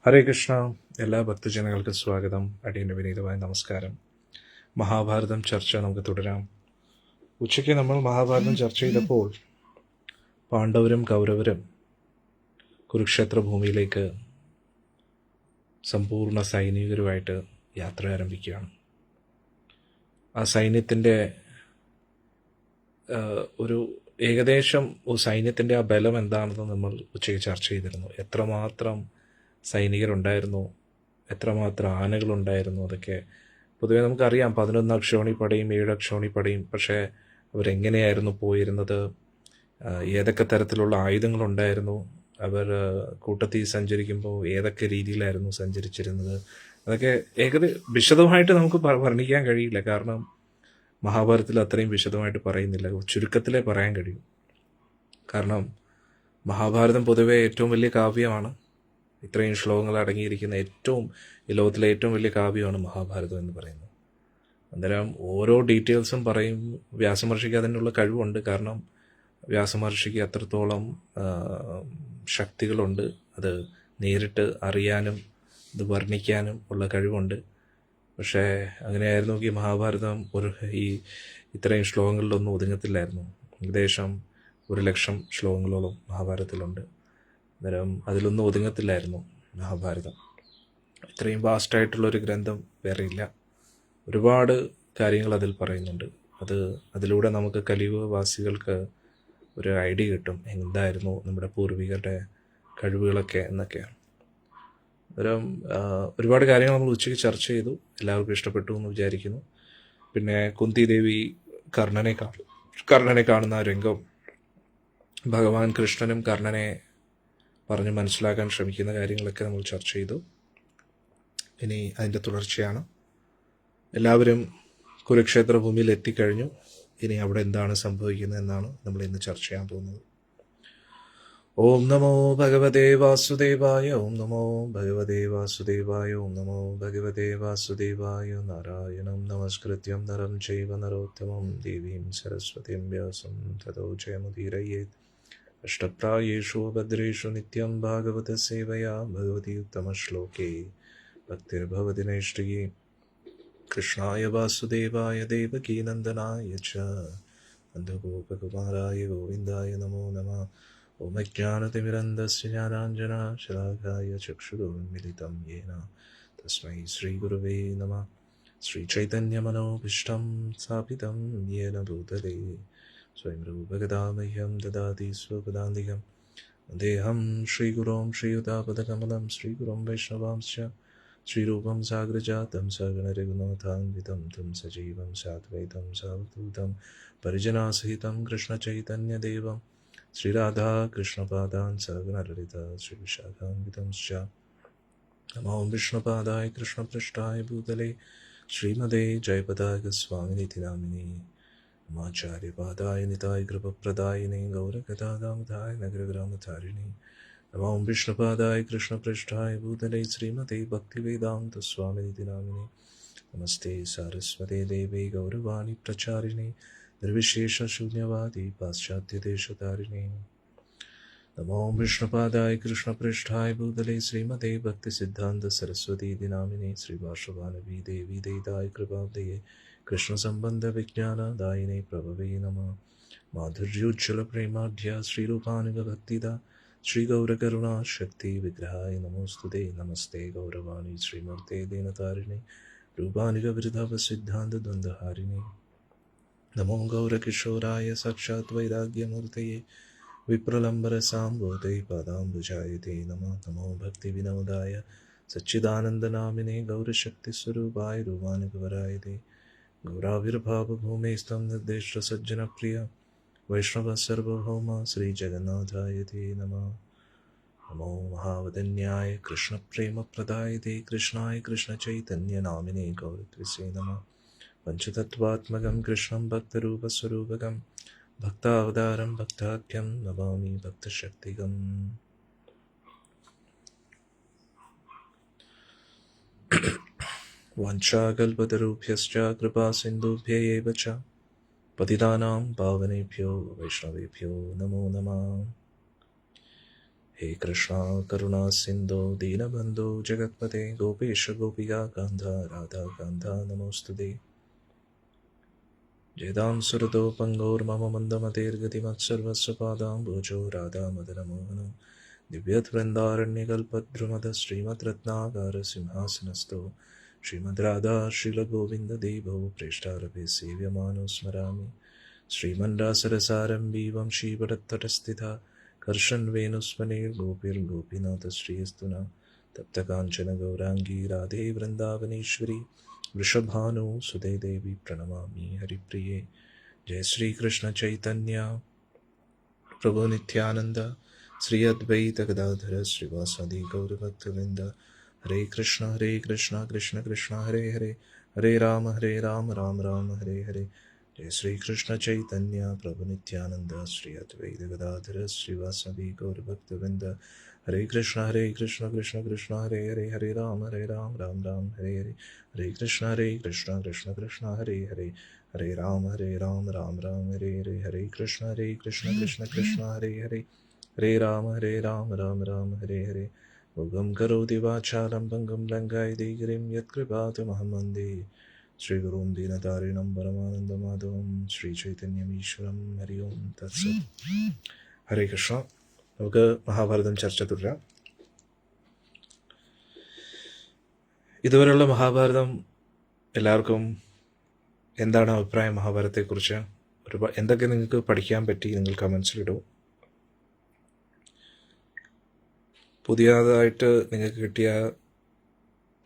ഹരേ കൃഷ്ണ. എല്ലാ ഭക്തജനങ്ങൾക്കും സ്വാഗതം. അടിയൻ്റെ വിനീതമായ നമസ്കാരം. മഹാഭാരതം ചർച്ച നമുക്ക് തുടരാം. ഉച്ചയ്ക്ക് നമ്മൾ മഹാഭാരതം ചർച്ച ചെയ്തപ്പോൾ പാണ്ഡവരും കൗരവരും കുരുക്ഷേത്ര ഭൂമിയിലേക്ക് സമ്പൂർണ്ണ സൈനികരുമായിട്ട് യാത്ര ആരംഭിക്കുകയാണ്. ആ സൈന്യത്തിൻ്റെ ഒരു ഏകദേശം സൈന്യത്തിൻ്റെ ആ ബലം എന്താണെന്ന് നമ്മൾ ഉച്ചയ്ക്ക് ചർച്ച ചെയ്തിരുന്നു. എത്രമാത്രം സൈനികരുണ്ടായിരുന്നു, എത്രമാത്രം ആനകളുണ്ടായിരുന്നു, അതൊക്കെ പൊതുവേ നമുക്കറിയാം. 11 അക്ഷോണിപ്പടയും 7 അക്ഷോണിപ്പടയും. പക്ഷേ അവരെങ്ങനെയായിരുന്നു പോയിരുന്നത്, ഏതൊക്കെ തരത്തിലുള്ള ആയുധങ്ങളുണ്ടായിരുന്നു, അവർ കൂട്ടത്തിൽ സഞ്ചരിക്കുമ്പോൾ ഏതൊക്കെ രീതിയിലായിരുന്നു സഞ്ചരിച്ചിരുന്നത്, അതൊക്കെ വിശദമായിട്ട് നമുക്ക് വർണ്ണിക്കാൻ കഴിയില്ല. കാരണം മഹാഭാരതത്തിൽ അത്രയും വിശദമായിട്ട് പറയുന്നില്ല, ചുരുക്കത്തിലേ പറയാൻ കഴിയും. കാരണം മഹാഭാരതം പൊതുവെ ഏറ്റവും വലിയ കാവ്യമാണ്. ഇത്രയും ശ്ലോകങ്ങൾ അടങ്ങിയിരിക്കുന്ന ഈ ലോകത്തിലെ ഏറ്റവും വലിയ കാവ്യമാണ് മഹാഭാരതം എന്ന് പറയുന്നത്. അന്നേരം ഓരോ ഡീറ്റെയിൽസും പറയും. വ്യാസമഹർഷിക്ക് അതിനുള്ള കഴിവുണ്ട്. കാരണം വ്യാസമഹർഷിക്ക് അത്രത്തോളം ശക്തികളുണ്ട്. അത് നേരിട്ട് അറിയാനും ഇത് വർണ്ണിക്കാനും ഉള്ള കഴിവുണ്ട്. പക്ഷേ അങ്ങനെയായിരുന്നു ഈ മഹാഭാരതം ഇത്രയും ശ്ലോകങ്ങളിലൊന്നും ഒതുങ്ങത്തില്ലായിരുന്നു. ഏകദേശം 1,00,000 ശ്ലോകങ്ങളോളം മഹാഭാരതത്തിലുണ്ട്. അന്നേരം അതിലൊന്നും ഒതുങ്ങത്തില്ലായിരുന്നു മഹാഭാരതം. ഇത്രയും വാസ്റ്റായിട്ടുള്ളൊരു ഗ്രന്ഥം വേറെയില്ല. ഒരുപാട് കാര്യങ്ങൾ അതിൽ പറയുന്നുണ്ട്. അതിലൂടെ നമുക്ക് കലിയുഗവാസികൾക്ക് ഒരു ഐഡിയ കിട്ടും എന്തായിരുന്നു നമ്മുടെ പൂർവികരുടെ കഴിവുകളൊക്കെ എന്നൊക്കെയാണ്. അന്നേരം ഒരുപാട് കാര്യങ്ങൾ നമ്മൾ ഉച്ചയ്ക്ക് ചർച്ച ചെയ്തു. എല്ലാവർക്കും ഇഷ്ടപ്പെട്ടു എന്ന് വിചാരിക്കുന്നു. പിന്നെ കുന്തി ദേവി കർണനെ കാണുന്ന രംഗം, ഭഗവാൻ കൃഷ്ണനും കർണനെ പറഞ്ഞ് മനസ്സിലാക്കാൻ ശ്രമിക്കുന്ന കാര്യങ്ങളൊക്കെ നമ്മൾ ചർച്ച ചെയ്തു. ഇനി അതിൻ്റെ തുടർച്ചയാണ്. എല്ലാവരും കുരുക്ഷേത്ര ഭൂമിയിൽ എത്തിക്കഴിഞ്ഞു. ഇനി അവിടെ എന്താണ് സംഭവിക്കുന്നത് എന്നാണ് നമ്മൾ ഇന്ന് ചർച്ച ചെയ്യാൻ പോകുന്നത്. ഓം നമോ ഭഗവതേ വാസുദേവായ. ഓം നമോ ഭഗവതേ വാസുദേവായ. ഓം നമോ ഭഗവതേ വാസുദേവായ. നാരായണം നമസ്കൃത്യം നരം ചൈവ നരോത്തമം ദേവീം സരസ്വതീം വ്യാസം തതോ ജയമുദീരയേത്. അഷ്ടപ്രായേഷു ഭദ്രേഷു നിത്യം ഭാഗവത സേവയാ ഭഗവതി ഉത്തമശ്ലോകേ ഭക്തിർഭവതി നൈഷ്ഠികേ. കൃഷ്ണായ വാസുദേവായ ദേവകീനന്ദനായ ച നന്ദഗോപകുമാരായ ഗോവിന്ദായ നമോ നമഃ. ഓം അജ്ഞാനതിമിരന്ധസ്യ ജ്ഞാനാഞ്ജനശലാകായ ചക്ഷുരുന്മിലിതം യേന തസ്മൈ ശ്രീഗുരവേ നമഃ. ശ്രീചൈതന്യമനോഭീഷ്ടം സ്ഥാപിതം യേന ഭൂതലേ സ്വയം രൂപഗദാമഹ്യം ദദാതി സ്വപദാന്തികം. ദേഹം ശ്രീഗുരോം ശ്രീയുതാപദകമലം ശ്രീഗുരോം വൈഷ്ണവാംശ്ച ശ്രീരൂപം സാഗ്രജാതം സഗണരഘുനാഥാന്വിതം തം സജീവം സാദ്വൈതം സാവധൂതം പരിജനാസഹിതം കൃഷ്ണചൈതന്യദേവം ശ്രീരാധാകൃഷ്ണപാദാൻ സഗണലളിത ശ്രീവിശാഖാന്വിതം ശ്ച. നമോ വിഷ്ണുപാദായ കൃഷ്ണപൃഷ്ഠായ ഭൂതലേ ശ്രീമതേ ജയപതാകസ്വാമിനിധി നാമിനേ. നമാചാര്യപാദായ നിതായ കൃപപ്രദായിനേ ഗൗരഗദാദാമധായ നഗരഗ്രാമധാരിണേ. നമോ വിഷ്ണുപാദായ കൃഷ്ണപൃഷ്ഠായ ഭൂതലേ ശ്രീമതേ ഭക്തിവേദാന്ത സ്വാമിനിധി നാമിനേ. നമസ്തേ സാരസ്വതേ ദേവേ ഗൗരവാണി പ്രചാരിണേ നിർവിശേഷ ശൂന്യവാദി പാശ്ചാത്യദേശധാരിണേ. നമോ വിഷ്ണുപാദായ കൃഷ്ണപൃഷ്ഠായ ഭൂതലേ ശ്രീമതേ ഭക്തിസിദ്ധാന്ത സരസ്വതീതി നാമിനേ. ശ്രീവാഷവാനവീ ദേവി ദയിതായ കൃപാബ്ദയേ കൃഷ്ണസംബന്ധ വിജ്ഞാനദായിനേ പ്രഭവേ നമഃ. മാധുര്യോജ്വല പ്രേമാഢ്യ ശ്രീരൂപാനുഗഭക്തിദ ശ്രീഗൗരകരുണാ ശക്തി വിഗ്രഹായ നമോസ്തുതേ. നമസ്തേ ഗൗരവാണി ശ്രീമൂർത്തേ ദീനതാരിണേ രൂപാനുഗവിരുദ്ധ സിദ്ധാന്ത ദ്വന്ദ്വഹാരിണേ. നമോ ഗൗരകിശോരായ സാക്ഷാത് വൈരാഗ്യമൂർത്തയേ വിപ്രലംബരസാംബോധൈ പാദാംബുജായതേ നമഃ. നമോ ഭക്തിവിനോദായ സച്ചിദാനന്ദനാമിനേ ഗൗരശക്തിസ്വരൂപായ രൂപാനുഗവരായതേ. ഗൗരാവിർഭാവഭൂമേസ്ത്വം നിർദ്ദിഷ്ടസജ്ജനപ്രിയ വൈഷ്ണവ സർവഭൗമ ശ്രീജഗന്നാഥായ തേ നമഃ. നമോ മഹാവദന്യായ കൃഷ്ണപ്രേമപ്രദായതേ കൃഷ്ണായ കൃഷ്ണചൈതന്യനാമിനേ ഗൗരത്വസേ നമഃ. പഞ്ചതത്വാത്മകം കൃഷ്ണം ഭക്തരൂപസ്വരൂപകം ഭക്താവതാരം ഭക്താഖ്യം നമാമി ഭക്തശക്തികം. വാഞ്ചാകൽപതരുഭ്യശ്ച കൃപാസിന്ധുഭ്യൈവ ച പതിതാനാം പാവനേഭ്യോ വൈഷ്ണവേഭ്യോ നമോ നമഃ. हे कृष्णा करुणा सिन्धो दीनबन्धो जगत्पते गोपेश गोपिका कान्त राधा कान्त नमोऽस्तुते। जयदां सुरतो पङ्गोर्मम मन्दमतेर्गतिमत्सर्वस्य पादाम्बुजो राधामदनमोहनो दिव्यद्वृन्दारण्यकल्पद्रुमद श्रीमद्रत्नागारसिंहासनस्थो श्रीमद्राधा श्रीलगोविन्ददेवो प्रेष्ठारभे सेव्यमानो स्मरामि। श्रीमन्दासरसारम्भी वंशीवरत्तटस्थिता कर्षन्वेणुस्मनेर्गोपीर्गोपीनाथश्रीयस्तुना तप्तकाञ्चन गौराङ्गी राधे वृन्दावनेश्वरी वृषभानु सुते देवी प्रणमामि हरिप्रिये। जय श्रीकृष्ण चैतन्य प्रभु नित्यानन्द श्री अद्वैत गदाधर श्रीवासादि गौरभक्तवृन्द। हरे कृष्ण कृष्ण कृष्ण हरे हरे, हरे राम राम राम हरे हरे। जय श्री कृष्ण चैतन्य प्रभु नित्यानंद श्री अद्वैत गदाधर श्रीवासादि गौरभक्तवृन्द। हरे कृष्ण कृष्ण कृष्ण हरे हरे, हरे राम राम राम हरे हरे। हरे कृष्ण कृष्ण कृष्ण हरे हरे, हरे राम राम राम हरे हरे। हरे कृष्ण कृष्ण कृष्ण हरे हरे, हरे राम राम राम हरे हरे। मुगं करोति वाचालं भङ्गं लङ्घयति गिरिं यत्कृपातमहं वन्दे श्रीगुरुं दीनतारिणं परमानन्दमाधवं ശ്രീചൈതന്യമീശ്വരം ഹരി ഓം തത്സത്. ഹരേ കൃഷ്ണ. നമുക്ക് മഹാഭാരതം ചർച്ച തുടരാം. ഇതുവരെയുള്ള മഹാഭാരതം എല്ലാവർക്കും എന്താണ് അഭിപ്രായം മഹാഭാരതത്തെക്കുറിച്ച്? എന്തൊക്കെ നിങ്ങൾക്ക് പഠിക്കാൻ പറ്റി? നിങ്ങൾ കമൻസിലിടൂ. പുതിയതായിട്ട് നിങ്ങൾക്ക് കിട്ടിയ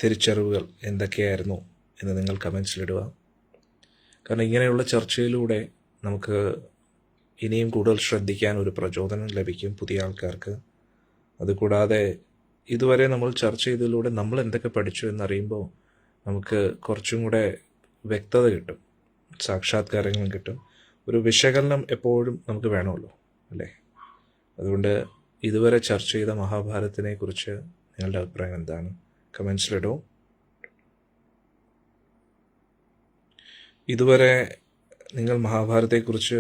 തിരിച്ചറിവുകൾ എന്തൊക്കെയായിരുന്നു എന്ന് നിങ്ങൾ കമൻസിലിടുക. കാരണം ഇങ്ങനെയുള്ള ചർച്ചയിലൂടെ നമുക്ക് ഇനിയും കൂടുതൽ ശ്രദ്ധിക്കാൻ ഒരു പ്രചോദനം ലഭിക്കും പുതിയ ആൾക്കാർക്ക്. അതുകൂടാതെ ഇതുവരെ നമ്മൾ ചർച്ച ചെയ്തതിലൂടെ നമ്മൾ എന്തൊക്കെ പഠിച്ചു എന്നറിയുമ്പോൾ നമുക്ക് കുറച്ചും കൂടെ വ്യക്തത കിട്ടും, സാക്ഷാത്കാരങ്ങളും കിട്ടും. ഒരു വിശകലനം എപ്പോഴും നമുക്ക് വേണമല്ലോ, അല്ലേ? അതുകൊണ്ട് ഇതുവരെ ചർച്ച ചെയ്ത മഹാഭാരതത്തിനെ കുറിച്ച് നിങ്ങളുടെ അഭിപ്രായം എന്താണ്? കമൻസിലിടൂ. ഇതുവരെ നിങ്ങൾ മഹാഭാരതത്തെക്കുറിച്ച്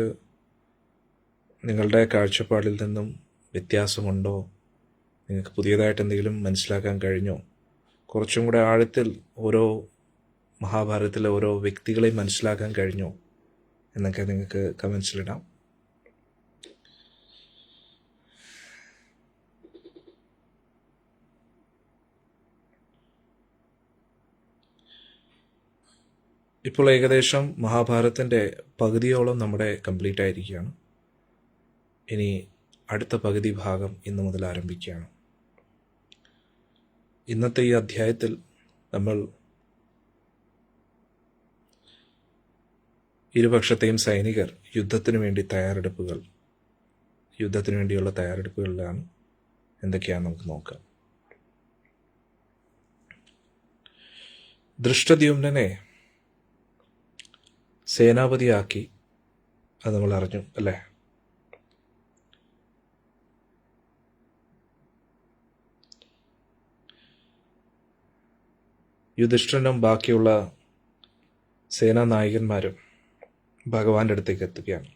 നിങ്ങളുടെ കാഴ്ചപ്പാടിൽ നിന്നും വ്യത്യാസമുണ്ടോ? നിങ്ങൾക്ക് പുതിയതായിട്ട് എന്തെങ്കിലും മനസ്സിലാക്കാൻ കഴിഞ്ഞോ? കുറച്ചും കൂടെ ആഴത്തിൽ ഓരോ മഹാഭാരതത്തിലെ ഓരോ വ്യക്തികളെയും മനസ്സിലാക്കാൻ കഴിഞ്ഞോ എന്നൊക്കെ നിങ്ങൾക്ക് കമൻസിലിടാം. ഇപ്പോൾ ഏകദേശം മഹാഭാരതത്തിൻ്റെ പകുതിയോളം നമ്മുടെ കംപ്ലീറ്റ് ആയിരിക്കുകയാണ്. ഇനി അടുത്ത പകുതി ഭാഗം ഇന്നു മുതൽ ആരംഭിക്കുകയാണ്. ഇന്നത്തെ ഈ അധ്യായത്തിൽ നമ്മൾ ഇരുപക്ഷത്തെയും സൈനികർ യുദ്ധത്തിനു വേണ്ടിയുള്ള തയ്യാറെടുപ്പുകളിലാണ്. എന്തൊക്കെയാണ് നമുക്ക് നോക്കാം. ദൃഷ്ടദ്യുമ്നനെ സേനാപതിയാക്കി, അത് നമ്മൾ അറിഞ്ഞു അല്ലേ? യുധിഷ്ഠിരനും ബാക്കിയുള്ള സേനാനായകന്മാരും ഭഗവാന്റെ അടുത്തേക്ക് എത്തുകയാണ്.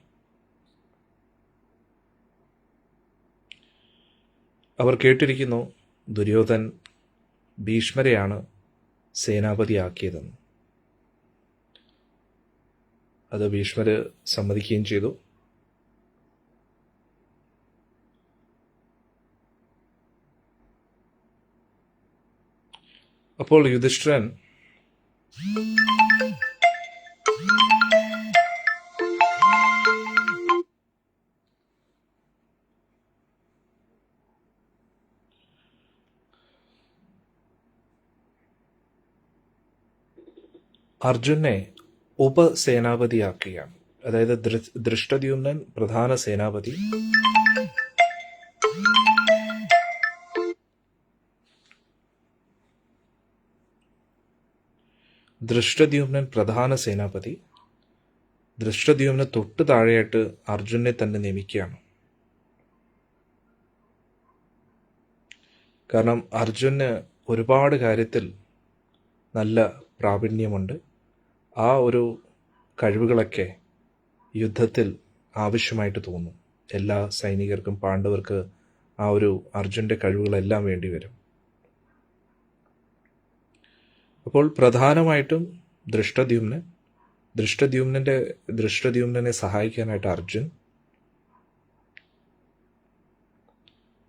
അവർ കേട്ടിരിക്കുന്നു ദുര്യോധൻ ഭീഷ്മരെയാണ് സേനാപതിയാക്കിയതെന്ന്. അത് ഭീഷ്മർ സമ്മതിക്കുകയും ചെയ്തു. അപ്പോൾ യുധിഷ്ഠിരൻ അർജുനെ ഉപസേനാപതിയാക്കുകയാണ്. അതായത് ദൃഷ്ടദ്യുമ്നൻ പ്രധാന സേനാപതി, ദൃഷ്ടദ്യുമ്നൻ തൊട്ട് താഴെയായിട്ട് അർജുനെ തന്നെ നിയമിക്കുകയാണ്. കാരണം അർജുന് ഒരുപാട് കാര്യത്തിൽ നല്ല പ്രാവീണ്യമുണ്ട്. ആ ഒരു കഴിവുകളൊക്കെ യുദ്ധത്തിൽ ആവശ്യമായിട്ട് തോന്നും. എല്ലാ സൈനികർക്കും, പാണ്ഡവർക്ക് ആ ഒരു അർജുൻ്റെ കഴിവുകളെല്ലാം വേണ്ടി വരും. അപ്പോൾ പ്രധാനമായിട്ടും ദൃഷ്ടദ്യുമ്നനെ സഹായിക്കാനായിട്ട് അർജുൻ,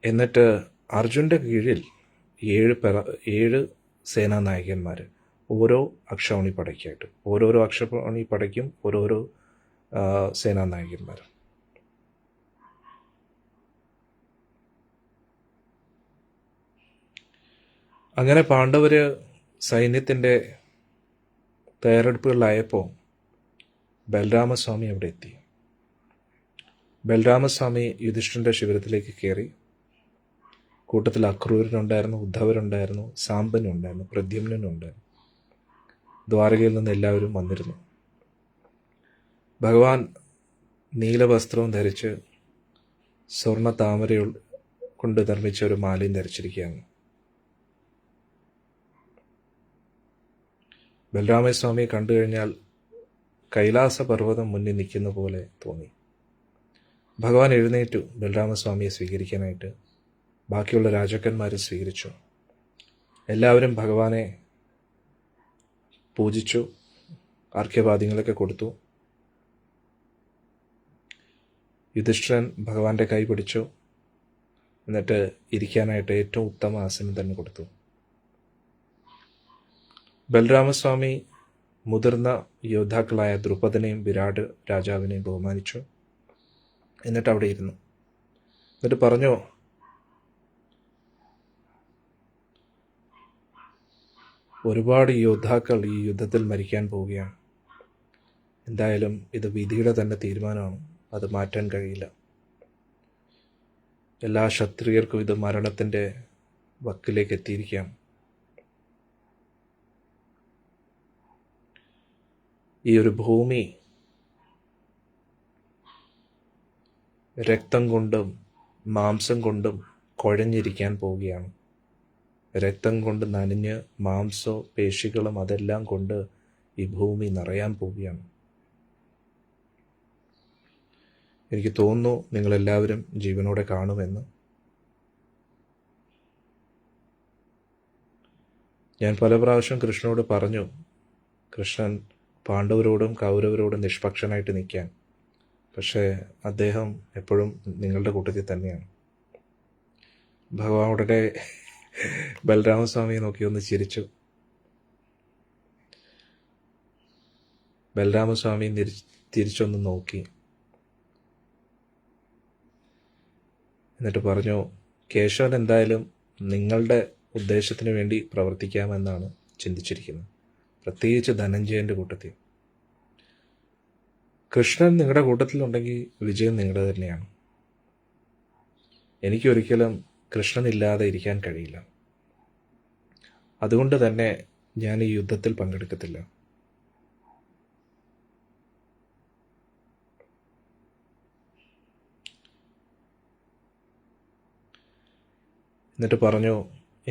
എന്നിട്ട് അർജുൻ്റെ കീഴിൽ 7 സേനാനായകന്മാർ, ഓരോ അക്ഷൗണി പടയ്ക്കായിട്ട്, ഓരോരോ അക്ഷൗണി പടയ്ക്കും ഓരോരോ സേനാനായകന്മാർ. അങ്ങനെ പാണ്ഡവർ സൈന്യത്തിൻ്റെ തയ്യാറെടുപ്പുകളിലായപ്പോൾ ബലരാമസ്വാമി അവിടെ എത്തി. ബലരാമസ്വാമി യുധിഷ്ഠിരൻ്റെ ശിബിരത്തിലേക്ക് കയറി. കൂട്ടത്തിൽ അക്രൂരനുണ്ടായിരുന്നു, ഉദ്ധവരുണ്ടായിരുന്നു, സാമ്പനുണ്ടായിരുന്നു, പ്രദ്യുമ്നുണ്ടായിരുന്നു. ദ്വാരകയിൽ നിന്ന് എല്ലാവരും വന്നിരുന്നു. ഭഗവാൻ നീലവസ്ത്രവും ധരിച്ച് സ്വർണ്ണ താമര കൊണ്ട് നിർമ്മിച്ച ഒരു മാലയും ധരിച്ചിരിക്കുകയാണ്. ബലരാമസ്വാമിയെ കണ്ടു കഴിഞ്ഞാൽ കൈലാസ പർവ്വതം മുന്നിൽ നിൽക്കുന്ന പോലെ തോന്നി. ഭഗവാൻ എഴുന്നേറ്റു ബലരാമസ്വാമിയെ സ്വീകരിക്കാനായിട്ട്. ബാക്കിയുള്ള രാജാക്കന്മാരെ സ്വീകരിച്ചു. എല്ലാവരും ഭഗവാനെ പൂജിച്ചു, അർഘ്യപാദ്യങ്ങളൊക്കെ കൊടുത്തു. യുധിഷ്ഠിരൻ ഭഗവാന്റെ കൈ പിടിച്ചു. എന്നിട്ട് ഇരിക്കാനായിട്ട് ഏറ്റവും ഉത്തമ ആസനം തന്നെ കൊടുത്തു. ബലരാമസ്വാമി മുതിർന്ന യോദ്ധാക്കളായ ദ്രുപദനെയും വിരാട് രാജാവിനെയും ബഹുമാനിച്ചു. എന്നിട്ട് അവിടെ ഇരുന്നു. എന്നിട്ട് പറഞ്ഞു, ഒരുപാട് യോദ്ധാക്കൾ ഈ യുദ്ധത്തിൽ മരിക്കാൻ പോവുകയാണ്. എന്തായാലും ഇത് വിധിയുടെ തന്നെ തീരുമാനമാണ്, അത് മാറ്റാൻ കഴിയില്ല. എല്ലാ ക്ഷത്രിയർക്കും ഇത് മരണത്തിൻ്റെ വക്കിലേക്ക് എത്തിയിരിക്കുകയാണ്. ഈ ഒരു ഭൂമി രക്തം കൊണ്ടും മാംസം കൊണ്ടും കുഴഞ്ഞിരിക്കാൻ പോവുകയാണ്. രക്തം കൊണ്ട് നനഞ്ഞ് മാംസവും പേശികളും അതെല്ലാം കൊണ്ട് ഈ ഭൂമി നിറയാൻ പോവുകയാണ്. എനിക്ക് തോന്നുന്നു നിങ്ങളെല്ലാവരും ജീവനോടെ കാണുമെന്ന്. ഞാൻ പല പ്രാവശ്യം കൃഷ്ണനോട് പറഞ്ഞു, കൃഷ്ണൻ പാണ്ഡവരോടും കൗരവരോടും നിഷ്പക്ഷനായിട്ട് നിൽക്കാൻ. പക്ഷേ അദ്ദേഹം എപ്പോഴും നിങ്ങളുടെ കൂട്ടത്തിൽ തന്നെയാണ്. ഭഗവാൻ ഉടനെ ബലരാമസ്വാമിയെ നോക്കി ഒന്ന് ചിരിച്ചു. ബലരാമസ്വാമി തിരിച്ചൊന്ന് നോക്കി. എന്നിട്ട് പറഞ്ഞു, കേശവൻ എന്തായാലും നിങ്ങളുടെ ഉദ്ദേശത്തിന് വേണ്ടി പ്രവർത്തിക്കാമെന്നാണ് ചിന്തിച്ചിരിക്കുന്നത്, പ്രത്യേകിച്ച് ധനഞ്ജയൻ്റെ കൂട്ടത്തിൽ. കൃഷ്ണൻ നിങ്ങളുടെ കൂട്ടത്തിലുണ്ടെങ്കിൽ വിജയം നിങ്ങളുടെ തന്നെയാണ്. എനിക്കൊരിക്കലും കൃഷ്ണനില്ലാതെ ഇരിക്കാൻ കഴിയില്ല. അതുകൊണ്ട് തന്നെ ഞാൻ ഈ യുദ്ധത്തിൽ പങ്കെടുക്കത്തില്ല. എന്നിട്ട് പറഞ്ഞു,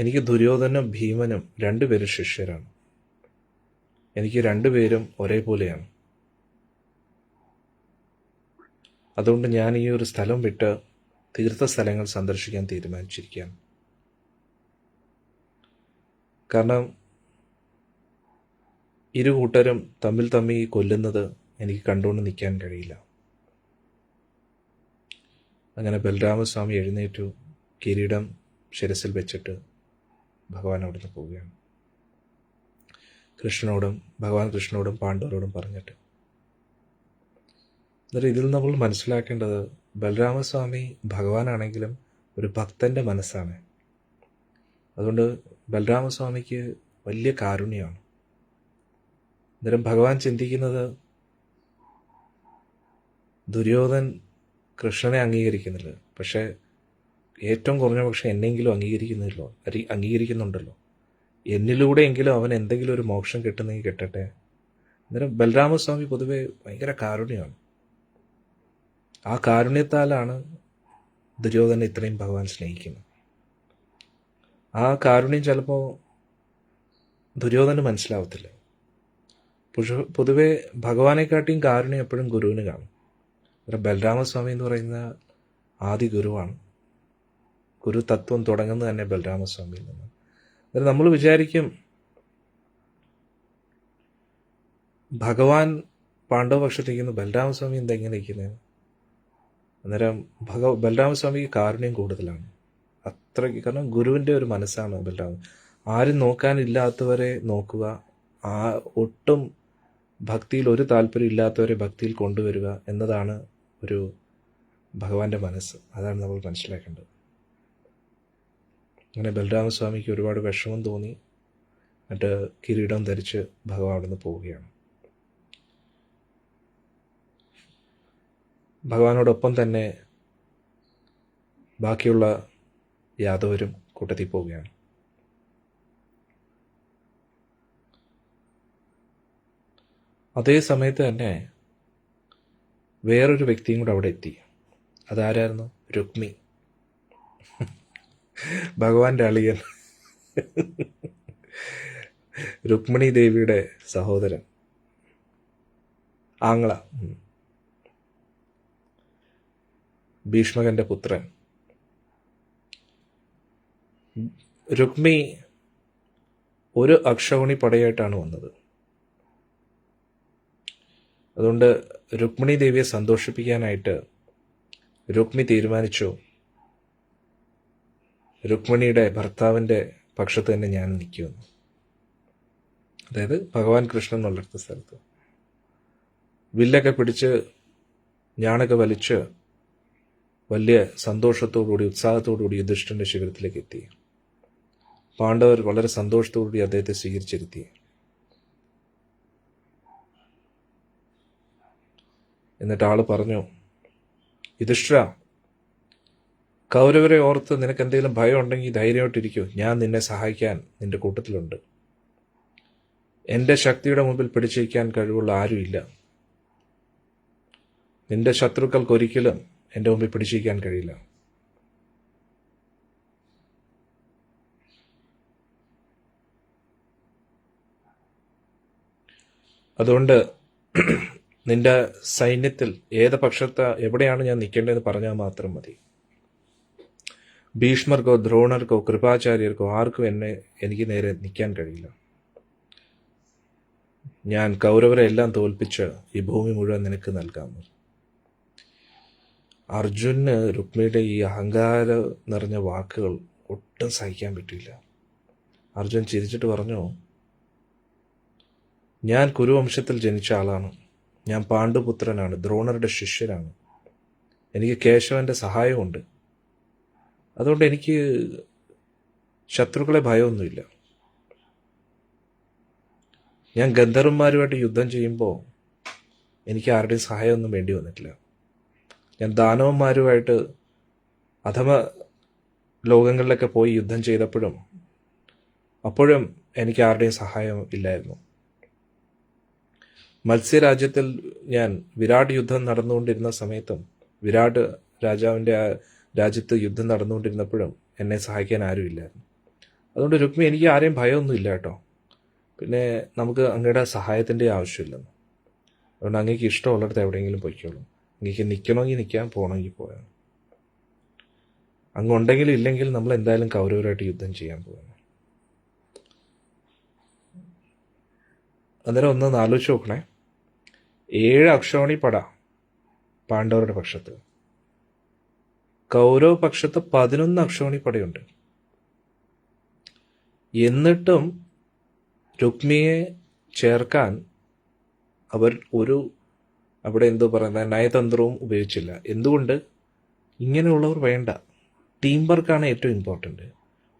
എനിക്ക് ദുര്യോധനും ഭീമനും 2 പേരും ശിഷ്യരാണ്. എനിക്ക് 2 പേരും ഒരേപോലെയാണ്. അതുകൊണ്ട് ഞാൻ ഈ ഒരു സ്ഥലം വിട്ട് തീർത്ഥസ്ഥലങ്ങൾ സന്ദർശിക്കാൻ തീരുമാനിച്ചിരിക്കുകയാണ്. കാരണം ഇരു കൂട്ടരും തമ്മിൽ കൊല്ലുന്നത് എനിക്ക് കണ്ടുകൊണ്ട് നിൽക്കാൻ കഴിയില്ല. അങ്ങനെ ബലരാമസ്വാമി എഴുന്നേറ്റു, കിരീടം ശിരസിൽ വെച്ചിട്ട് ഭഗവാൻ അവിടുന്ന് പോവുകയാണ്. ഭഗവാൻ കൃഷ്ണനോടും പാണ്ഡവരോടും പറഞ്ഞിട്ട്. എന്നിട്ട് ഇതിൽ നമ്മൾ മനസ്സിലാക്കേണ്ടത്, ബലരാമസ്വാമി ഭഗവാനാണെങ്കിലും ഒരു ഭക്തൻ്റെ മനസ്സാണ്. അതുകൊണ്ട് ബലരാമസ്വാമിക്ക് വലിയ കാരുണ്യമാണ്. അന്നേരം ഭഗവാൻ ചിന്തിക്കുന്നത്, ദുര്യോധൻ കൃഷ്ണനെ അംഗീകരിക്കുന്നില്ല, പക്ഷേ ഏറ്റവും കുറഞ്ഞ പക്ഷേ എന്നെങ്കിലും അംഗീകരിക്കുന്നുണ്ടല്ലോ, എന്നിലൂടെയെങ്കിലും അവൻ എന്തെങ്കിലും ഒരു മോക്ഷം കിട്ടുന്നെങ്കിൽ കിട്ടട്ടെ. അന്നേരം ബലരാമസ്വാമി പൊതുവെ ഭയങ്കര കാരുണ്യമാണ്. ആ കാരുണ്യത്താലാണ് ദുര്യോധനെ ഇത്രയും ഭഗവാൻ സ്നേഹിക്കുന്നത്. ആ കാരുണ്യം ചിലപ്പോൾ ദുര്യോധന് മനസ്സിലാവത്തില്ല. പൊതുവെ ഭഗവാനെക്കാട്ടിയും കാരുണ്യം എപ്പോഴും ഗുരുവിന് കാണും. ബലരാമസ്വാമി എന്ന് പറയുന്ന ആദി ഗുരുവാണ്. ഗുരുതത്വം തുടങ്ങുന്നത് തന്നെ ബലരാമസ്വാമിയിൽ നിന്ന്. അന്നേരം നമ്മൾ വിചാരിക്കും ഭഗവാൻ പാണ്ഡവപക്ഷത്തിരിക്കുന്നു, ബലരാമസ്വാമി എന്താ ഇങ്ങനെ ഇരിക്കുന്നത്? അന്നേരം ബലരാമസ്വാമിക്ക് കാരുണ്യം കൂടുതലാണ്. അത്രയ്ക്ക്, കാരണം ഗുരുവിൻ്റെ ഒരു മനസ്സാണ് ബലരാമ. ആരും നോക്കാനില്ലാത്തവരെ നോക്കുക, ഒട്ടും ഭക്തിയിൽ ഒരു താല്പര്യം ഇല്ലാത്തവരെ ഭക്തിയിൽ കൊണ്ടുവരിക എന്നതാണ് ഒരു ഭഗവാന്റെ മനസ്സ്. അതാണ് നമ്മൾ മനസ്സിലാക്കേണ്ടത്. അങ്ങനെ ബലരാമസ്വാമിക്ക് ഒരുപാട് വിഷമം തോന്നി. എന്നിട്ട് കിരീടം ധരിച്ച് ഭഗവാൻ അവിടെ നിന്ന് പോവുകയാണ്. ഭഗവാനോടൊപ്പം തന്നെ ബാക്കിയുള്ള യാദവരും കൂട്ടത്തിൽ പോവുകയാണ്. അതേ സമയത്ത് തന്നെ വേറൊരു വ്യക്തിയും കൂടെ അവിടെ എത്തി. അതാരായിരുന്നു? രുക്മി, ഭഗവാന്റെ അളിയൻ, രുക്മിണി ദേവിയുടെ സഹോദരൻ, ആങ്ങള, ഭീഷ്മകന്റെ പുത്രൻ. രുക്മി ഒരു അക്ഷൗണി പടയായിട്ടാണ് വന്നത്. അതുകൊണ്ട് രുക്മിണി ദേവിയെ സന്തോഷിപ്പിക്കാനായിട്ട് രുക്മി തീരുമാനിച്ചു, രുക്മിണിയുടെ ഭർത്താവിൻ്റെ പക്ഷത്ത് തന്നെ ഞാൻ നിൽക്കുമെന്ന്. അതായത് ഭഗവാൻ കൃഷ്ണൻ ഉള്ളിടത്ത സ്ഥലത്ത് വില്ലൊക്കെ പിടിച്ച് ഞാണൊക്കെ വലിച്ച് വലിയ സന്തോഷത്തോടുകൂടി ഉത്സാഹത്തോടുകൂടി യുധിഷ്ഠിരൻ്റെ ശിഖരത്തിലേക്ക് എത്തി. പാണ്ഡവർ വളരെ സന്തോഷത്തോടുകൂടി അദ്ദേഹത്തെ സ്വീകരിച്ചിരുത്തി. എന്നിട്ട് ആള് പറഞ്ഞു, യുധിഷ്ഠിര, കൗരവരെ ഓർത്ത് നിനക്ക് എന്തെങ്കിലും ഭയം ഉണ്ടെങ്കിൽ ധൈര്യമായിട്ടിരിക്കൂ, ഞാൻ നിന്നെ സഹായിക്കാൻ നിന്റെ കൂട്ടത്തിലുണ്ട്. എൻ്റെ ശക്തിയുടെ മുമ്പിൽ പിടിച്ചിരിക്കാൻ കഴിവുള്ള ആരുമില്ല. നിന്റെ ശത്രുക്കൾക്ക് ഒരിക്കലും എൻ്റെ മുമ്പിൽ പിടിച്ചിരിക്കാൻ കഴിയില്ല. അതുകൊണ്ട് നിന്റെ സൈന്യത്തിൽ ഏത് പക്ഷത്ത് എവിടെയാണ് ഞാൻ നിൽക്കേണ്ടതെന്ന് പറഞ്ഞാൽ മാത്രം മതി. ഭീഷ്മർക്കോ ദ്രോണർക്കോ കൃപാചാര്യർക്കോ ആർക്കും എനിക്ക് നേരെ നിൽക്കാൻ കഴിയില്ല. ഞാൻ കൗരവരെ എല്ലാം തോൽപ്പിച്ച് ഈ ഭൂമി മുഴുവൻ നിനക്ക് നൽകാം. അർജുന് രുക്മിണിയുടെ ഈ അഹങ്കാരം നിറഞ്ഞ വാക്കുകൾ ഒട്ടും സഹിക്കാൻ പറ്റില്ല. അർജുൻ ചിരിച്ചിട്ട് പറഞ്ഞു, ഞാൻ കുരുവംശത്തിൽ ജനിച്ച ആളാണ്, ഞാൻ പാണ്ഡുപുത്രനാണ്, ദ്രോണരുടെ ശിഷ്യനാണ്, എനിക്ക് കേശവന്റെ സഹായമുണ്ട്. അതുകൊണ്ട് എനിക്ക് ശത്രുക്കളെ ഭയമൊന്നുമില്ല. ഞാൻ ഗന്ധർവന്മാരുമായിട്ട് യുദ്ധം ചെയ്യുമ്പോൾ എനിക്ക് ആരുടെയും സഹായമൊന്നും വേണ്ടി വന്നിട്ടില്ല. ഞാൻ ദാനവന്മാരുമായിട്ട് അധമ ലോകങ്ങളിലൊക്കെ പോയി യുദ്ധം ചെയ്തപ്പോഴും അപ്പോഴും എനിക്ക് ആരുടെയും സഹായം ഇല്ലായിരുന്നു. മത്സ്യരാജ്യത്തിൽ ഞാൻ വിരാട് യുദ്ധം നടന്നുകൊണ്ടിരുന്ന സമയത്തും വിരാട് രാജാവിൻ്റെ രാജ്യത്ത് യുദ്ധം നടന്നുകൊണ്ടിരുന്നപ്പോഴും എന്നെ സഹായിക്കാൻ ആരുമില്ലായിരുന്നു. അതുകൊണ്ട് രുക്മി, എനിക്ക് ആരെയും ഭയമൊന്നുമില്ല കേട്ടോ. പിന്നെ നമുക്ക് അങ്ങയുടെ സഹായത്തിൻ്റെ ആവശ്യമില്ലെന്ന്. അതുകൊണ്ട് അങ്ങേക്ക് ഇഷ്ടമുള്ളിടത്ത് എവിടെയെങ്കിലും പൊയ്ക്കോളൂ. അങ്ങേക്ക് നിൽക്കണമെങ്കിൽ നിൽക്കാം, പോകണമെങ്കിൽ പോകാം. അങ്ങുണ്ടെങ്കിലും ഇല്ലെങ്കിൽ നമ്മൾ എന്തായാലും കൗരവരായിട്ട് യുദ്ധം ചെയ്യാൻ പോവാണ്. അന്നേരം ഒന്ന് ആലോചിച്ച് നോക്കണേ, 7 അക്ഷൗണി പട പാണ്ഡവരുടെ പക്ഷത്ത്, കൗരവ പക്ഷത്ത് 11 അക്ഷൗണി പടയുണ്ട്. എന്നിട്ടും രുക്മിയെ ചേർക്കാൻ അവർ അവിടെ എന്തോ പറയുന്ന നയതന്ത്രവും ഉപയോഗിച്ചില്ല. എന്തുകൊണ്ട്? ഇങ്ങനെയുള്ളവർ വേണ്ട. ടീം വർക്കാണ് ഏറ്റവും ഇമ്പോർട്ടൻ്റ്.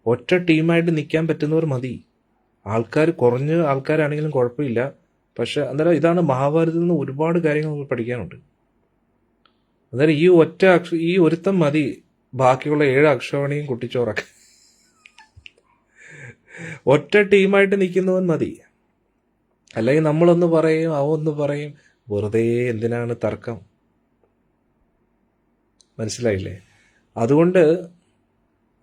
ഒറ്റ ടീമായിട്ട് നിൽക്കാൻ പറ്റുന്നവർ മതി. കുറഞ്ഞ ആൾക്കാരാണെങ്കിലും കുഴപ്പമില്ല. പക്ഷെ അന്നേരം ഇതാണ് മഹാഭാരതത്തിൽ നിന്ന് ഒരുപാട് കാര്യങ്ങൾ നമുക്ക് പഠിക്കാനുണ്ട്. അന്നേരം ഈ ഒരുത്തം മതി ബാക്കിയുള്ള 7 അക്ഷൗണിയും കുട്ടിച്ചോറൊക്കെ. ഒറ്റ ടീമായിട്ട് നിൽക്കുന്നവൻ മതി. അല്ലെങ്കിൽ നമ്മളൊന്ന് പറയും, അവന്ന് പറയും, വെറുതെ എന്തിനാണ് തർക്കം? മനസ്സിലായില്ലേ? അതുകൊണ്ട്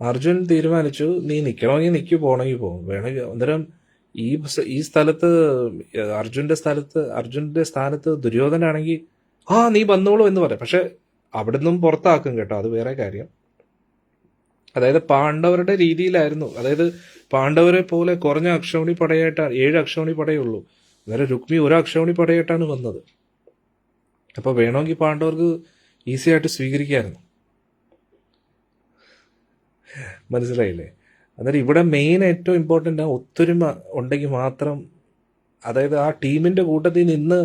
അർജുൻ തീരുമാനിച്ചു, നീ നിൽക്കണമെങ്കിൽ നിൽക്കൂ, പോകണമെങ്കിൽ പോകും, വേണമെങ്കിൽ. അന്നേരം ഈ സ്ഥലത്ത് അർജുൻ്റെ സ്ഥാനത്ത് ദുര്യോധനാണെങ്കിൽ നീ വന്നോളൂ എന്ന് പറയാം. പക്ഷെ അവിടെ നിന്നും പുറത്താക്കും കേട്ടോ, അത് വേറെ കാര്യം. അതായത് പാണ്ഡവരുടെ രീതിയിലായിരുന്നു. അതായത് പാണ്ഡവരെ പോലെ കുറഞ്ഞ അക്ഷൗണി പടയായിട്ടാണ്, 7 അക്ഷൗണി പടയേ ഉള്ളൂ. അന്നേരം രുക്മി ഒരു അക്ഷൗണി പടയായിട്ടാണ് വന്നത്. അപ്പോൾ വേണമെങ്കിൽ പാണ്ഡവർക്ക് ഈസി ആയിട്ട് സ്വീകരിക്കായിരുന്നു. മനസ്സിലായില്ലേ? അന്നേരം ഇവിടെ മെയിൻ ഏറ്റവും ഇമ്പോർട്ടൻ്റ് ഒത്തൊരുമ ഉണ്ടെങ്കിൽ മാത്രം, അതായത് ആ ടീമിൻ്റെ കൂട്ടത്തിൽ നിന്ന്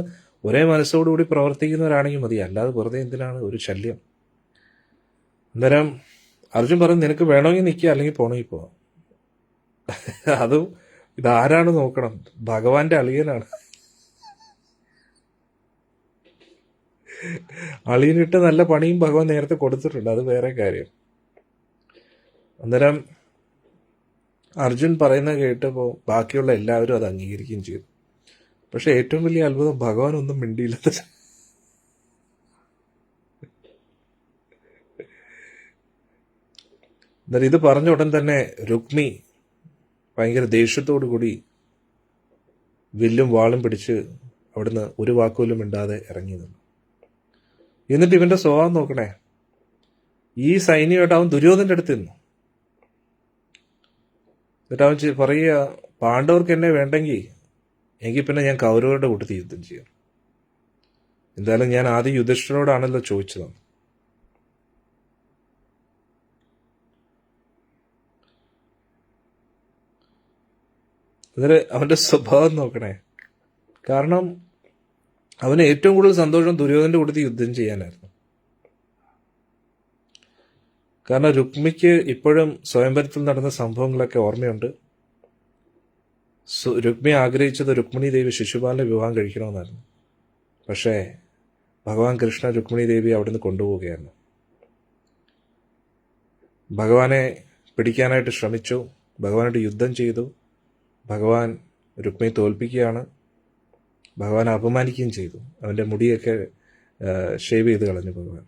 ഒരേ മനസ്സോടുകൂടി പ്രവർത്തിക്കുന്നവരാണെങ്കിൽ മതി. അല്ലാതെ വെറുതെ എന്തിനാണ് ഒരു ശല്യം? അന്നേരം അർജുൻ പറഞ്ഞു, നിനക്ക് വേണമെങ്കിൽ നിൽക്കുക, അല്ലെങ്കിൽ പോണെങ്കിൽ പോവാം. അതും ഇതാരാണ് നോക്കണം? ഭഗവാന്റെ അളിയനാണ്. അളിയനിട്ട് നല്ല പണിയും ഭഗവാൻ നേരത്തെ കൊടുത്തിട്ടുണ്ട്, അത് വേറെ കാര്യം. അന്നേരം അർജുൻ പറയുന്നത് കേട്ടപ്പോൾ ബാക്കിയുള്ള എല്ലാവരും അത് അംഗീകരിക്കുകയും ചെയ്തു. പക്ഷെ ഏറ്റവും വലിയ അത്ഭുതം, ഭഗവാൻ ഒന്നും മിണ്ടിയില്ല. എന്നാൽ ഇത് പറഞ്ഞ ഉടൻ തന്നെ രുക്മി ഭയങ്കര ദേഷ്യത്തോടു കൂടി വില്ലും വാളും പിടിച്ച് അവിടുന്ന് ഒരു വാക്കുപോലും മിണ്ടാതെ ഇറങ്ങി നിന്നു. എന്നിട്ട് ഇവന്റെ സ്വഭാവം നോക്കണേ, ഈ സൈന്യമായിട്ട് അവൻ ദുര്യോധന്റെ അടുത്ത് നിന്നു. എന്നിട്ട് അവൻ പറയുക, പാണ്ഡവർക്ക് എന്നെ വേണ്ടെങ്കിൽ എങ്കിൽ പിന്നെ ഞാൻ കൗരവരുടെ കൂട്ടത്തിൽ യുദ്ധം ചെയ്യാം. എന്തായാലും ഞാൻ ആദ്യം യുധിഷ്ഠിരനോടാണല്ലോ ചോദിച്ചത്. എന്നിട്ട് അവന്റെ സ്വഭാവം നോക്കണേ, കാരണം അവന് ഏറ്റവും കൂടുതൽ സന്തോഷം ദുര്യോധന്റെ കൂട്ടത്തിൽ യുദ്ധം ചെയ്യാനായിരുന്നു. കാരണം രുക്മിക്ക് ഇപ്പോഴും സ്വയംവരത്തിൽ നടന്ന സംഭവങ്ങളൊക്കെ ഓർമ്മയുണ്ട്. രുക്മി ആഗ്രഹിച്ചത് രുക്മിണി ദേവി ശിശുപാലനെ വിവാഹം കഴിക്കണമെന്നായിരുന്നു. പക്ഷേ ഭഗവാൻ കൃഷ്ണൻ രുക്മിണി ദേവി അവിടുന്ന് കൊണ്ടുപോവുകയായിരുന്നു. ഭഗവാനെ പിടിക്കാനായിട്ട് ശ്രമിച്ചു, ഭഗവാനായിട്ട് യുദ്ധം ചെയ്തു. ഭഗവാൻ രുക്മിയെ തോൽപ്പിക്കുകയാണ്. ഭഗവാനെ അപമാനിക്കുകയും ചെയ്തു. അവൻ്റെ മുടിയൊക്കെ ഷേവ് ചെയ്ത് കളഞ്ഞു ഭഗവാൻ.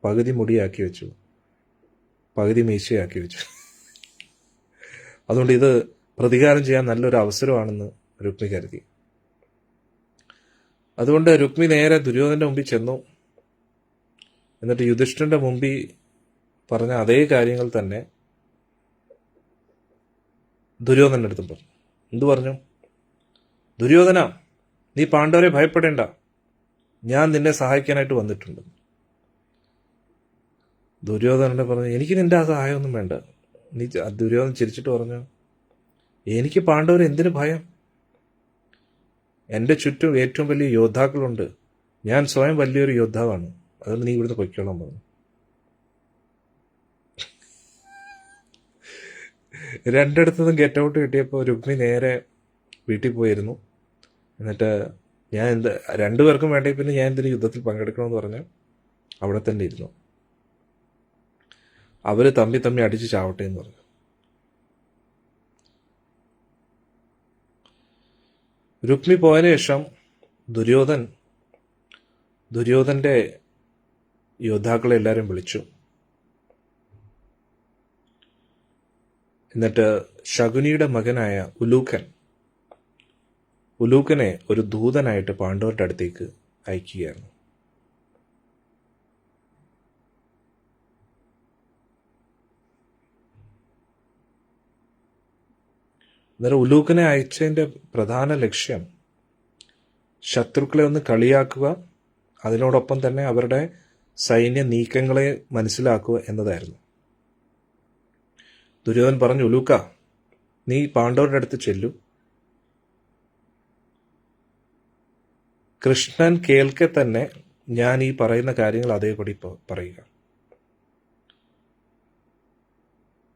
പകുതി മുടിയാക്കി വെച്ചു, പകുതി മീശയാക്കി വെച്ചു. അതുകൊണ്ട് ഇത് പ്രതികാരം ചെയ്യാൻ നല്ലൊരു അവസരമാണെന്ന് രുക്മി കരുതി. അതുകൊണ്ട് രുക്മി നേരെ ദുര്യോധന്റെ മുമ്പിൽ ചെന്നു. എന്നിട്ട് യുധിഷ്ഠിരന്റെ മുമ്പിൽ പറഞ്ഞ അതേ കാര്യങ്ങൾ തന്നെ ദുര്യോധന്റെ അടുത്തും പറഞ്ഞു. എന്തു പറഞ്ഞു? ദുര്യോധന, നീ പാണ്ഡവരെ ഭയപ്പെടേണ്ട, ഞാൻ നിന്നെ സഹായിക്കാനായിട്ട് വന്നിട്ടുണ്ട്. ദുര്യോധനനെ പറഞ്ഞു, എനിക്ക് നിന്റെ ആ സഹായമൊന്നും വേണ്ട. ദുര്യോധനൻ ചിരിച്ചിട്ട് പറഞ്ഞു, എനിക്ക് പാണ്ഡവർ എന്തിനു ഭയം? എൻ്റെ ചുറ്റും ഏറ്റവും വലിയ യോദ്ധാക്കളുണ്ട്. ഞാൻ സ്വയം വലിയൊരു യോദ്ധാവാണ്. അതുകൊണ്ട് നീ ഇവിടുന്ന് പൊയ്ക്കോളാൻ പറഞ്ഞു. രണ്ടിടത്തുനിന്നും ഗെറ്റ് ഔട്ട് കിട്ടിയപ്പോൾ രുക്മി നേരെ വീട്ടിൽ പോയിരുന്നു. എന്നിട്ട് ഞാൻ രണ്ടുപേർക്കും വേണ്ടി പിന്നെ ഞാൻ എന്തിനു യുദ്ധത്തിൽ പങ്കെടുക്കണമെന്ന് പറഞ്ഞ് അവിടെ തന്നെ ഇരുന്നു. അവർ തമ്മി അടിച്ച് ചാവട്ടെ എന്ന് പറഞ്ഞു. രുക്മി പോയതിനു ശേഷം ദുര്യോധന്റെ യോദ്ധാക്കളെ എല്ലാവരും വിളിച്ചു. എന്നിട്ട് ശകുനിയുടെ മകനായ ഉലൂക്കനെ ഒരു ദൂതനായിട്ട് പാണ്ഡവരുടെ അടുത്തേക്ക് അയക്കുകയായിരുന്നു. അന്നേരം ഉലൂക്കനെ അയച്ചതിൻ്റെ പ്രധാന ലക്ഷ്യം ശത്രുക്കളെ ഒന്ന് കളിയാക്കുക, അതിനോടൊപ്പം തന്നെ അവരുടെ സൈന്യ നീക്കങ്ങളെ മനസ്സിലാക്കുക എന്നതായിരുന്നു. ദുര്യോധൻ പറഞ്ഞു, ഉലൂക്ക, നീ പാണ്ഡവരുടെ അടുത്ത് ചെല്ലു. കൃഷ്ണൻ കേൾക്കെ തന്നെ ഞാൻ ഈ പറയുന്ന കാര്യങ്ങൾ അതേപടി പറയുക.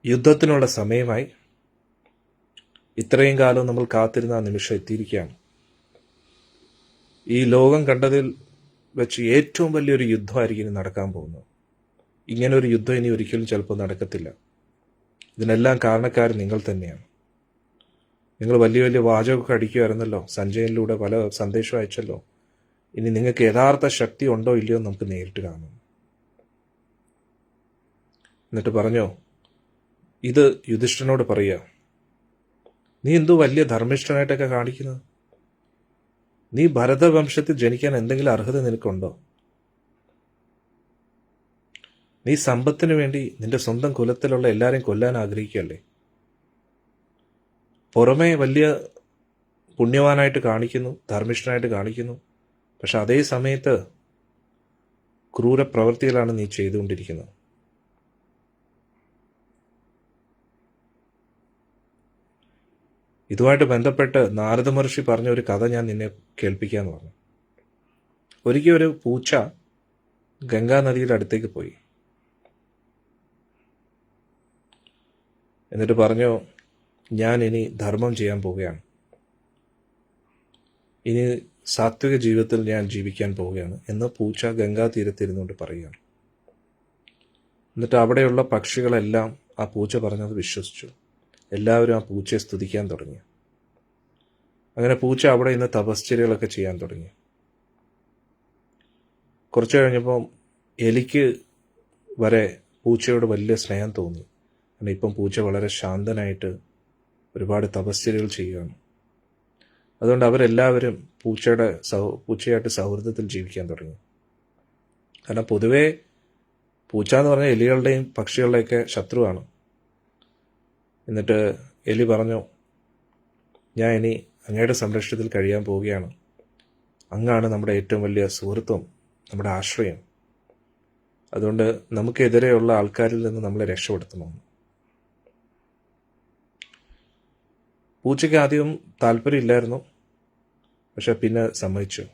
യുദ്ധത്തിനുള്ള സമയമായി. ഇത്രയും കാലം നമ്മൾ കാത്തിരുന്ന ആ നിമിഷം എത്തിയിരിക്കുകയാണ്. ഈ ലോകം കണ്ടതിൽ വെച്ച് ഏറ്റവും വലിയൊരു യുദ്ധമായിരിക്കും ഇനി നടക്കാൻ പോകുന്നത്. ഇങ്ങനെ ഒരു യുദ്ധം ഇനി ഒരിക്കലും ചിലപ്പോൾ നടക്കത്തില്ല. ഇതിനെല്ലാം കാരണക്കാർ നിങ്ങൾ തന്നെയാണ്. നിങ്ങൾ വലിയ വലിയ വാചകമൊക്കെ അടിക്കുമായിരുന്നല്ലോ, സഞ്ജയനിലൂടെ പല സന്ദേശം അയച്ചല്ലോ. ഇനി നിങ്ങൾക്ക് യഥാർത്ഥ ശക്തി ഉണ്ടോ ഇല്ലയോ നമുക്ക് നേരിട്ട് കാണാം. എന്നിട്ട് പറഞ്ഞോ, ഇത് യുധിഷ്ഠിരനോട് പറയുക, നീ എന്തോ വലിയ ധർമ്മിഷ്ഠനായിട്ടൊക്കെ കാണിക്കുന്നത്? നീ ഭരതവംശത്തിൽ ജനിക്കാൻ എന്തെങ്കിലും അർഹത നിനക്കുണ്ടോ? നീ സമ്പത്തിന് വേണ്ടി നിന്റെ സ്വന്തം കുലത്തിലുള്ള എല്ലാവരെയും കൊല്ലാൻ ആഗ്രഹിക്കുകയല്ലേ? പുറമേ വലിയ പുണ്യവാനായിട്ട് കാണിക്കുന്നു, ധർമ്മിഷ്ഠനായിട്ട് കാണിക്കുന്നു, പക്ഷെ അതേ സമയത്ത് ക്രൂര പ്രവൃത്തികളാണ് നീ ചെയ്തുകൊണ്ടിരിക്കുന്നത്. ഇതുമായിട്ട് ബന്ധപ്പെട്ട് നാരദ മഹർഷി പറഞ്ഞ ഒരു കഥ ഞാൻ നിന്നെ കേൾപ്പിക്കാന്ന് പറഞ്ഞു. ഒരിക്കൽ ഒരു പൂച്ച ഗംഗാ നദിയുടെ അടുത്തേക്ക് പോയി. എന്നിട്ട് പറഞ്ഞു, ഞാൻ ഇനി ധർമ്മം ചെയ്യാൻ പോവുകയാണ്, ഇനി സാത്വിക ജീവിതത്തിൽ ഞാൻ ജീവിക്കാൻ പോവുകയാണ് എന്ന് പൂച്ച ഗംഗാ തീരത്തിരുന്നുകൊണ്ട് പറയുകയാണ്. എന്നിട്ട് അവിടെയുള്ള പക്ഷികളെല്ലാം ആ പൂച്ച പറഞ്ഞത് വിശ്വസിച്ചു. എല്ലാവരും ആ പൂച്ചയെ സ്തുതിക്കാൻ തുടങ്ങി. അങ്ങനെ പൂച്ച അവിടെ ഇന്ന് തപശ്ചര്യകളൊക്കെ ചെയ്യാൻ തുടങ്ങി. കുറച്ച് കഴിഞ്ഞപ്പം എലിക്ക് വരെ പൂച്ചയോട് വലിയ സ്നേഹം തോന്നി. കാരണം ഇപ്പം പൂച്ച വളരെ ശാന്തനായിട്ട് ഒരുപാട് തപശ്ചര്യകൾ ചെയ്യുകയാണ്. അതുകൊണ്ട് അവരെല്ലാവരും പൂച്ചയായിട്ട് സൗഹൃദത്തിൽ ജീവിക്കാൻ തുടങ്ങി. കാരണം പൊതുവേ പൂച്ച എന്ന് പറഞ്ഞാൽ എലികളുടെയും പക്ഷികളുടെയൊക്കെ ശത്രുവാണ്. എന്നിട്ട് എലി പറഞ്ഞു, ഞാൻ ഇനി അങ്ങയുടെ സംരക്ഷണത്തിൽ കഴിയാൻ പോവുകയാണ്, അങ്ങാണ് നമ്മുടെ ഏറ്റവും വലിയ സുഹൃത്തും നമ്മുടെ ആശ്രയം, അതുകൊണ്ട് നമുക്കെതിരെയുള്ള ആൾക്കാരിൽ നിന്ന് നമ്മളെ രക്ഷപ്പെടുത്തണമെന്ന്. പൂച്ചയ്ക്ക് ആദ്യം താല്പര്യമില്ലായിരുന്നു, പക്ഷെ പിന്നെ സമ്മതിച്ചു.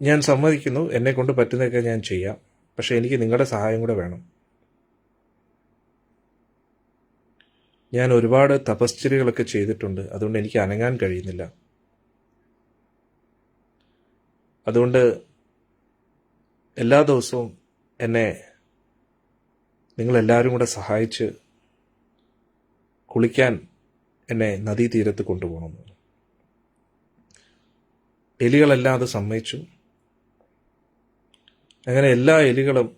ഞാൻ സമ്മതിക്കുന്നു, എന്നെ കൊണ്ട് പറ്റുന്നതൊക്കെ ഞാൻ ചെയ്യാം, പക്ഷെ എനിക്ക് നിങ്ങളുടെ സഹായം കൂടെ വേണം. ഞാൻ ഒരുപാട് തപശ്ചര്യകളൊക്കെ ചെയ്തിട്ടുണ്ട്, അതുകൊണ്ട് എനിക്ക് അനങ്ങാൻ കഴിയുന്നില്ല. അതുകൊണ്ട് എല്ലാ ദിവസവും എന്നെ നിങ്ങളെല്ലാവരും കൂടെ സഹായിച്ച് കുളിക്കാൻ എന്നെ നദീതീരത്ത് കൊണ്ടുപോകണം. എലികളെല്ലാം അത് സമ്മതിച്ചു. അങ്ങനെ എല്ലാ എലികളും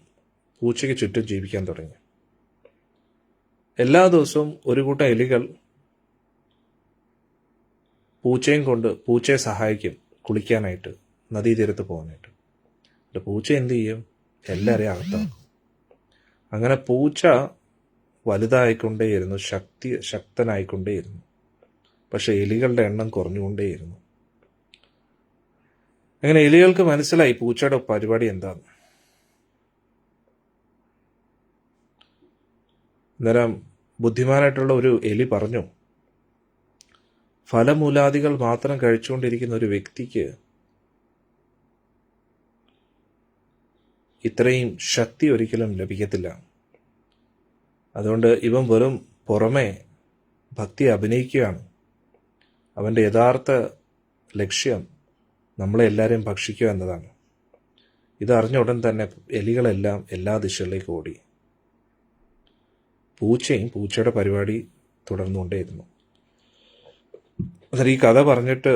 പൂച്ചയ്ക്ക് ചുറ്റും ജീവിക്കാൻ തുടങ്ങി. എല്ലാ ദിവസവും ഒരു കൂട്ടം എലികൾ പൂച്ചയെ സഹായിക്കും കുളിക്കാനായിട്ട്, നദീതീരത്ത് പോകാനായിട്ട്. പൂച്ച എന്ത് ചെയ്യും? എല്ലാവരെയും അകത്താക്കും. അങ്ങനെ പൂച്ച വലുതായിക്കൊണ്ടേയിരുന്നു, ശക്തനായിക്കൊണ്ടേയിരുന്നു. പക്ഷെ എലികളുടെ എണ്ണം കുറഞ്ഞുകൊണ്ടേയിരുന്നു. അങ്ങനെ എലികൾക്ക് മനസ്സിലായി പൂച്ചയുടെ പരിപാടി എന്താന്ന്. അന്നേരം ബുദ്ധിമാനായിട്ടുള്ള ഒരു എലി പറഞ്ഞു, ഫലമൂലാദികൾ മാത്രം കഴിച്ചുകൊണ്ടിരിക്കുന്ന ഒരു വ്യക്തിക്ക് ഇത്രയും ശക്തി ഒരിക്കലും ലഭിക്കത്തില്ല. അതുകൊണ്ട് ഇവൻ വെറും പുറമെ ഭക്തി അഭിനയിക്കുകയാണ്. അവൻ്റെ യഥാർത്ഥ ലക്ഷ്യം നമ്മളെ എല്ലാവരെയും ഭക്ഷിക്കുക എന്നതാണ്. ഇതറിഞ്ഞ ഉടൻ തന്നെ എലികളെല്ലാം എല്ലാ ദിശകളിലേക്ക് ഓടി. പൂച്ചയും പൂച്ചയുടെ പരിപാടി തുടർന്നുകൊണ്ടേയിരുന്നു. അന്നേരം ഈ കഥ പറഞ്ഞിട്ട്,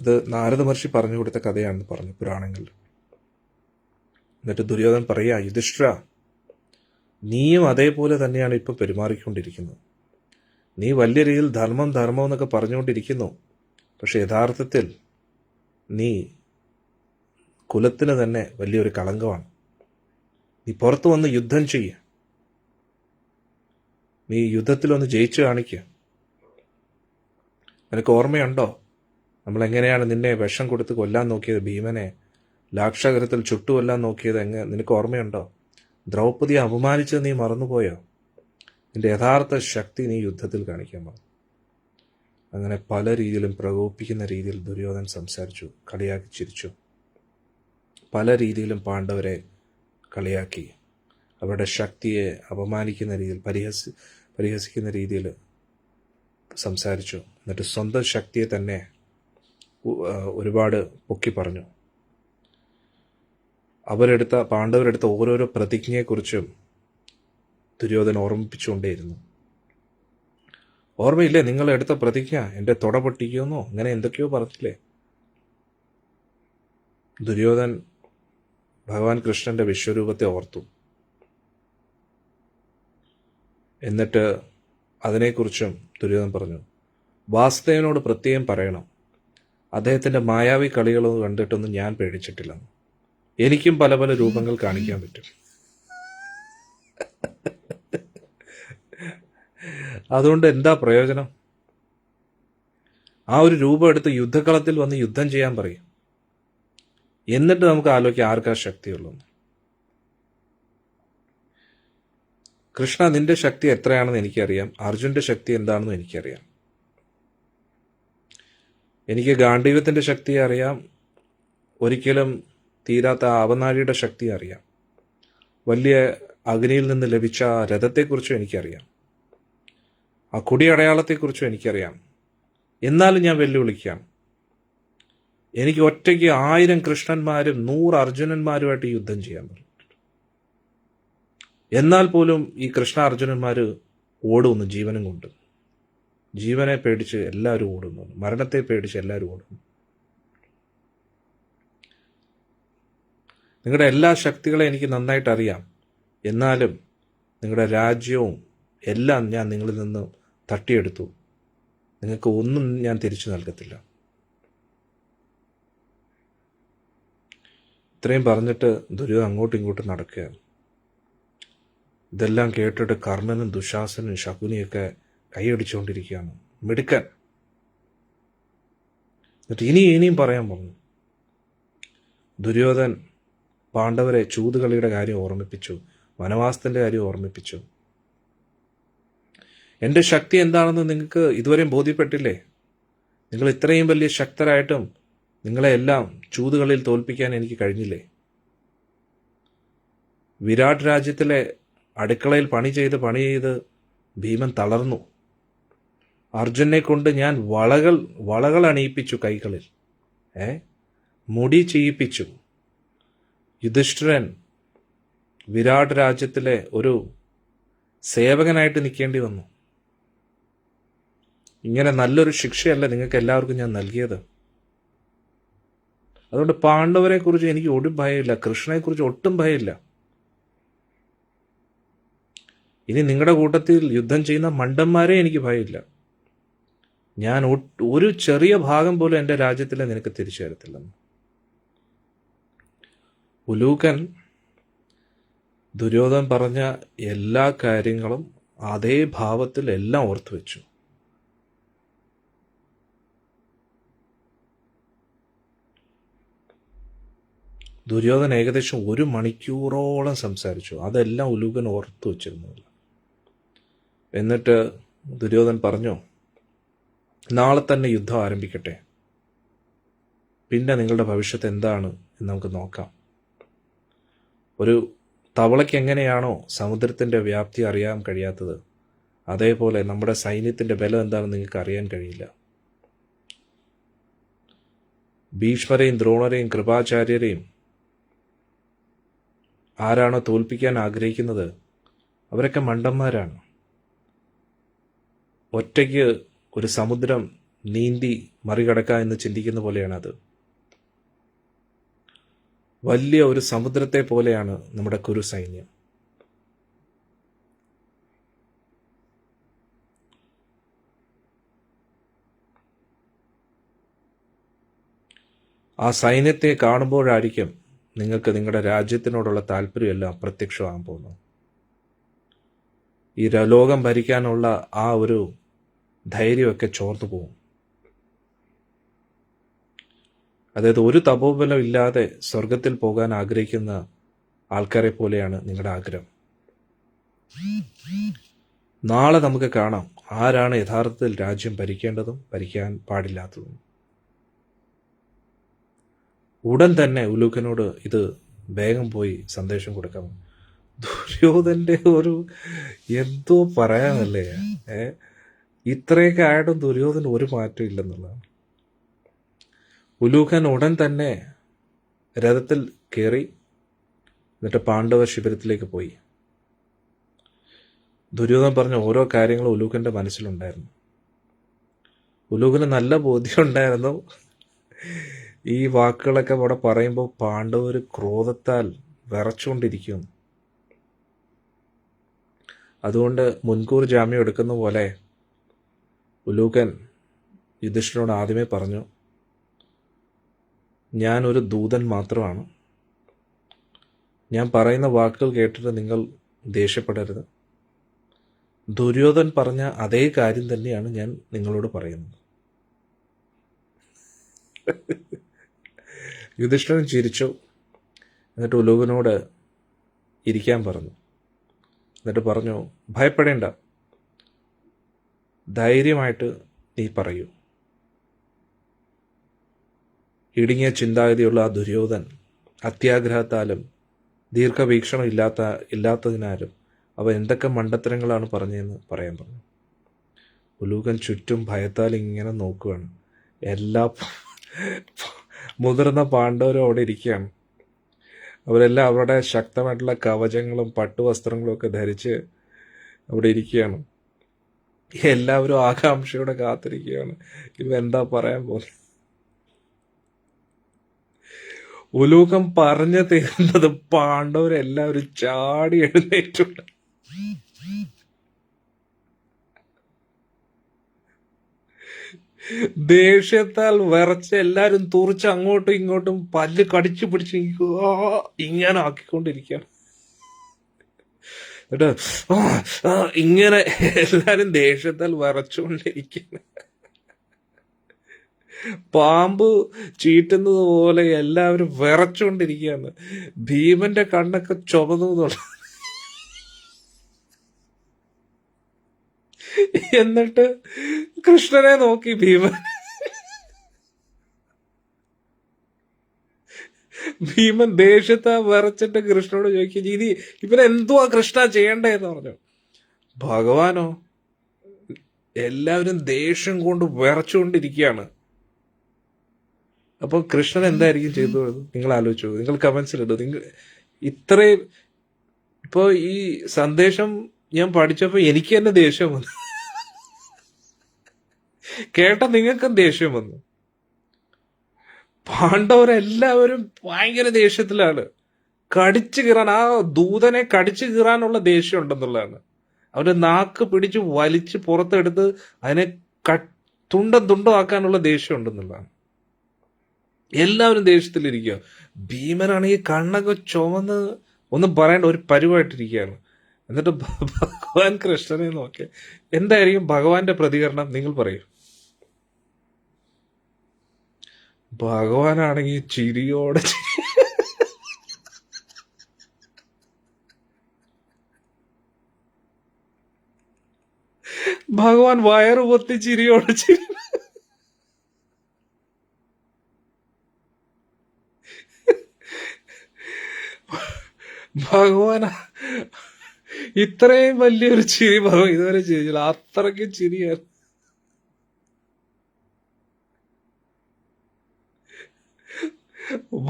ഇത് നാരദ മഹർഷി പറഞ്ഞു കൊടുത്ത കഥയാണെന്ന് പറഞ്ഞു പുരാണങ്ങളിൽ. എന്നിട്ട് ദുര്യോധനൻ പറയുക, യുധിഷ്ഠിരാ, നീയും അതേപോലെ തന്നെയാണ് ഇപ്പം പെരുമാറിക്കൊണ്ടിരിക്കുന്നത്. നീ വലിയ രീതിയിൽ ധർമ്മം എന്നൊക്കെ പറഞ്ഞുകൊണ്ടിരിക്കുന്നു, പക്ഷെ യഥാർത്ഥത്തിൽ നീ കുലത്തിന് തന്നെ വലിയൊരു കളങ്കമാണ്. നീ പുറത്തു വന്ന് യുദ്ധം ചെയ്യുക, നീ യുദ്ധത്തിലൊന്ന് ജയിച്ചു കാണിക്കുക. നിനക്ക് ഓർമ്മയുണ്ടോ നമ്മളെങ്ങനെയാണ് നിന്നെ വിഷം കൊടുത്ത് കൊല്ലാൻ നോക്കിയത്? ഭീമനെ ലാക്ഷാഗരത്തിൽ ചുട്ടുകൊല്ലാൻ നോക്കിയത് നിനക്ക് ഓർമ്മയുണ്ടോ? ദ്രൗപദിയെ അപമാനിച്ചത് നീ മറന്നുപോയോ? നിന്റെ യഥാർത്ഥ ശക്തി നീ യുദ്ധത്തിൽ കാണിക്കാൻ പറഞ്ഞു. അങ്ങനെ പല രീതിയിലും പ്രകോപിപ്പിക്കുന്ന രീതിയിൽ ദുര്യോധനൻ സംസാരിച്ചു, കളിയാക്കി ചിരിച്ചു. പല രീതിയിലും പാണ്ഡവരെ കളിയാക്കി, അവരുടെ ശക്തിയെ അപമാനിക്കുന്ന രീതിയിൽ, പരിഹസിക്കുന്ന രീതിയിൽ സംസാരിച്ചു. എന്നിട്ട് സ്വന്തം ശക്തിയെ തന്നെ ഒരുപാട് പൊക്കി പറഞ്ഞു. പാണ്ഡവരെടുത്ത ഓരോരോ പ്രതിജ്ഞയെക്കുറിച്ചും ദുര്യോധനൻ ഓർമ്മിപ്പിച്ചുകൊണ്ടേയിരുന്നു. ഓർമ്മയില്ലേ നിങ്ങൾ എടുത്ത പ്രതിജ്ഞ? എൻ്റെ തുട പൊട്ടിക്കുമെന്നോ അങ്ങനെ എന്തൊക്കെയോ പറഞ്ഞില്ലേ? ദുര്യോധനൻ ഭഗവാൻ കൃഷ്ണന്റെ വിശ്വരൂപത്തെ ഓർത്തു. എന്നിട്ട് അതിനെക്കുറിച്ചും ദുര്യോധനൻ പറഞ്ഞു, വാസുദേവനോട് പ്രത്യേകം പറയണം, അദ്ദേഹത്തിൻ്റെ മായാവി കളികളൊന്നും കണ്ടിട്ടൊന്നും ഞാൻ പേടിച്ചിട്ടില്ല. എനിക്കും പല പല രൂപങ്ങൾ കാണിക്കാൻ പറ്റും. അതുകൊണ്ട് എന്താ പ്രയോജനം? ആ ഒരു രൂപം എടുത്ത് യുദ്ധക്കളത്തിൽ വന്ന് യുദ്ധം ചെയ്യാൻ പറയും. എന്നിട്ട് നമുക്ക് ആലോചിക്കാം ആർക്കാ ശക്തിയുള്ളൂ. കൃഷ്ണ, നിന്റെ ശക്തി എത്രയാണെന്ന് എനിക്കറിയാം. അർജുൻ്റെ ശക്തി എന്താണെന്ന് എനിക്കറിയാം. എനിക്ക് ഗാണ്ഡീവത്തിൻ്റെ ശക്തി അറിയാം. ഒരിക്കലും തീരാത്ത അവനാഴിയുടെ ശക്തി അറിയാം. വലിയ അഗ്നിയിൽ നിന്ന് ലഭിച്ച ആ രഥത്തെക്കുറിച്ചും എനിക്കറിയാം. ആ കുടിയടയാളത്തെക്കുറിച്ചും എനിക്കറിയാം. എന്നാലും ഞാൻ വെല്ലുവിളിക്കാം. എനിക്ക് ഒറ്റയ്ക്ക് 1000 കൃഷ്ണന്മാരും 100 അർജുനന്മാരുമായിട്ട് യുദ്ധം ചെയ്യാൻ പറ്റും. എന്നാൽ പോലും ഈ കൃഷ്ണ അർജുനന്മാർ ഓടുന്നു ജീവനും കൊണ്ട്. ജീവനെ പേടിച്ച് എല്ലാവരും ഓടുന്നു. മരണത്തെ പേടിച്ച് എല്ലാവരും ഓടുന്നു. നിങ്ങളുടെ എല്ലാ ശക്തികളെ എനിക്ക് നന്നായിട്ട് അറിയാം. എന്നാലും നിങ്ങളുടെ രാജ്യവും എല്ലാം ഞാൻ നിങ്ങളിൽ നിന്ന് തട്ടിയെടുത്തു. നിങ്ങൾക്ക് ഒന്നും ഞാൻ തിരിച്ചു നൽകത്തില്ല. ഇത്രയും പറഞ്ഞിട്ട് ദുര്യോധനൻ അങ്ങോട്ടും ഇങ്ങോട്ടും നടക്കുകയാണ്. ഇതെല്ലാം കേട്ടിട്ട് കർണനും ദുശാസനും ശകുനിയൊക്കെ കൈയടിച്ചുകൊണ്ടിരിക്കുകയാണ്. മിടുക്കൻ. എന്നിട്ട് ഇനിയും പറയാൻ പറഞ്ഞു. ദുര്യോധനൻ പാണ്ഡവരെ ചൂതുകളിയുടെ കാര്യം ഓർമ്മിപ്പിച്ചു, വനവാസത്തിൻ്റെ കാര്യം ഓർമ്മിപ്പിച്ചു. എൻ്റെ ശക്തി എന്താണെന്ന് നിങ്ങൾക്ക് ഇതുവരെയും ബോധ്യപ്പെട്ടില്ലേ? നിങ്ങൾ ഇത്രയും വലിയ ശക്തരായിട്ടും നിങ്ങളെ എല്ലാം ചൂതുകളിൽ തോൽപ്പിക്കാൻ എനിക്ക് കഴിഞ്ഞില്ലേ? വിരാട് രാജ്യത്തിലെ അടുക്കളയിൽ പണി ചെയ്ത് ഭീമൻ തളർന്നു. അർജുനെ കൊണ്ട് ഞാൻ വളകൾ അണിയിപ്പിച്ചു കൈകളിൽ, മുടി ചെയ്യിപ്പിച്ചു. യുധിഷ്ഠിരൻ വിരാട് രാജ്യത്തിലെ ഒരു സേവകനായിട്ട് നിൽക്കേണ്ടി വന്നു. ഇങ്ങനെ നല്ലൊരു ശിക്ഷയല്ല നിങ്ങൾക്ക് എല്ലാവർക്കും ഞാൻ നൽകിയത്. അതുകൊണ്ട് പാണ്ഡവരെ കുറിച്ച് എനിക്ക് ഒട്ടും ഭയമില്ല, കൃഷ്ണനെക്കുറിച്ച് ഒട്ടും ഭയമില്ല. ഇനി നിങ്ങളുടെ കൂട്ടത്തിൽ യുദ്ധം ചെയ്യുന്ന മണ്ടന്മാരെ എനിക്ക് ഭയമില്ല. ഞാൻ ഒരു ചെറിയ ഭാഗം പോലും എൻ്റെ രാജ്യത്തിലെ നിനക്ക് തിരിച്ചു തരത്തില്ലെന്ന്. ഉലൂകൻ ദുര്യോധനൻ പറഞ്ഞ എല്ലാ കാര്യങ്ങളും അതേ ഭാവത്തിൽ എല്ലാം ഓർത്തു വെച്ചു. ദുര്യോധനൻ ഏകദേശം 1 മണിക്കൂറോളം സംസാരിച്ചു. അതെല്ലാം ഉലൂകൻ ഓർത്തു വെച്ചിരുന്നില്ല. എന്നിട്ട് ദുര്യോധനൻ പറഞ്ഞു, നാളെ തന്നെ യുദ്ധം ആരംഭിക്കട്ടെ. പിന്നെ നിങ്ങളുടെ ഭവിഷ്യത്ത് എന്താണ് എന്ന് നമുക്ക് നോക്കാം. ഒരു തവളയ്ക്ക് എങ്ങനെയാണോ സമുദ്രത്തിൻ്റെ വ്യാപ്തി അറിയാൻ കഴിയാത്തത്, അതേപോലെ നമ്മുടെ സൈന്യത്തിൻ്റെ ബലം എന്താണെന്ന് നിങ്ങൾക്ക് അറിയാൻ കഴിയില്ല. ഭീഷ്മരെയും ദ്രോണരെയും കൃപാചാര്യരെയും ആരാണോ തോൽപ്പിക്കാൻ ആഗ്രഹിക്കുന്നത് അവരൊക്കെ മണ്ടന്മാരാണ്. ഒറ്റയ്ക്ക് ഒരു സമുദ്രം നീന്തി മറികടക്കുക എന്ന് ചിന്തിക്കുന്ന പോലെയാണത്. വലിയ ഒരു സമുദ്രത്തെ പോലെയാണ് നമ്മുടെ കുരു സൈന്യം. ആ സൈന്യത്തെ കാണുമ്പോഴായിരിക്കും നിങ്ങൾക്ക് നിങ്ങളുടെ രാജ്യത്തിനോടുള്ള താല്പര്യമെല്ലാം അപ്രത്യക്ഷമാകാൻ പോകുന്നത്. ഈ ലോകം ഭരിക്കാനുള്ള ആ ഒരു ധൈര്യമൊക്കെ ചോർന്നു പോകും. അതായത് ഒരു തപോബലം ഇല്ലാതെ സ്വർഗത്തിൽ പോകാൻ ആഗ്രഹിക്കുന്ന ആൾക്കാരെ പോലെയാണ് നിങ്ങളുടെ ആഗ്രഹം. നാളെ നമുക്ക് കാണാം ആരാണ് യഥാർത്ഥത്തിൽ രാജ്യം ഭരിക്കേണ്ടതും ഭരിക്കാൻ പാടില്ലാത്തതും. ഉടൻ തന്നെ ഉലൂകനോട് ഇത് വേഗം പോയി സന്ദേശം കൊടുക്കാം. ദുര്യോധൻ്റെ ഒരു എന്തോ പറയാനല്ലേ, ഇത്രയൊക്കെ ആയിട്ടും ദുര്യോധന ഒരു മാറ്റം ഇല്ലെന്നുള്ളതാണ്. ഉലൂകൻ ഉടൻ തന്നെ രഥത്തിൽ കയറി. എന്നിട്ട് പാണ്ഡവ ശിബിരത്തിലേക്ക് പോയി. ദുര്യോധനൻ പറഞ്ഞ ഓരോ കാര്യങ്ങളും ഉലൂകൻ്റെ മനസ്സിലുണ്ടായിരുന്നു. ഉലൂകന് നല്ല ബോധ്യം ഉണ്ടായിരുന്നു. ഈ വാക്കുകളൊക്കെ അവിടെ പറയുമ്പോൾ പാണ്ഡവർ ക്രോധത്താൽ വിറച്ചുകൊണ്ടിരിക്കുന്നു. അതുകൊണ്ട് മുൻകൂർ ജാമ്യം എടുക്കുന്ന പോലെ ഉലൂകൻ യുധിഷ്ഠിരനോട് ആദ്യമേ പറഞ്ഞു, ഞാനൊരു ദൂതൻ മാത്രമാണ്. ഞാൻ പറയുന്ന വാക്കുകൾ കേട്ടിട്ട് നിങ്ങൾ ദേഷ്യപ്പെടരുത്. ദുര്യോധൻ പറഞ്ഞ അതേ കാര്യം തന്നെയാണ് ഞാൻ നിങ്ങളോട് പറയുന്നത്. യുധിഷ്ഠിരൻ ചിരിച്ചു. എന്നിട്ട് ഉലൂകനോട് ഇരിക്കാൻ പറഞ്ഞു. എന്നിട്ട് പറഞ്ഞു, ഭയപ്പെടേണ്ട, ധൈര്യമായിട്ട് നീ പറയൂ. ഇടുങ്ങിയ ചിന്താഗതിയുള്ള ആ ദുര്യോധൻ അത്യാഗ്രഹത്താലും ദീർഘവീക്ഷണം ഇല്ലാത്തതിനാലും അവ എന്തൊക്കെ മണ്ടത്തരങ്ങളാണ് പറഞ്ഞതെന്ന് പറയാൻ പറഞ്ഞു. ഉലൂകൻ ചുറ്റും ഭയത്താൽ ഇങ്ങനെ നോക്കുകയാണ്. എല്ലാ മുതിർന്ന പാണ്ഡവരും അവിടെ ഇരിക്കുകയാണ്. അവരെല്ലാം അവരുടെ ശക്തമായിട്ടുള്ള കവചങ്ങളും പട്ടുവസ്ത്രങ്ങളും ഒക്കെ ധരിച്ച് അവിടെ ഇരിക്കുകയാണ്. എല്ലാവരും ആകാംക്ഷയോടെ കാത്തിരിക്കുകയാണ്, ഇവ എന്താ പറയാൻ പോകുന്നത്. ഉലൂകൻ പറഞ്ഞു തീർന്നത് പാണ്ഡവരെല്ലാവരും ചാടി എഴുന്നേറ്റുണ്ട്. ദേഷ്യത്താൽ വിറച്ച് എല്ലാരും തുറിച്ച് അങ്ങോട്ടും ഇങ്ങോട്ടും പല്ല് കടിച്ചു പിടിച്ച് ഇങ്ങനെ ആക്കിക്കൊണ്ടിരിക്കുകയാണ്. എന്നിട്ട് ഇങ്ങനെ എല്ലാരും ദേഷ്യത്താൽ വിറച്ചുകൊണ്ടിരിക്കുന്നു. പാമ്പ് ചീറ്റുന്നത് പോലെ എല്ലാവരും വിറച്ചുകൊണ്ടിരിക്കുകയാണ്. ഭീമന്റെ കണ്ണൊക്കെ ചുവന്നു. എന്നിട്ട് കൃഷ്ണനെ നോക്കി ഭീമൻ ദേഷ്യത്തെ വിറച്ചിട്ട് കൃഷ്ണനോട് ചോദിക്കും, ഇനി ഇവനെന്തുവാ കൃഷ്ണ ചെയ്യണ്ടേന്ന് പറഞ്ഞു. ഭഗവാനോ എല്ലാവരും ദേഷ്യം കൊണ്ട് വിറച്ചുകൊണ്ടിരിക്കുകയാണ്. അപ്പൊ കൃഷ്ണൻ എന്തായിരിക്കും ചെയ്തു? നിങ്ങൾ ആലോചിച്ചു, നിങ്ങൾ കമന്റ്സിലിടും. നിങ്ങൾ ഇത്രയും ഇപ്പൊ ഈ സന്ദേശം ഞാൻ പഠിച്ചപ്പോ എനിക്ക് തന്നെ ദേഷ്യം വന്നു. കേട്ട നിങ്ങൾക്കും ദേഷ്യം വന്നു. പാണ്ഡവരെല്ലാവരും ഭയങ്കര ദേഷ്യത്തിലാണ്. കടിച്ചു കീറാൻ, ആ ദൂതനെ കടിച്ചു കീറാനുള്ള ദേഷ്യം ഉണ്ടെന്നുള്ളതാണ്. അവന്റെ നാക്ക് പിടിച്ച് വലിച്ച് പുറത്തെടുത്ത് അതിനെ തുണ്ടം ആക്കാനുള്ള ദേഷ്യം ഉണ്ടെന്നുള്ളതാണ്. എല്ലാവരും ദേഷ്യത്തിലിരിക്കുക. ഭീമനാണെങ്കിൽ കണ്ണൊക്കെ ചുമന്ന് ഒന്നും പറയേണ്ട ഒരു പരുവായിട്ടിരിക്കുകയാണ്. എന്നിട്ട് ഭഗവാൻ കൃഷ്ണനെ നോക്കി. എന്തായിരിക്കും ഭഗവാന്റെ പ്രതികരണം? നിങ്ങൾ പറയൂ. ഭഗവാനാണെങ്കിൽ ചിരിയോടെ ഭഗവാൻ വയറു പൊത്തി ചിരിയോടെ ഭഗവാൻ ഇത്രയും വലിയൊരു ചിരി ഭഗവാൻ ഇതുവരെ ചെയ്തില്ല. അത്രയ്ക്കും ചിരിയായിരുന്നു.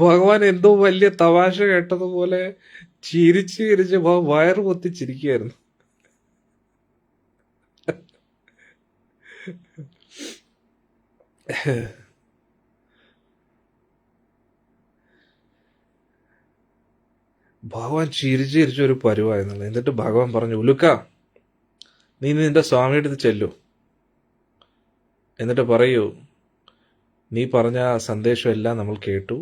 ഭഗവാൻ എന്തോ വലിയ തമാശ കേട്ടതുപോലെ ചിരിച്ച് വയറ് പൊത്തി ചിരിക്കുകയായിരുന്നു. ഭഗവാൻ ചിരിച്ചൊരു പരുവായിരുന്നു. എന്നിട്ട് ഭഗവാൻ പറഞ്ഞു, ഉലുക്ക, നീ നിന്റെ സ്വാമിയുടെ അടുത്ത് ചെല്ലു. എന്നിട്ട് പറയൂ, നീ പറഞ്ഞ സന്ദേശം എല്ലാം നമ്മൾ കേട്ടു,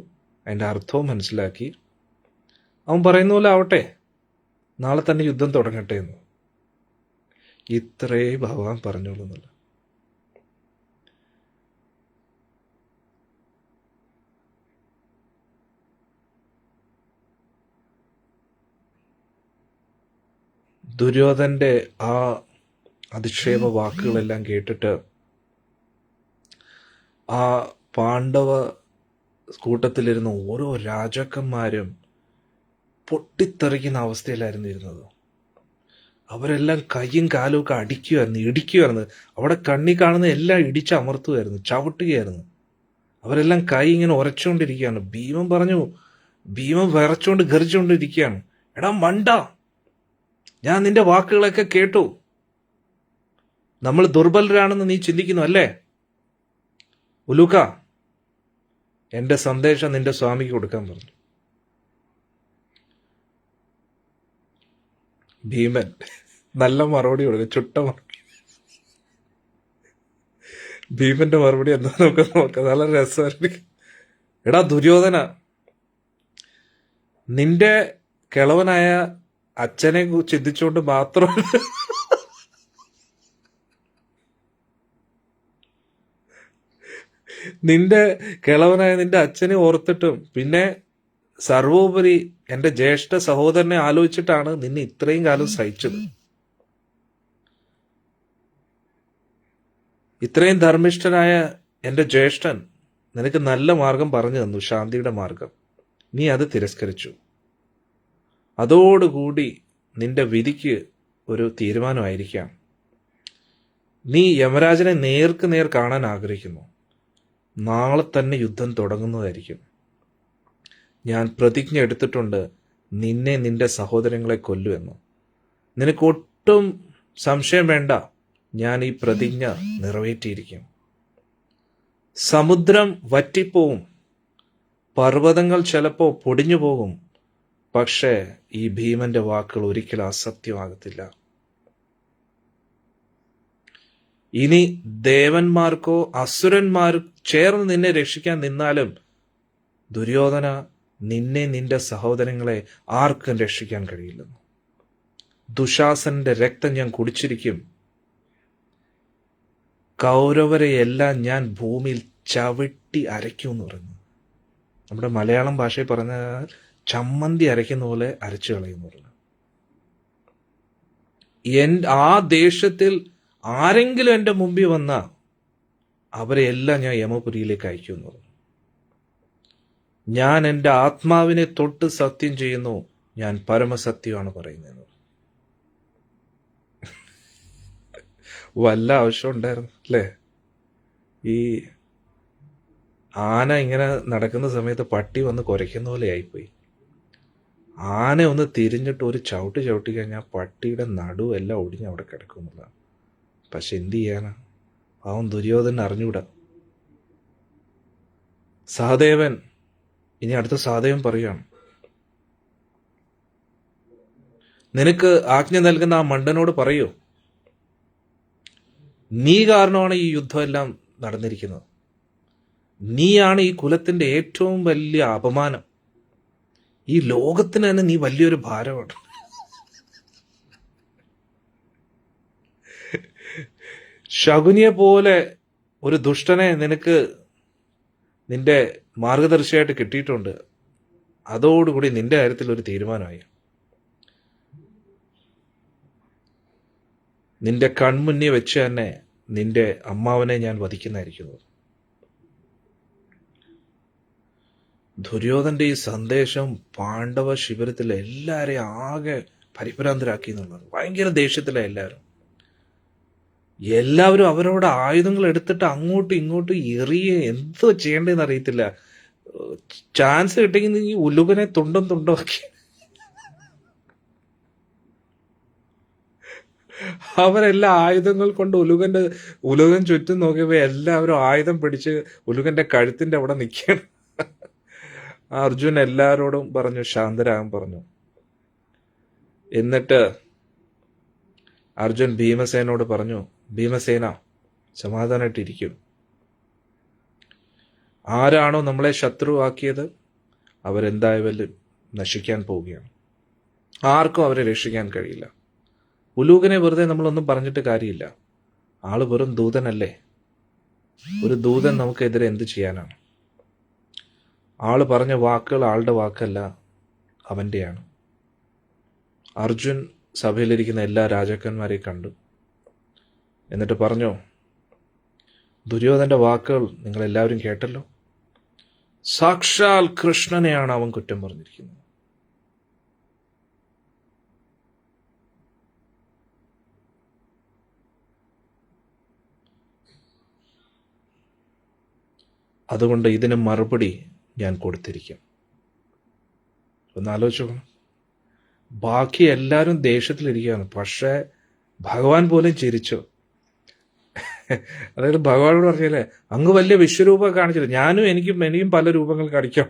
അതിൻ്റെ അർത്ഥവും മനസ്സിലാക്കി. അവൻ പറയുന്ന പോലെ ആവട്ടെ, നാളെ തന്നെ യുദ്ധം തുടങ്ങട്ടെ എന്ന്. ഇത്രേ ഭഗവാൻ പറഞ്ഞോളൂ എന്നല്ല. ദുര്യോധന്റെ ആ അധിക്ഷേപ വാക്കുകളെല്ലാം കേട്ടിട്ട് ആ പാണ്ഡവ കൂട്ടത്തിലിരുന്ന ഓരോ രാജാക്കന്മാരും പൊട്ടിത്തെറിക്കുന്ന അവസ്ഥയിലായിരുന്നു ഇരുന്നത്. അവരെല്ലാം കയ്യും കാലും ഒക്കെ അടിക്കുമായിരുന്നു, ഇടിക്കുമായിരുന്നു. അവിടെ കണ്ണി കാണുന്ന എല്ലാം ഇടിച്ചമർത്തുമായിരുന്നു, ചവിട്ടുകയായിരുന്നു. അവരെല്ലാം കൈ ഇങ്ങനെ ഉരച്ചുകൊണ്ടിരിക്കുകയാണ്. ഭീമൻ വിറച്ചുകൊണ്ട് ഗർജിച്ചുകൊണ്ടിരിക്കുകയാണ്. എടാ മണ്ട, ഞാൻ നിന്റെ വാക്കുകളൊക്കെ കേട്ടു. നമ്മൾ ദുർബലരാണെന്ന് നീ ചിന്തിക്കുന്നു അല്ലേ? ഉലൂക്ക, എന്റെ സന്ദേശം നിന്റെ സ്വാമിക്ക് കൊടുക്കാൻ പറഞ്ഞു. ഭീമൻ നല്ല മറുപടി കൊടുക്കും, ചുട്ട മറുപടി. ഭീമന്റെ മറുപടി എന്താ നോക്കാം. നല്ല രസമായിരിക്കും. എടാ ദുര്യോധന, നിന്റെ കിളവനായ അച്ഛനെ ചിന്തിച്ചുകൊണ്ട് മാത്രം നിന്റെ കിളവനായ നിന്റെ അച്ഛനെ ഓർത്തിട്ടും പിന്നെ സർവോപരി എന്റെ ജ്യേഷ്ഠ സഹോദരനെ ആലോചിച്ചിട്ടാണ് നിന്നെ ഇത്രയും കാലം സഹിച്ചത്. ഇത്രയും ധർമ്മിഷ്ഠനായ എന്റെ ജ്യേഷ്ഠൻ നിനക്ക് നല്ല മാർഗം പറഞ്ഞു തന്നു, ശാന്തിയുടെ മാർഗം. നീ അത് തിരസ്കരിച്ചു. അതോടുകൂടി നിന്റെ വിധിക്ക് ഒരു തീരുമാനമായിരിക്കാം. നീ യമരാജനെ നേർക്ക് നേർ കാണാൻ ആഗ്രഹിക്കുന്നു. നാളെ തന്നെ യുദ്ധം തുടങ്ങുന്നതായിരിക്കും. ഞാൻ പ്രതിജ്ഞ എടുത്തിട്ടുണ്ട്, നിന്നെ നിന്റെ സഹോദരങ്ങളെ കൊല്ലുമെന്ന്. നിനക്ക് ഒട്ടും സംശയം വേണ്ട, ഞാൻ ഈ പ്രതിജ്ഞ നിറവേറ്റിയിരിക്കും. സമുദ്രം വറ്റിപ്പോവും, പർവ്വതങ്ങൾ ചിലപ്പോ പൊടിഞ്ഞു പോകും, പക്ഷേ ഈ ഭീമന്റെ വാക്കുകൾ ഒരിക്കലും അസത്യമാകത്തില്ല. ഇനി ദേവന്മാർക്കോ അസുരന്മാർ ചേർന്ന് നിന്നെ രക്ഷിക്കാൻ നിന്നാലും ദുര്യോധന, നിന്നെ നിന്റെ സഹോദരങ്ങളെ ആർക്കും രക്ഷിക്കാൻ കഴിയില്ലെന്ന്. ദുശാസനന്റെ രക്തം ഞാൻ കുടിച്ചിരിക്കും. കൗരവരെ എല്ലാം ഞാൻ ഭൂമിയിൽ ചവിട്ടി അരയ്ക്കുമെന്ന് പറഞ്ഞു. നമ്മുടെ മലയാളം ഭാഷയിൽ പറഞ്ഞാൽ ചമ്മന്തി അരയ്ക്കുന്ന പോലെ അരച്ചു കളയുമെന്ന് പറഞ്ഞു. ആ ദേശത്തിൽ ആരെങ്കിലും എൻ്റെ മുമ്പിൽ വന്നാൽ അവരെ എല്ലാം ഞാൻ യമപുരിയിലേക്ക് അയക്കുമെന്ന് പറഞ്ഞു. ഞാൻ എൻ്റെ ആത്മാവിനെ തൊട്ട് സത്യം ചെയ്യുന്നു, ഞാൻ പരമസത്യമാണ് പറയുന്നത്. വല്ല ആവശ്യം ഉണ്ടായിരുന്നു അല്ലേ? ഈ ആന ഇങ്ങനെ നടക്കുന്ന സമയത്ത് പട്ടി വന്ന് കുരയ്ക്കുന്ന പോലെ ആയിപ്പോയി. ആന ഒന്ന് തിരിഞ്ഞിട്ട് ഒരു ചവിട്ടി കഴിഞ്ഞാൽ പട്ടിയുടെ നടു എല്ലാം ഒടിഞ്ഞ് അവിടെ കിടക്കുന്നുള്ളതാണ്. പക്ഷെ എന്ത് ചെയ്യാനാ, പാവം ദുര്യോധനൻ അറിഞ്ഞൂടാ. സഹദേവൻ, ഇനി അടുത്ത സഹദേവൻ പറയുകയാണ്, നിനക്ക് ആജ്ഞ നൽകുന്ന ആ മണ്ടനോട് പറയൂ, നീ കാരണമാണ് ഈ യുദ്ധമെല്ലാം നടന്നിരിക്കുന്നത്. നീയാണ് ഈ കുലത്തിന്റെ ഏറ്റവും വലിയ അപമാനം. ഈ ലോകത്തിന് തന്നെ നീ വലിയൊരു ഭാരമാണ്. ശകുനിയെ പോലെ ഒരു ദുഷ്ടനെ നിനക്ക് നിന്റെ മാർഗദർശിയായിട്ട് കിട്ടിയിട്ടുണ്ട്. അതോടുകൂടി നിന്റെ കാര്യത്തിൽ ഒരു തീരുമാനമായി. നിന്റെ കൺമുന്നിൽ വെച്ച് തന്നെ നിന്റെ അമ്മാവനെ ഞാൻ വധിക്കുന്നതായിരിക്കുന്നത്. ദുര്യോധന്റെ ഈ സന്ദേശം പാണ്ഡവ ശിബിരത്തിലെ എല്ലാരെയും ആകെ പരിഭ്രാന്തരാക്കി എന്നുള്ളത്. ഭയങ്കര ദേഷ്യത്തിലെ എല്ലാവരും അവരവരുടെ ആയുധങ്ങൾ എടുത്തിട്ട് അങ്ങോട്ടും ഇങ്ങോട്ടും എറിയെ എന്തോ ചെയ്യേണ്ടതെന്ന് അറിയത്തില്ല. ചാൻസ് കിട്ടിയെങ്കിൽ ഈ ഉലുകനെ തുണ്ടം ആക്കി അവരെല്ലാം ആയുധങ്ങൾ കൊണ്ട് ഉലുകൻ ചുറ്റും നോക്കിയപ്പോ എല്ലാവരും ആയുധം പിടിച്ച് ഉലുകന്റെ കഴുത്തിന്റെ അവിടെ നിൽക്കുകയാണ്. അർജുൻ എല്ലാവരോടും പറഞ്ഞു ശാന്തരാകാൻ പറഞ്ഞു. എന്നിട്ട് അർജുൻ ഭീമസേനോട് പറഞ്ഞു, ഭീമസേന സമാധാനമായിട്ടിരിക്കും. ആരാണോ നമ്മളെ ശത്രുവാക്കിയത് അവരെന്തായാലും നശിക്കാൻ പോവുകയാണ്. ആർക്കും അവരെ രക്ഷിക്കാൻ കഴിയില്ല. ഉലൂകനെ വെറുതെ നമ്മളൊന്നും പറഞ്ഞിട്ട് കാര്യമില്ല. ആള് വെറും ദൂതനല്ലേ. ഒരു ദൂതൻ നമുക്കെതിരെ എന്ത് ചെയ്യാനാണ്? ആള് പറഞ്ഞ വാക്കുകൾ ആളുടെ വാക്കല്ല, അവൻ്റെയാണ്. അർജുൻ സഭയിലിരിക്കുന്ന എല്ലാ രാജാക്കന്മാരെയും കണ്ടു. എന്നിട്ട് പറഞ്ഞു, ദുര്യോധന്റെ വാക്കുകൾ നിങ്ങളെല്ലാവരും കേട്ടല്ലോ. സാക്ഷാൽ കൃഷ്ണനെയാണ് അവൻ കുറ്റം പറഞ്ഞിരിക്കുന്നത്. അതുകൊണ്ട് ഇതിന് മറുപടി ഞാൻ കൊടുത്തിരിക്കും. ഒന്ന് ആലോചിച്ച് നോക്കണം. ബാക്കി എല്ലാവരും ദേഷ്യത്തിലിരിക്കുകയാണ്, പക്ഷേ ഭഗവാൻ പോലും ചിരിച്ചു. അതായത് ഭഗവാനോട് പറഞ്ഞല്ലേ, അങ്ങ് വലിയ വിശ്വരൂപം കാണിച്ചില്ല, എനിക്കും പല രൂപങ്ങൾ കാണിക്കാം.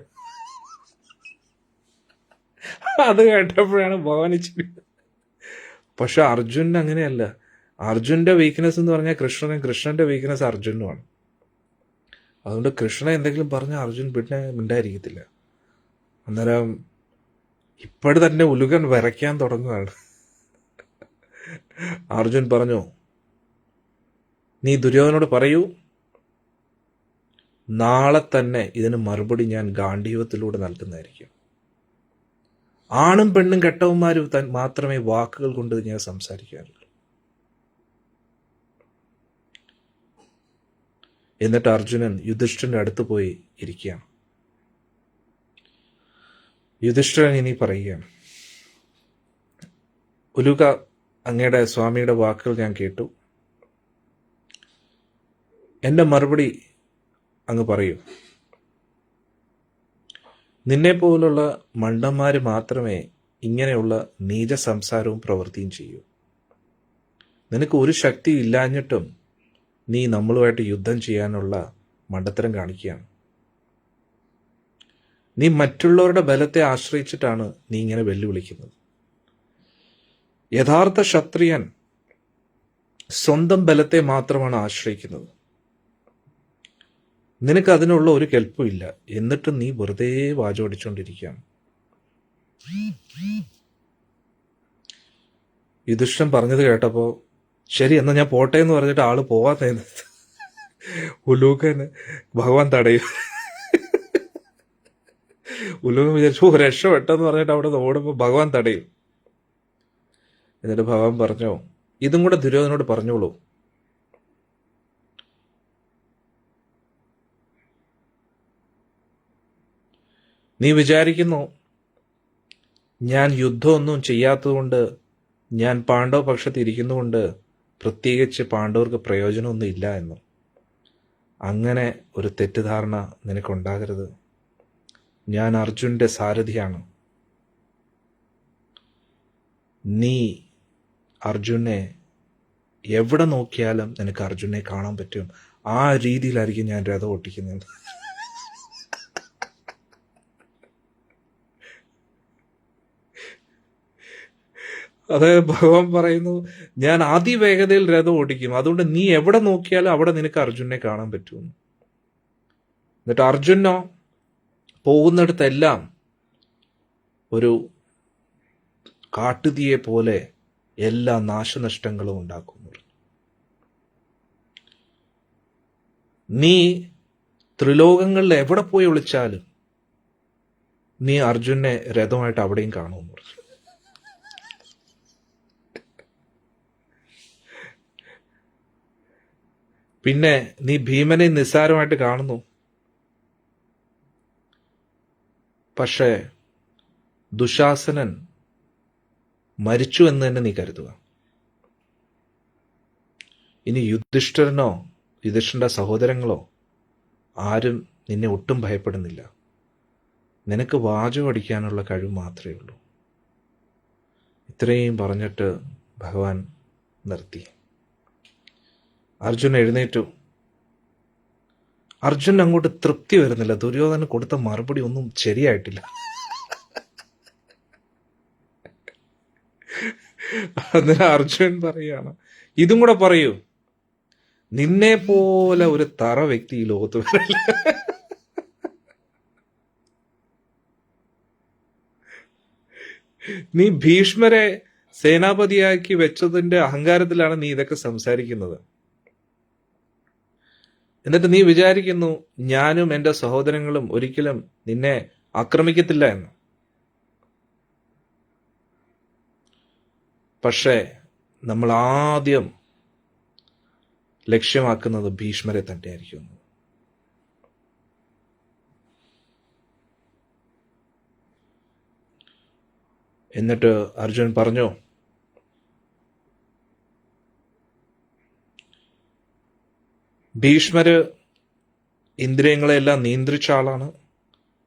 അത് കേട്ടപ്പോഴാണ് ഭഗവാൻ ചിരി. പക്ഷെ അർജുനൻ അങ്ങനെയല്ല. അർജുന്റെ വീക്ക്നെസ് എന്ന് പറഞ്ഞാൽ കൃഷ്ണനും, കൃഷ്ണന്റെ വീക്ക്നെസ് അർജുനുമാണ്. അതുകൊണ്ട് കൃഷ്ണൻ എന്തെങ്കിലും പറഞ്ഞാൽ അർജുൻ പിന്നെ മിണ്ടായിരിക്കത്തില്ല. അന്നേരം ഇപ്പോഴും തന്നെ ഉലുകൻ വിറയ്ക്കാൻ തുടങ്ങുകയാണ്. അർജുൻ പറഞ്ഞു, നീ ദുര്യോധനോട് പറയൂ, നാളെ തന്നെ ഇതിന് മറുപടി ഞാൻ ഗാണ്ഡീവത്തിലൂടെ നൽകുന്നതായിരിക്കും. ആണും പെണ്ണും കെട്ടവന്മാരും മാത്രമേ വാക്കുകൾ കൊണ്ട് ഞാൻ സംസാരിക്കാറുള്ളൂ. എന്നിട്ട് അർജുനൻ യുധിഷ്ഠിരന്റെ അടുത്ത് പോയി ഇരിക്കുകയാണ്. യുധിഷ്ഠിരൻ ഇനി പറയുകയാണ്, ഉലുക, അങ്ങയുടെ സ്വാമിയുടെ വാക്കുകൾ ഞാൻ കേട്ടു. എൻ്റെ മറുപടി അങ്ങ് പറയൂ. നിന്നെ പോലുള്ള മണ്ടന്മാർ മാത്രമേ ഇങ്ങനെയുള്ള നീച സംസാരവും പ്രവൃത്തിയും ചെയ്യൂ. നിനക്ക് ഒരു ശക്തി ഇല്ലാഞ്ഞിട്ടും നീ നമ്മളുമായിട്ട് യുദ്ധം ചെയ്യാനുള്ള മണ്ടത്തരം കാണിക്കുകയാണ്. നീ മറ്റുള്ളവരുടെ ബലത്തെ ആശ്രയിച്ചിട്ടാണ് നീ ഇങ്ങനെ വെല്ലുവിളിക്കുന്നത്. യഥാർത്ഥ ക്ഷത്രിയൻ സ്വന്തം ബലത്തെ മാത്രമാണ് ആശ്രയിക്കുന്നത്. നിനക്ക് അതിനുള്ള ഒരു കെൽപ്പും ഇല്ല, എന്നിട്ടും നീ വെറുതെ വാചോടിച്ചുകൊണ്ടിരിക്കുകയാണ്. യുധിഷ്ഠിരൻ പറഞ്ഞത് കേട്ടപ്പോൾ, ശരി എന്നാ ഞാൻ പോട്ടെ എന്ന് പറഞ്ഞിട്ട് ആള് പോവാത്ത ഉലൂകന് ഭഗവാൻ തടയും. ഉലൂകൻ വിചാരിച്ചു രക്ഷപ്പെട്ടെന്ന് പറഞ്ഞിട്ട് അവിടെ ഓടുമ്പോൾ ഭഗവാൻ തടയും. എന്നിട്ട് ഭഗവാൻ പറഞ്ഞു, ഇതും കൂടെ ദുര്യോധനോട് പറഞ്ഞോളൂ. നീ വിചാരിക്കുന്നു ഞാൻ യുദ്ധമൊന്നും ചെയ്യാത്തതുകൊണ്ട്, ഞാൻ പാണ്ഡവ പക്ഷത്ത് ഇരിക്കുന്നുകൊണ്ട് പ്രത്യേകിച്ച് പാണ്ഡവർക്ക് പ്രയോജനമൊന്നും ഇല്ല എന്ന്. അങ്ങനെ ഒരു തെറ്റിദ്ധാരണ നിനക്കുണ്ടാകരുത്. ഞാൻ അർജുൻ്റെ സാരഥിയാണ്. നീ അർജുനെ എവിടെ നോക്കിയാലും നിനക്ക് അർജുനെ കാണാൻ പറ്റും. ആ രീതിയിലായിരിക്കും ഞാൻ രഥം ഓട്ടിക്കുന്നത്. അതായത് ഭഗവാൻ പറയുന്നു, ഞാൻ അതിവേഗതയിൽ രഥം ഓടിക്കും, അതുകൊണ്ട് നീ എവിടെ നോക്കിയാലും അവിടെ നിനക്ക് അർജുനെ കാണാൻ പറ്റുമെന്ന്. എന്നിട്ട് അർജുനോ പോകുന്നിടത്തെല്ലാം ഒരു കാട്ടുതീയെ പോലെ എല്ലാ നാശനഷ്ടങ്ങളും ഉണ്ടാക്കുന്നു. നീ ത്രിലോകങ്ങളിൽ എവിടെ പോയി ഒളിച്ചാലും നീ അർജുനെ രഥമായിട്ട് അവിടെയും കാണുമെന്ന് പറഞ്ഞു. പിന്നെ നീ ഭീമനെ നിസ്സാരമായിട്ട് കാണുന്നു. പക്ഷേ ദുശാസനൻ മരിച്ചു എന്ന് തന്നെ നീ കരുതുക. ഇനി യുധിഷ്ഠിരനോ യുധിഷ്ഠിരന്റെ സഹോദരങ്ങളോ ആരും നിന്നെ ഒട്ടും ഭയപ്പെടുന്നില്ല. നിനക്ക് വാചകം അടിക്കാനുള്ള കഴിവ് മാത്രമേ ഉള്ളൂ. ഇത്രയും പറഞ്ഞിട്ട് ഭഗവാൻ നിർത്തി. അർജുൻ എഴുന്നേറ്റു. അർജുൻ അങ്ങോട്ട് തൃപ്തി വരുന്നില്ല. ദുര്യോധനന് കൊടുത്ത മറുപടി ഒന്നും ശരിയായിട്ടില്ല. അന്നേരം അർജുൻ പറയാണ്, ഇതും കൂടെ പറയൂ. നിന്നെ പോലെ ഒരു തറ വ്യക്തി ഈ ലോകത്ത് വരില്ല. നീ ഭീഷ്മരെ സേനാപതിയാക്കി വെച്ചതിന്റെ അഹങ്കാരത്തിലാണ് നീ ഇതൊക്കെ സംസാരിക്കുന്നത്. എന്നിട്ട് നീ വിചാരിക്കുന്നു ഞാനും എൻ്റെ സഹോദരങ്ങളും ഒരിക്കലും നിന്നെ ആക്രമിക്കത്തില്ല എന്ന്. പക്ഷേ നമ്മൾ ആദ്യം ലക്ഷ്യമാക്കുന്നത് ഭീഷ്മരെ തന്നെയായിരിക്കും. എന്നിട്ട് അർജുൻ പറഞ്ഞു, ഭീഷ്മര് ഇന്ദ്രിയങ്ങളെല്ലാം നിയന്ത്രിച്ച ആളാണ്,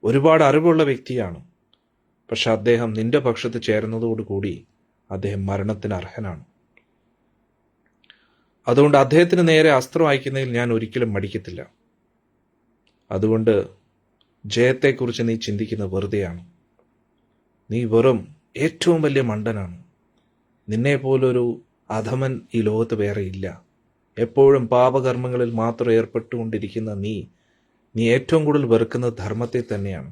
ഒരുപാട് അറിവുള്ള വ്യക്തിയാണ്. പക്ഷെ അദ്ദേഹം നിന്റെ പക്ഷത്ത് ചേർന്നതോടുകൂടി അദ്ദേഹം മരണത്തിന് അർഹനാണ്. അതുകൊണ്ട് അദ്ദേഹത്തിന് നേരെ അസ്ത്രം അയക്കുന്നതിൽ ഞാൻ ഒരിക്കലും മടിക്കത്തില്ല. അതുകൊണ്ട് ജയത്തെക്കുറിച്ച് നീ ചിന്തിക്കുന്നത് വെറുതെയാണ്. നീ വെറും ഏറ്റവും വലിയ മണ്ടനാണ്. നിന്നെപ്പോലൊരു അധമൻ ഈ ലോകത്ത് വേറെ ഇല്ല. എപ്പോഴും പാപകർമ്മങ്ങളിൽ മാത്രം ഏർപ്പെട്ടുകൊണ്ടിരിക്കുന്ന നീ നീ ഏറ്റവും കൂടുതൽ വെറുക്കുന്നത് ധർമ്മത്തെ തന്നെയാണ്.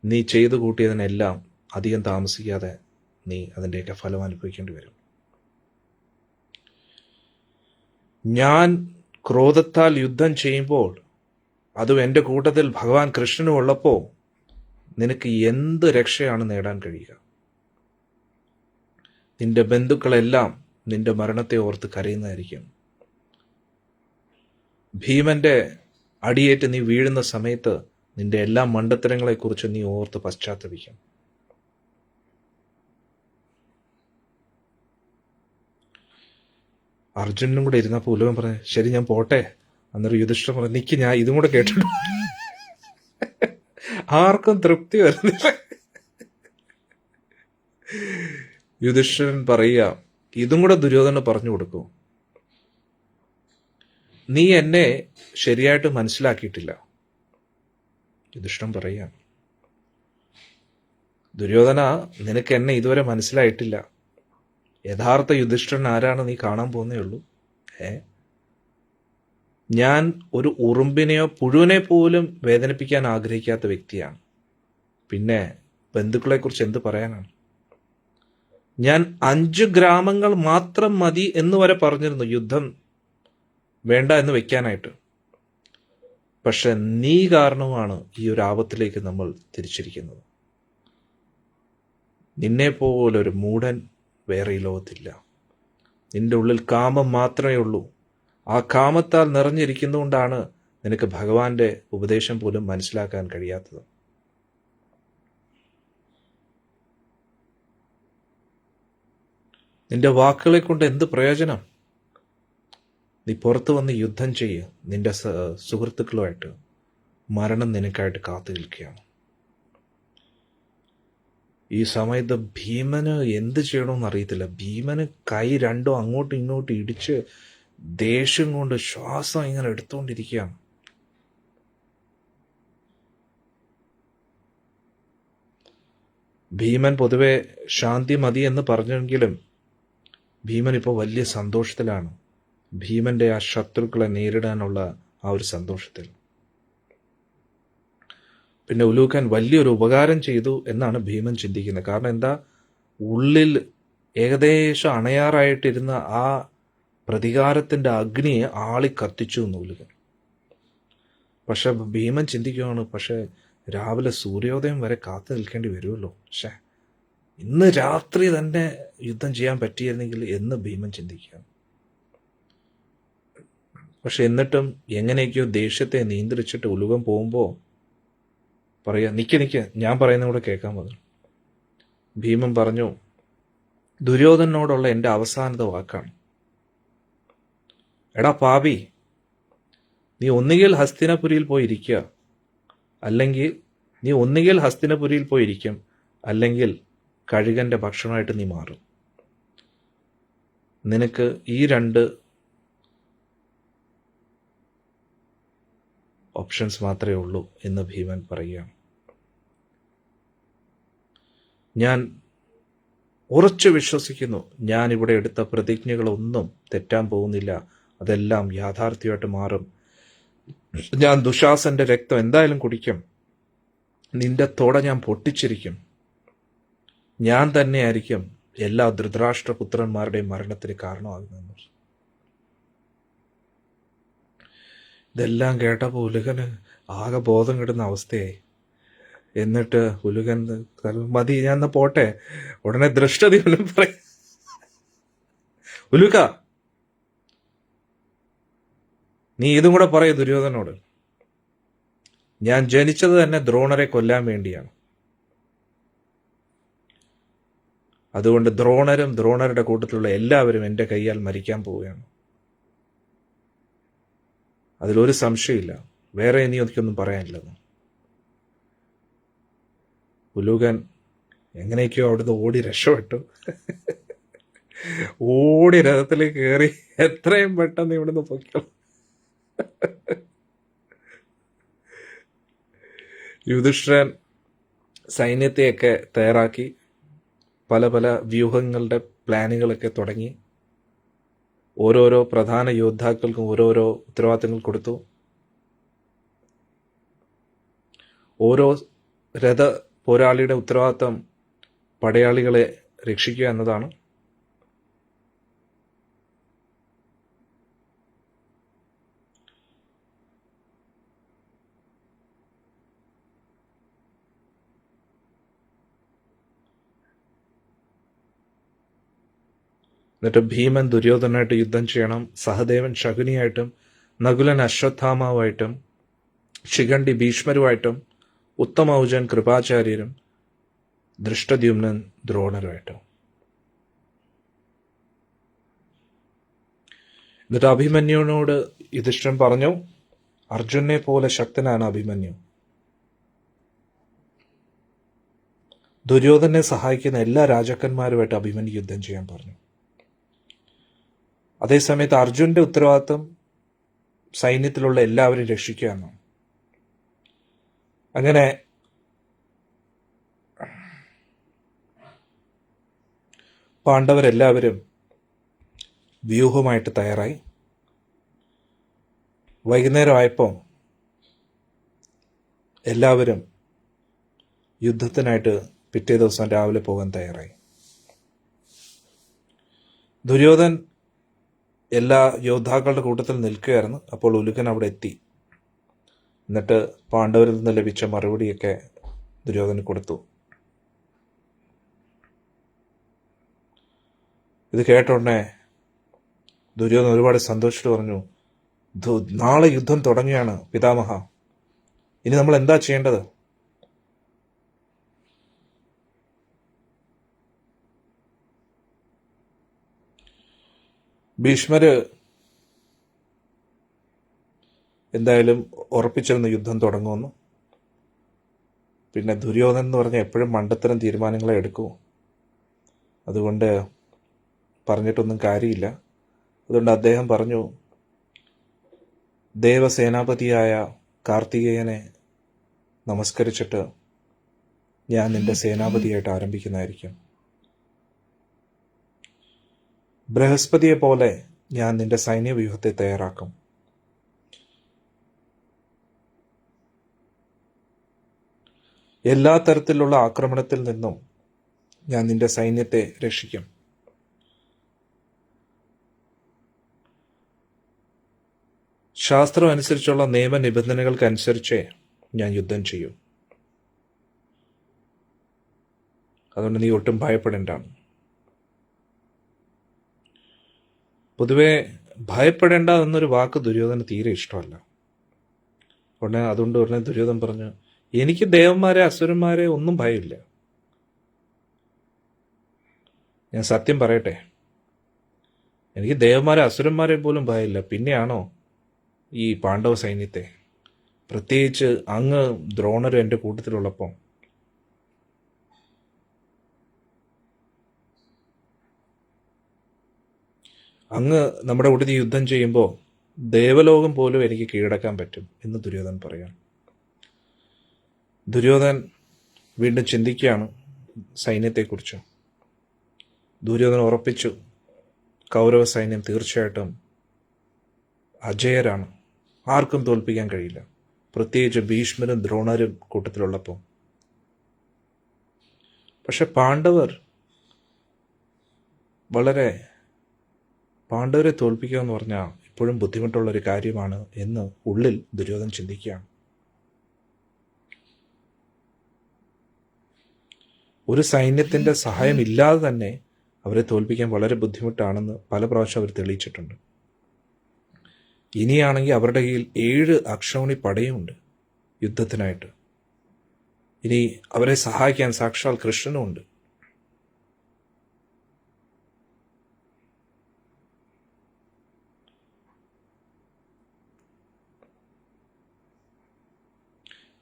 നീ ചെയ്തു കൂട്ടിയതിനെല്ലാം അധികം താമസിക്കാതെ നീ അതിൻ്റെയൊക്കെ ഫലം അനുഭവിക്കേണ്ടി വരും. ഞാൻ ക്രോധത്താൽ യുദ്ധം ചെയ്യുമ്പോൾ, അതും എൻ്റെ കൂട്ടത്തിൽ ഭഗവാൻ കൃഷ്ണനും ഉള്ളപ്പോൾ, നിനക്ക് എന്ത് രക്ഷയാണ് നേടാൻ കഴിയുക? നിന്റെ ബന്ധുക്കളെല്ലാം നിന്റെ മരണത്തെ ഓർത്ത് കരയുന്നതായിരിക്കും. ഭീമന്റെ അടിയേറ്റ് നീ വീഴുന്ന സമയത്ത് നിന്റെ എല്ലാ മണ്ടത്തരങ്ങളെക്കുറിച്ച് നീ ഓർത്ത് പശ്ചാത്തപിക്കും. അർജുനനും കൂടെ ഇരുന്നപ്പോൾ ഉലവൻ പറഞ്ഞു, ശരി ഞാൻ പോട്ടെ. അന്നേരം യുധിഷ്ഠിരൻ പറഞ്ഞു, നിക്ക്, ഞാൻ ഇതും കൂടെ കേട്ടിട്ടു. ആർക്കും തൃപ്തി വരുന്നില്ല. യുധിഷ്ഠിരൻ പറയുക, ഇതും കൂടെ ദുര്യോധന പറഞ്ഞു കൊടുക്കൂ. നീ എന്നെ ശരിയായിട്ട് മനസ്സിലാക്കിയിട്ടില്ല. യുധിഷ്ഠിരൻ പറയുക, ദുര്യോധന, നിനക്ക് എന്നെ ഇതുവരെ മനസ്സിലായിട്ടില്ല. യഥാർത്ഥ യുധിഷ്ഠിരൻ ആരാണ് നീ കാണാൻ പോകുന്നേ ഉള്ളൂ. ഞാൻ ഒരു ഉറുമ്പിനെയോ പുഴുവിനെ പോലും വേദനിപ്പിക്കാൻ ആഗ്രഹിക്കാത്ത വ്യക്തിയാണ്. പിന്നെ ബന്ധുക്കളെക്കുറിച്ച് എന്ത് പറയാനാണ്? ഞാൻ 5 ഗ്രാമങ്ങൾ മാത്രം മതി എന്ന് വരെ പറഞ്ഞിരുന്നു യുദ്ധം വേണ്ട എന്ന് വെക്കാനായിട്ട്. പക്ഷെ നീ കാരണമാണ് ഈ ഒരു ആപത്തിലേക്ക് നമ്മൾ തിരിച്ചിരിക്കുന്നത്. നിന്നെപ്പോലൊരു മൂഢൻ വേറെ ഈ ലോകത്തില്ല. നിന്റെ ഉള്ളിൽ കാമം മാത്രമേ ഉള്ളൂ. ആ കാമത്താൽ നിറഞ്ഞിരിക്കുന്നതുകൊണ്ടാണ് നിനക്ക് ഭഗവാന്റെ ഉപദേശം പോലും മനസ്സിലാക്കാൻ കഴിയാത്തത്. നിന്റെ വാക്കുകളെ കൊണ്ട് എന്ത് പ്രയോജനം? നീ പുറത്തു വന്ന് യുദ്ധം ചെയ്യുക. നിന്റെ സുഹൃത്തുക്കളുമായിട്ട് മരണം നിനക്കായിട്ട് കാത്തു നിൽക്കുകയാണ്. ഈ സമയത്ത് ഭീമന് എന്ത് ചെയ്യണമെന്ന് അറിയത്തില്ല. ഭീമന് കൈ രണ്ടും അങ്ങോട്ടും ഇങ്ങോട്ടും ഇടിച്ച് ദേഷ്യം കൊണ്ട് ശ്വാസം ഇങ്ങനെ എടുത്തുകൊണ്ടിരിക്കുകയാണ്. ഭീമൻ പൊതുവെ ശാന്തി മതി എന്ന് പറഞ്ഞെങ്കിലും ഭീമൻ ഇപ്പോൾ വലിയ സന്തോഷത്തിലാണ്. ഭീമന്റെ ആ ശത്രുക്കളെ നേരിടാനുള്ള ആ ഒരു സന്തോഷത്തിൽ. പിന്നെ ഉലൂഖൻ വലിയൊരു ഉപകാരം ചെയ്തു എന്നാണ് ഭീമൻ ചിന്തിക്കുന്നത്. കാരണം എന്താ, ഉള്ളിൽ ഏകദേശം അണയാറായിട്ടിരുന്ന ആ പ്രതികാരത്തിന്റെ അഗ്നിയെ ആളി കത്തിച്ചു എന്ന് ഉലൂഖൻ. പക്ഷെ ഭീമൻ ചിന്തിക്കുകയാണ്, പക്ഷെ രാവിലെ സൂര്യോദയം വരെ കാത്തു നിൽക്കേണ്ടി വരുമല്ലോ. പക്ഷേ ഇന്ന് രാത്രി തന്നെ യുദ്ധം ചെയ്യാൻ പറ്റിയിരുന്നെങ്കിൽ എന്ന് ഭീമൻ ചിന്തിക്കുകയാണ്. പക്ഷെ എന്നിട്ടും എങ്ങനെയൊക്കെയോ ദേഷ്യത്തെ നിയന്ത്രിച്ചിട്ട് ഉലൂഖൻ പോകുമ്പോൾ പറയാ, നിക്ക് ഞാൻ പറയുന്ന കൂടെ കേൾക്കാൻ പറഞ്ഞു. ഭീമൻ പറഞ്ഞു, ദുര്യോധനോടുള്ള എൻ്റെ അവസാനത്തെ വാക്കാണ്. എടാ പാപി, നീ ഒന്നുകിൽ ഹസ്തിനപുരിയിൽ പോയിരിക്കുക, അല്ലെങ്കിൽ കഴുകന്റെ ഭക്ഷണമായിട്ട് നീ മാറും. നിനക്ക് ഈ 2 ഓപ്ഷൻസ് മാത്രമേ ഉള്ളൂ എന്ന് ഭീമൻ പറയുകയാണ്. ഞാൻ ഉറച്ചു വിശ്വസിക്കുന്നു, ഞാൻ ഇവിടെ എടുത്ത പ്രതിജ്ഞകളൊന്നും തെറ്റാൻ പോകുന്നില്ല. അതെല്ലാം യാഥാർത്ഥ്യമായിട്ട് മാറും. ഞാൻ ദുശാസന്റെ രക്തം എന്തായാലും കുടിക്കും. നിന്റെ തോട ഞാൻ പൊട്ടിച്ചിരിക്കും. ഞാൻ തന്നെയായിരിക്കും എല്ലാ ധൃതരാഷ്ട്രപുത്രന്മാരുടെയും മരണത്തിന് കാരണമാകുന്നത്. ഇതെല്ലാം കേട്ടപ്പോൾ ഉലൂഖന് ആകെ ബോധം കിട്ടുന്ന അവസ്ഥയായി. എന്നിട്ട് ഉലൂഖൻ, മതി, ഞാൻ എന്നാ പോട്ടെ. ഉടനെ ദൃഷ്ടതി പറയും, ഉലൂഖ, നീ ഇതും കൂടെ പറയും ദുര്യോധനോട്. ഞാൻ ജനിച്ചത് തന്നെ ദ്രോണരെ കൊല്ലാൻ വേണ്ടിയാണ്. അതുകൊണ്ട് ദ്രോണരും ദ്രോണരുടെ കൂട്ടത്തിലുള്ള എല്ലാവരും എൻ്റെ കൈയാൽ മരിക്കാൻ പോവുകയാണ്. അതിലൊരു സംശയമില്ല. വേറെ ഇനി എനിക്കൊന്നും പറയാനില്ലെന്ന്. ഉലൂഖൻ എങ്ങനെയൊക്കെയോ അവിടുന്ന് ഓടി രക്ഷപ്പെട്ടു. ഓടി രഥത്തിലേക്ക് കയറി എത്രയും പെട്ടെന്ന് ഇവിടുന്ന് പൊയ്ക്കോ. യുധിഷ്ഠിരൻ സൈന്യത്തെയൊക്കെ തയ്യാറാക്കി പല പല വ്യൂഹങ്ങളുടെ പ്ലാനുകളൊക്കെ തുടങ്ങി. ഓരോരോ പ്രധാന യോദ്ധാക്കൾക്കും ഓരോരോ ഉത്തരവാദിത്തങ്ങൾ കൊടുത്തു. ഓരോ രഥ പോരാളിയുടെ ഉത്തരവാദിത്തം പടയാളികളെ രക്ഷിക്കുക എന്നതാണ്. എന്നിട്ട് ഭീമൻ ദുര്യോധനായിട്ട് യുദ്ധം ചെയ്യണം, സഹദേവൻ ശകുനിയായിട്ടും, നകുലൻ അശ്വത്ഥാമാവായിട്ടും, ശിഖണ്ഡി ഭീഷ്മരുമായിട്ടും, ഉത്തമൗജൻ കൃപാചാര്യരും, ദൃഷ്ടദ്യുമ്നൻ ദ്രോണരുമായിട്ടും. എന്നിട്ട് അഭിമന്യുവിനോട് യുധിഷ്ഠിരൻ പറഞ്ഞു, അർജുനെ പോലെ ശക്തനാണ് അഭിമന്യു. ദുര്യോധനെ സഹായിക്കുന്ന എല്ലാ രാജാക്കന്മാരുമായിട്ട് അഭിമന്യു യുദ്ധം ചെയ്യാൻ പറഞ്ഞു. അതേസമയത്ത് അർജുന്റെ ഉത്തരവാദിത്വം സൈന്യത്തിലുള്ള എല്ലാവരും രക്ഷിക്കുക എന്നാണ്. അങ്ങനെ പാണ്ഡവരെല്ലാവരും വ്യൂഹമായിട്ട് തയ്യാറായി. വൈകുന്നേരമായപ്പോൾ എല്ലാവരും യുദ്ധത്തിനായിട്ട് പിറ്റേ ദിവസം രാവിലെ പോകാൻ തയ്യാറായി. ദുര്യോധൻ എല്ലാ യോദ്ധാക്കളുടെ കൂട്ടത്തിൽ നിൽക്കുകയായിരുന്നു. അപ്പോൾ ഉലുകൻ അവിടെ എത്തി. എന്നിട്ട് പാണ്ഡവരിൽ നിന്ന് ലഭിച്ച മറുപടിയൊക്കെ ദുര്യോധന് കൊടുത്തു. ഇത് കേട്ടോടനെ ദുര്യോധൻ ഒരുപാട് സന്തോഷിച്ചു പറഞ്ഞു, നാളെ യുദ്ധം തുടങ്ങിയാണ് പിതാമഹ, ഇനി നമ്മൾ എന്താ ചെയ്യേണ്ടത്? ഭീഷ്മര് എന്തായാലും ഉറപ്പിച്ചിരുന്നു യുദ്ധം തുടങ്ങുമെന്ന്. പിന്നെ ദുര്യോധനൻ എന്ന് പറഞ്ഞാൽ എപ്പോഴും മണ്ടത്തരം തീരുമാനങ്ങളെ എടുക്കൂ. അതുകൊണ്ട് പറഞ്ഞിട്ടൊന്നും കാര്യമില്ല. അതുകൊണ്ട് അദ്ദേഹം പറഞ്ഞു, ദേവസേനാപതിയായ കാർത്തികേയനെ നമസ്കരിച്ചിട്ട് ഞാൻ നിന്റെ സേനാപതിയായിട്ട് ആരംഭിക്കുന്നതായിരിക്കും. ബൃഹസ്പതിയെ പോലെ ഞാൻ നിന്റെ സൈന്യവ്യൂഹത്തെ തയ്യാറാക്കും. എല്ലാ തരത്തിലുള്ള ആക്രമണത്തിൽ നിന്നും ഞാൻ നിന്റെ സൈന്യത്തെ രക്ഷിക്കും. ശാസ്ത്രം അനുസരിച്ചുള്ള നിയമനിബന്ധനകൾക്കനുസരിച്ചേ ഞാൻ യുദ്ധം ചെയ്യും. അതുകൊണ്ട് നീ ഒട്ടും ഭയപ്പെടേണ്ട. പൊതുവെ ഭയപ്പെടേണ്ട എന്നൊരു വാക്ക് ദുര്യോധന തീരെ ഇഷ്ടമല്ല. അതുകൊണ്ട് ഉടനെ ദുര്യോധൻ പറഞ്ഞു, എനിക്ക് ദേവന്മാരെ അസുരന്മാരെ ഒന്നും ഭയമില്ല. ഞാൻ സത്യം പറയട്ടെ, എനിക്ക് ദേവന്മാരെ അസുരന്മാരെ പോലും ഭയമില്ല. പിന്നെയാണോ ഈ പാണ്ഡവ സൈന്യത്തെ, പ്രത്യേകിച്ച് അങ്ങ് ദ്രോണരും എൻ്റെ കൂട്ടത്തിലുള്ളപ്പോൾ. അങ്ങ് നമ്മുടെ കൂട്ടത്തിൽ യുദ്ധം ചെയ്യുമ്പോൾ ദേവലോകം പോലും എനിക്ക് കീഴടക്കാൻ പറ്റും എന്ന് ദുര്യോധൻ പറയാം. ദുര്യോധൻ വീണ്ടും ചിന്തിക്കുകയാണ് സൈന്യത്തെക്കുറിച്ച്. ദുര്യോധൻ ഉറപ്പിച്ചു, കൗരവ സൈന്യം തീർച്ചയായിട്ടും അജയരാണ്, ആർക്കും തോൽപ്പിക്കാൻ കഴിയില്ല, പ്രത്യേകിച്ച് ഭീഷ്മരും ദ്രോണരും കൂട്ടത്തിലുള്ളപ്പോൾ. പക്ഷെ പാണ്ഡവരെ തോൽപ്പിക്കുക എന്ന് പറഞ്ഞാൽ ഇപ്പോഴും ബുദ്ധിമുട്ടുള്ളൊരു കാര്യമാണ് എന്ന് ഉള്ളിൽ ദുര്യോധൻ ചിന്തിക്കുകയാണ്. ഒരു സൈന്യത്തിൻ്റെ സഹായമില്ലാതെ തന്നെ അവരെ തോൽപ്പിക്കാൻ വളരെ ബുദ്ധിമുട്ടാണെന്ന് പല പ്രാവശ്യം അവർ തെളിയിച്ചിട്ടുണ്ട്. ഇനിയാണെങ്കിൽ അവരുടെ കയ്യിൽ 7 അക്ഷൗണി പടയുമുണ്ട് യുദ്ധത്തിനായിട്ട്. ഇനി അവരെ സഹായിക്കാൻ സാക്ഷാൽ കൃഷ്ണനും ഉണ്ട്.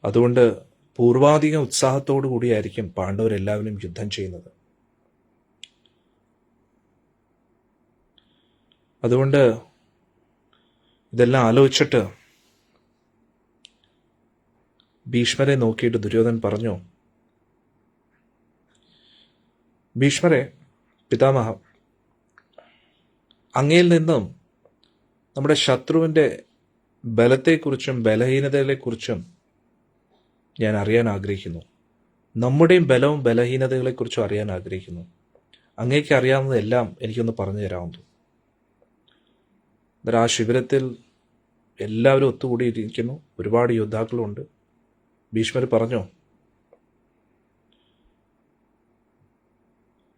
അതുകൊണ്ട് പൂർവാധിക ഉത്സാഹത്തോടു കൂടിയായിരിക്കും പാണ്ഡവരെല്ലാവരും യുദ്ധം ചെയ്യുന്നത്. അതുകൊണ്ട് ഇതെല്ലാം ആലോചിച്ചിട്ട് ഭീഷ്മരെ നോക്കിയിട്ട് ദുര്യോധൻ പറഞ്ഞു, ഭീഷ്മരെ പിതാമഹ, അങ്ങയിൽ നിന്നും നമ്മുടെ ശത്രുവിൻ്റെ ബലത്തെക്കുറിച്ചും ബലഹീനതകളെക്കുറിച്ചും ഞാൻ അറിയാൻ ആഗ്രഹിക്കുന്നു. നമ്മുടെയും ബലവും ബലഹീനതകളെക്കുറിച്ചും അറിയാൻ ആഗ്രഹിക്കുന്നു. അങ്ങേക്ക് അറിയാവുന്നതെല്ലാം എനിക്കൊന്ന് പറഞ്ഞു തരാമെന്ന്. അന്നേരം ആ ശിബിരത്തിൽ എല്ലാവരും ഒത്തുകൂടിയിരിക്കുന്നു. ഒരുപാട് യോദ്ധാക്കളുണ്ട്. ഭീഷ്മർ പറഞ്ഞു,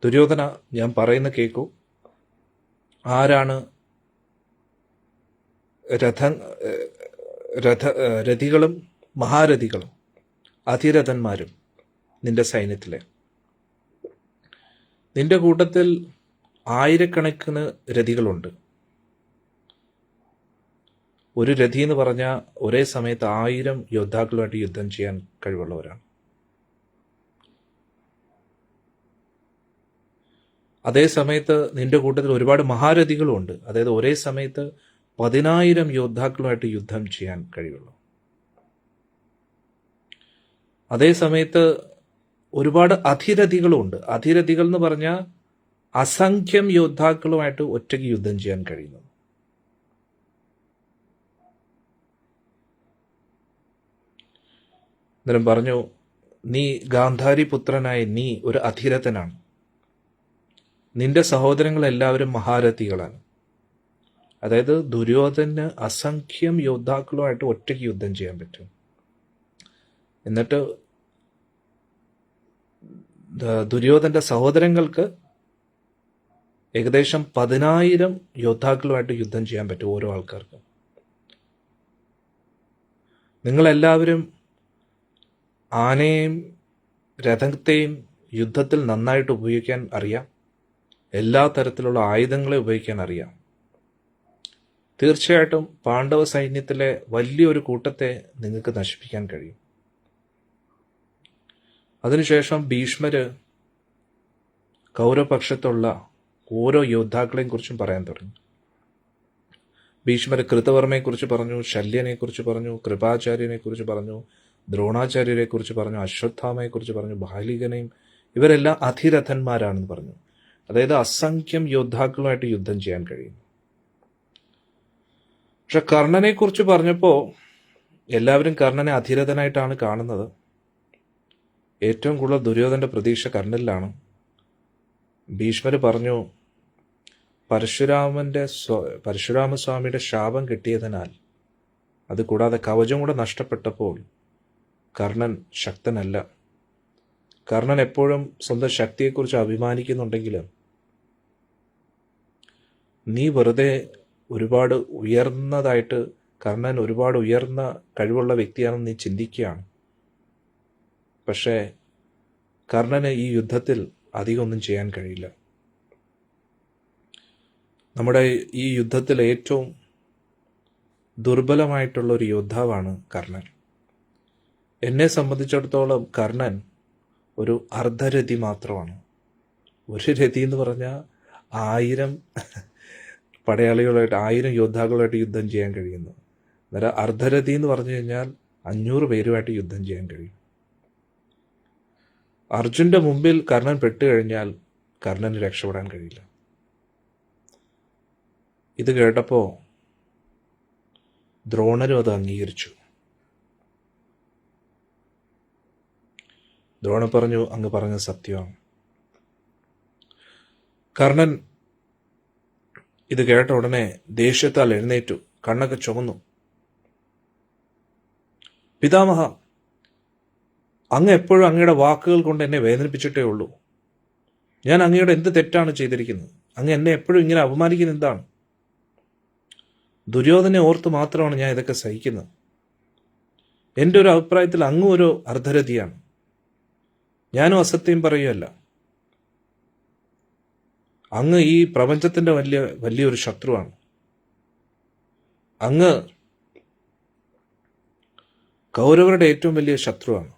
ദുര്യോധന, ഞാൻ പറയുന്ന കേൾക്കൂ. ആരാണ് രഥികളും മഹാരഥികളും അതിരഥന്മാരും നിന്റെ സൈന്യത്തിലെ? നിന്റെ കൂട്ടത്തിൽ ആയിരക്കണക്കിന് രഥികളുണ്ട്. ഒരു രഥി എന്ന് പറഞ്ഞാൽ ഒരേ സമയത്ത് 1000 യോദ്ധാക്കളുമായിട്ട് യുദ്ധം ചെയ്യാൻ കഴിവുള്ളവരാണ്. അതേ സമയത്ത് നിന്റെ കൂട്ടത്തിൽ ഒരുപാട് മഹാരഥികളുമുണ്ട്. അതായത് ഒരേ സമയത്ത് 10,000 യോദ്ധാക്കളുമായിട്ട് യുദ്ധം ചെയ്യാൻ കഴിവുള്ളൂ. അതേ സമയത്ത് ഒരുപാട് അധിരഥികളുമുണ്ട്. അധിരഥികൾ എന്ന് പറഞ്ഞാൽ അസംഖ്യം യോദ്ധാക്കളുമായിട്ട് ഒറ്റയ്ക്ക് യുദ്ധം ചെയ്യാൻ കഴിയുന്നു. അന്നേരം പറഞ്ഞു, നീ ഗാന്ധാരി പുത്രനായ നീ ഒരു അധിരഥനാണ്. നിന്റെ സഹോദരങ്ങളെല്ലാവരും മഹാരഥികളാണ്. അതായത് ദുര്യോധന് അസംഖ്യം യോദ്ധാക്കളുമായിട്ട് ഒറ്റയ്ക്ക് യുദ്ധം ചെയ്യാൻ പറ്റും. എന്നിട്ട് ദുര്യോധന്റെ സഹോദരങ്ങൾക്ക് ഏകദേശം 10,000 യോദ്ധാക്കളുമായിട്ട് യുദ്ധം ചെയ്യാൻ പറ്റും ഓരോ ആൾക്കാർക്കും. നിങ്ങളെല്ലാവരും ആനയെയും രഥത്തെയും യുദ്ധത്തിൽ നന്നായിട്ട് ഉപയോഗിക്കാൻ അറിയാം. എല്ലാ തരത്തിലുള്ള ആയുധങ്ങളെ ഉപയോഗിക്കാൻ അറിയാം. തീർച്ചയായിട്ടും പാണ്ഡവ സൈന്യത്തിലെ വലിയൊരു കൂട്ടത്തെ നിങ്ങൾക്ക് നശിപ്പിക്കാൻ കഴിയും. അതിനുശേഷം ഭീഷ്മര് കൗരവപക്ഷത്തുള്ള ഓരോ യോദ്ധാക്കളെയും കുറിച്ചും പറയാൻ തുടങ്ങി. ഭീഷ്മര് കൃതവർമ്മയെക്കുറിച്ച് പറഞ്ഞു, ശല്യനെക്കുറിച്ച് പറഞ്ഞു, കൃപാചാര്യനെക്കുറിച്ച് പറഞ്ഞു, ദ്രോണാചാര്യരെക്കുറിച്ച് പറഞ്ഞു, അശ്വത്ഥാമയെക്കുറിച്ച് പറഞ്ഞു, ബാലികനെയും. ഇവരെല്ലാം അധിരഥന്മാരാണെന്ന് പറഞ്ഞു. അതായത് അസംഖ്യം യോദ്ധാക്കളുമായിട്ട് യുദ്ധം ചെയ്യാൻ കഴിയും. പക്ഷെ കർണനെക്കുറിച്ച് പറഞ്ഞപ്പോൾ എല്ലാവരും കർണനെ അധിരഥനായിട്ടാണ് കാണുന്നത്. ഏറ്റവും കൂടുതൽ ദുര്യോധന്റെ പ്രതീക്ഷ കർണനിലാണ്. ഭീഷ്മര് പറഞ്ഞു, പരശുരാമസ്വാമിയുടെ ശാപം കിട്ടിയതിനാൽ, അതുകൂടാതെ കവചം കൂടെ നഷ്ടപ്പെട്ടപ്പോൾ കർണൻ ശക്തനല്ല. കർണൻ എപ്പോഴും സ്വന്തം ശക്തിയെക്കുറിച്ച് അഭിമാനിക്കുന്നുണ്ടെങ്കിലും നീ വെറുതെ ഒരുപാട് ഉയർന്നതായിട്ട്, കർണൻ ഒരുപാട് ഉയർന്ന കഴിവുള്ള വ്യക്തിയാണെന്ന് നീ ചിന്തിക്കുകയാണ്. പക്ഷേ കർണന് ഈ യുദ്ധത്തിൽ അധികം ഒന്നും ചെയ്യാൻ കഴിയില്ല. നമ്മുടെ ഈ യുദ്ധത്തിൽ ഏറ്റവും ദുർബലമായിട്ടുള്ള ഒരു യോദ്ധാവാണ് കർണൻ. എന്നെ സംബന്ധിച്ചിടത്തോളം കർണൻ ഒരു അർദ്ധരഥി മാത്രമാണ്. ഒരു രഥി എന്ന് പറഞ്ഞാൽ 1000 പടയാളികളായിട്ട്, 1000 യോദ്ധാക്കളുമായിട്ട് യുദ്ധം ചെയ്യാൻ കഴിയുന്നു. അന്നേരം അർദ്ധരഥി എന്ന് പറഞ്ഞു കഴിഞ്ഞാൽ 500 പേരുമായിട്ട് യുദ്ധം ചെയ്യാൻ കഴിയും. അർജുന്റെ മുമ്പിൽ കർണൻ പെട്ടുകഴിഞ്ഞാൽ കർണന് രക്ഷപ്പെടാൻ കഴിയില്ല. ഇത് കേട്ടപ്പോൾ ദ്രോണരും അത് അംഗീകരിച്ചു. ദ്രോണൻ പറഞ്ഞു, അങ്ങ് പറഞ്ഞത് സത്യമാണ്. കർണൻ ഇത് കേട്ട ഉടനെ ദേഷ്യത്താൽ എഴുന്നേറ്റു, കണ്ണൊക്കെ ചുമന്നു. പിതാമഹ, അങ്ങ് എപ്പോഴും അങ്ങയുടെ വാക്കുകൾ കൊണ്ട് എന്നെ വേദനിപ്പിച്ചിട്ടേ ഉള്ളൂ. ഞാൻ അങ്ങയുടെ എന്ത് തെറ്റാണ് ചെയ്തിരിക്കുന്നത്? അങ്ങ് എന്നെ എപ്പോഴും ഇങ്ങനെ അപമാനിക്കുന്ന എന്താണ്? ദുര്യോധനെ ഓർത്ത് മാത്രമാണ് ഞാൻ ഇതൊക്കെ സഹിക്കുന്നത്. എൻ്റെ ഒരു അഭിപ്രായത്തിൽ അങ്ങും ഒരു അർദ്ധരഥിയാണ്. ഞാനും അസത്യം പറയുകയല്ല. അങ്ങ് ഈ പ്രപഞ്ചത്തിന്റെ വലിയൊരു ശത്രുവാണ്. അങ്ങ് കൗരവരുടെ ഏറ്റവും വലിയ ശത്രുവാണ്.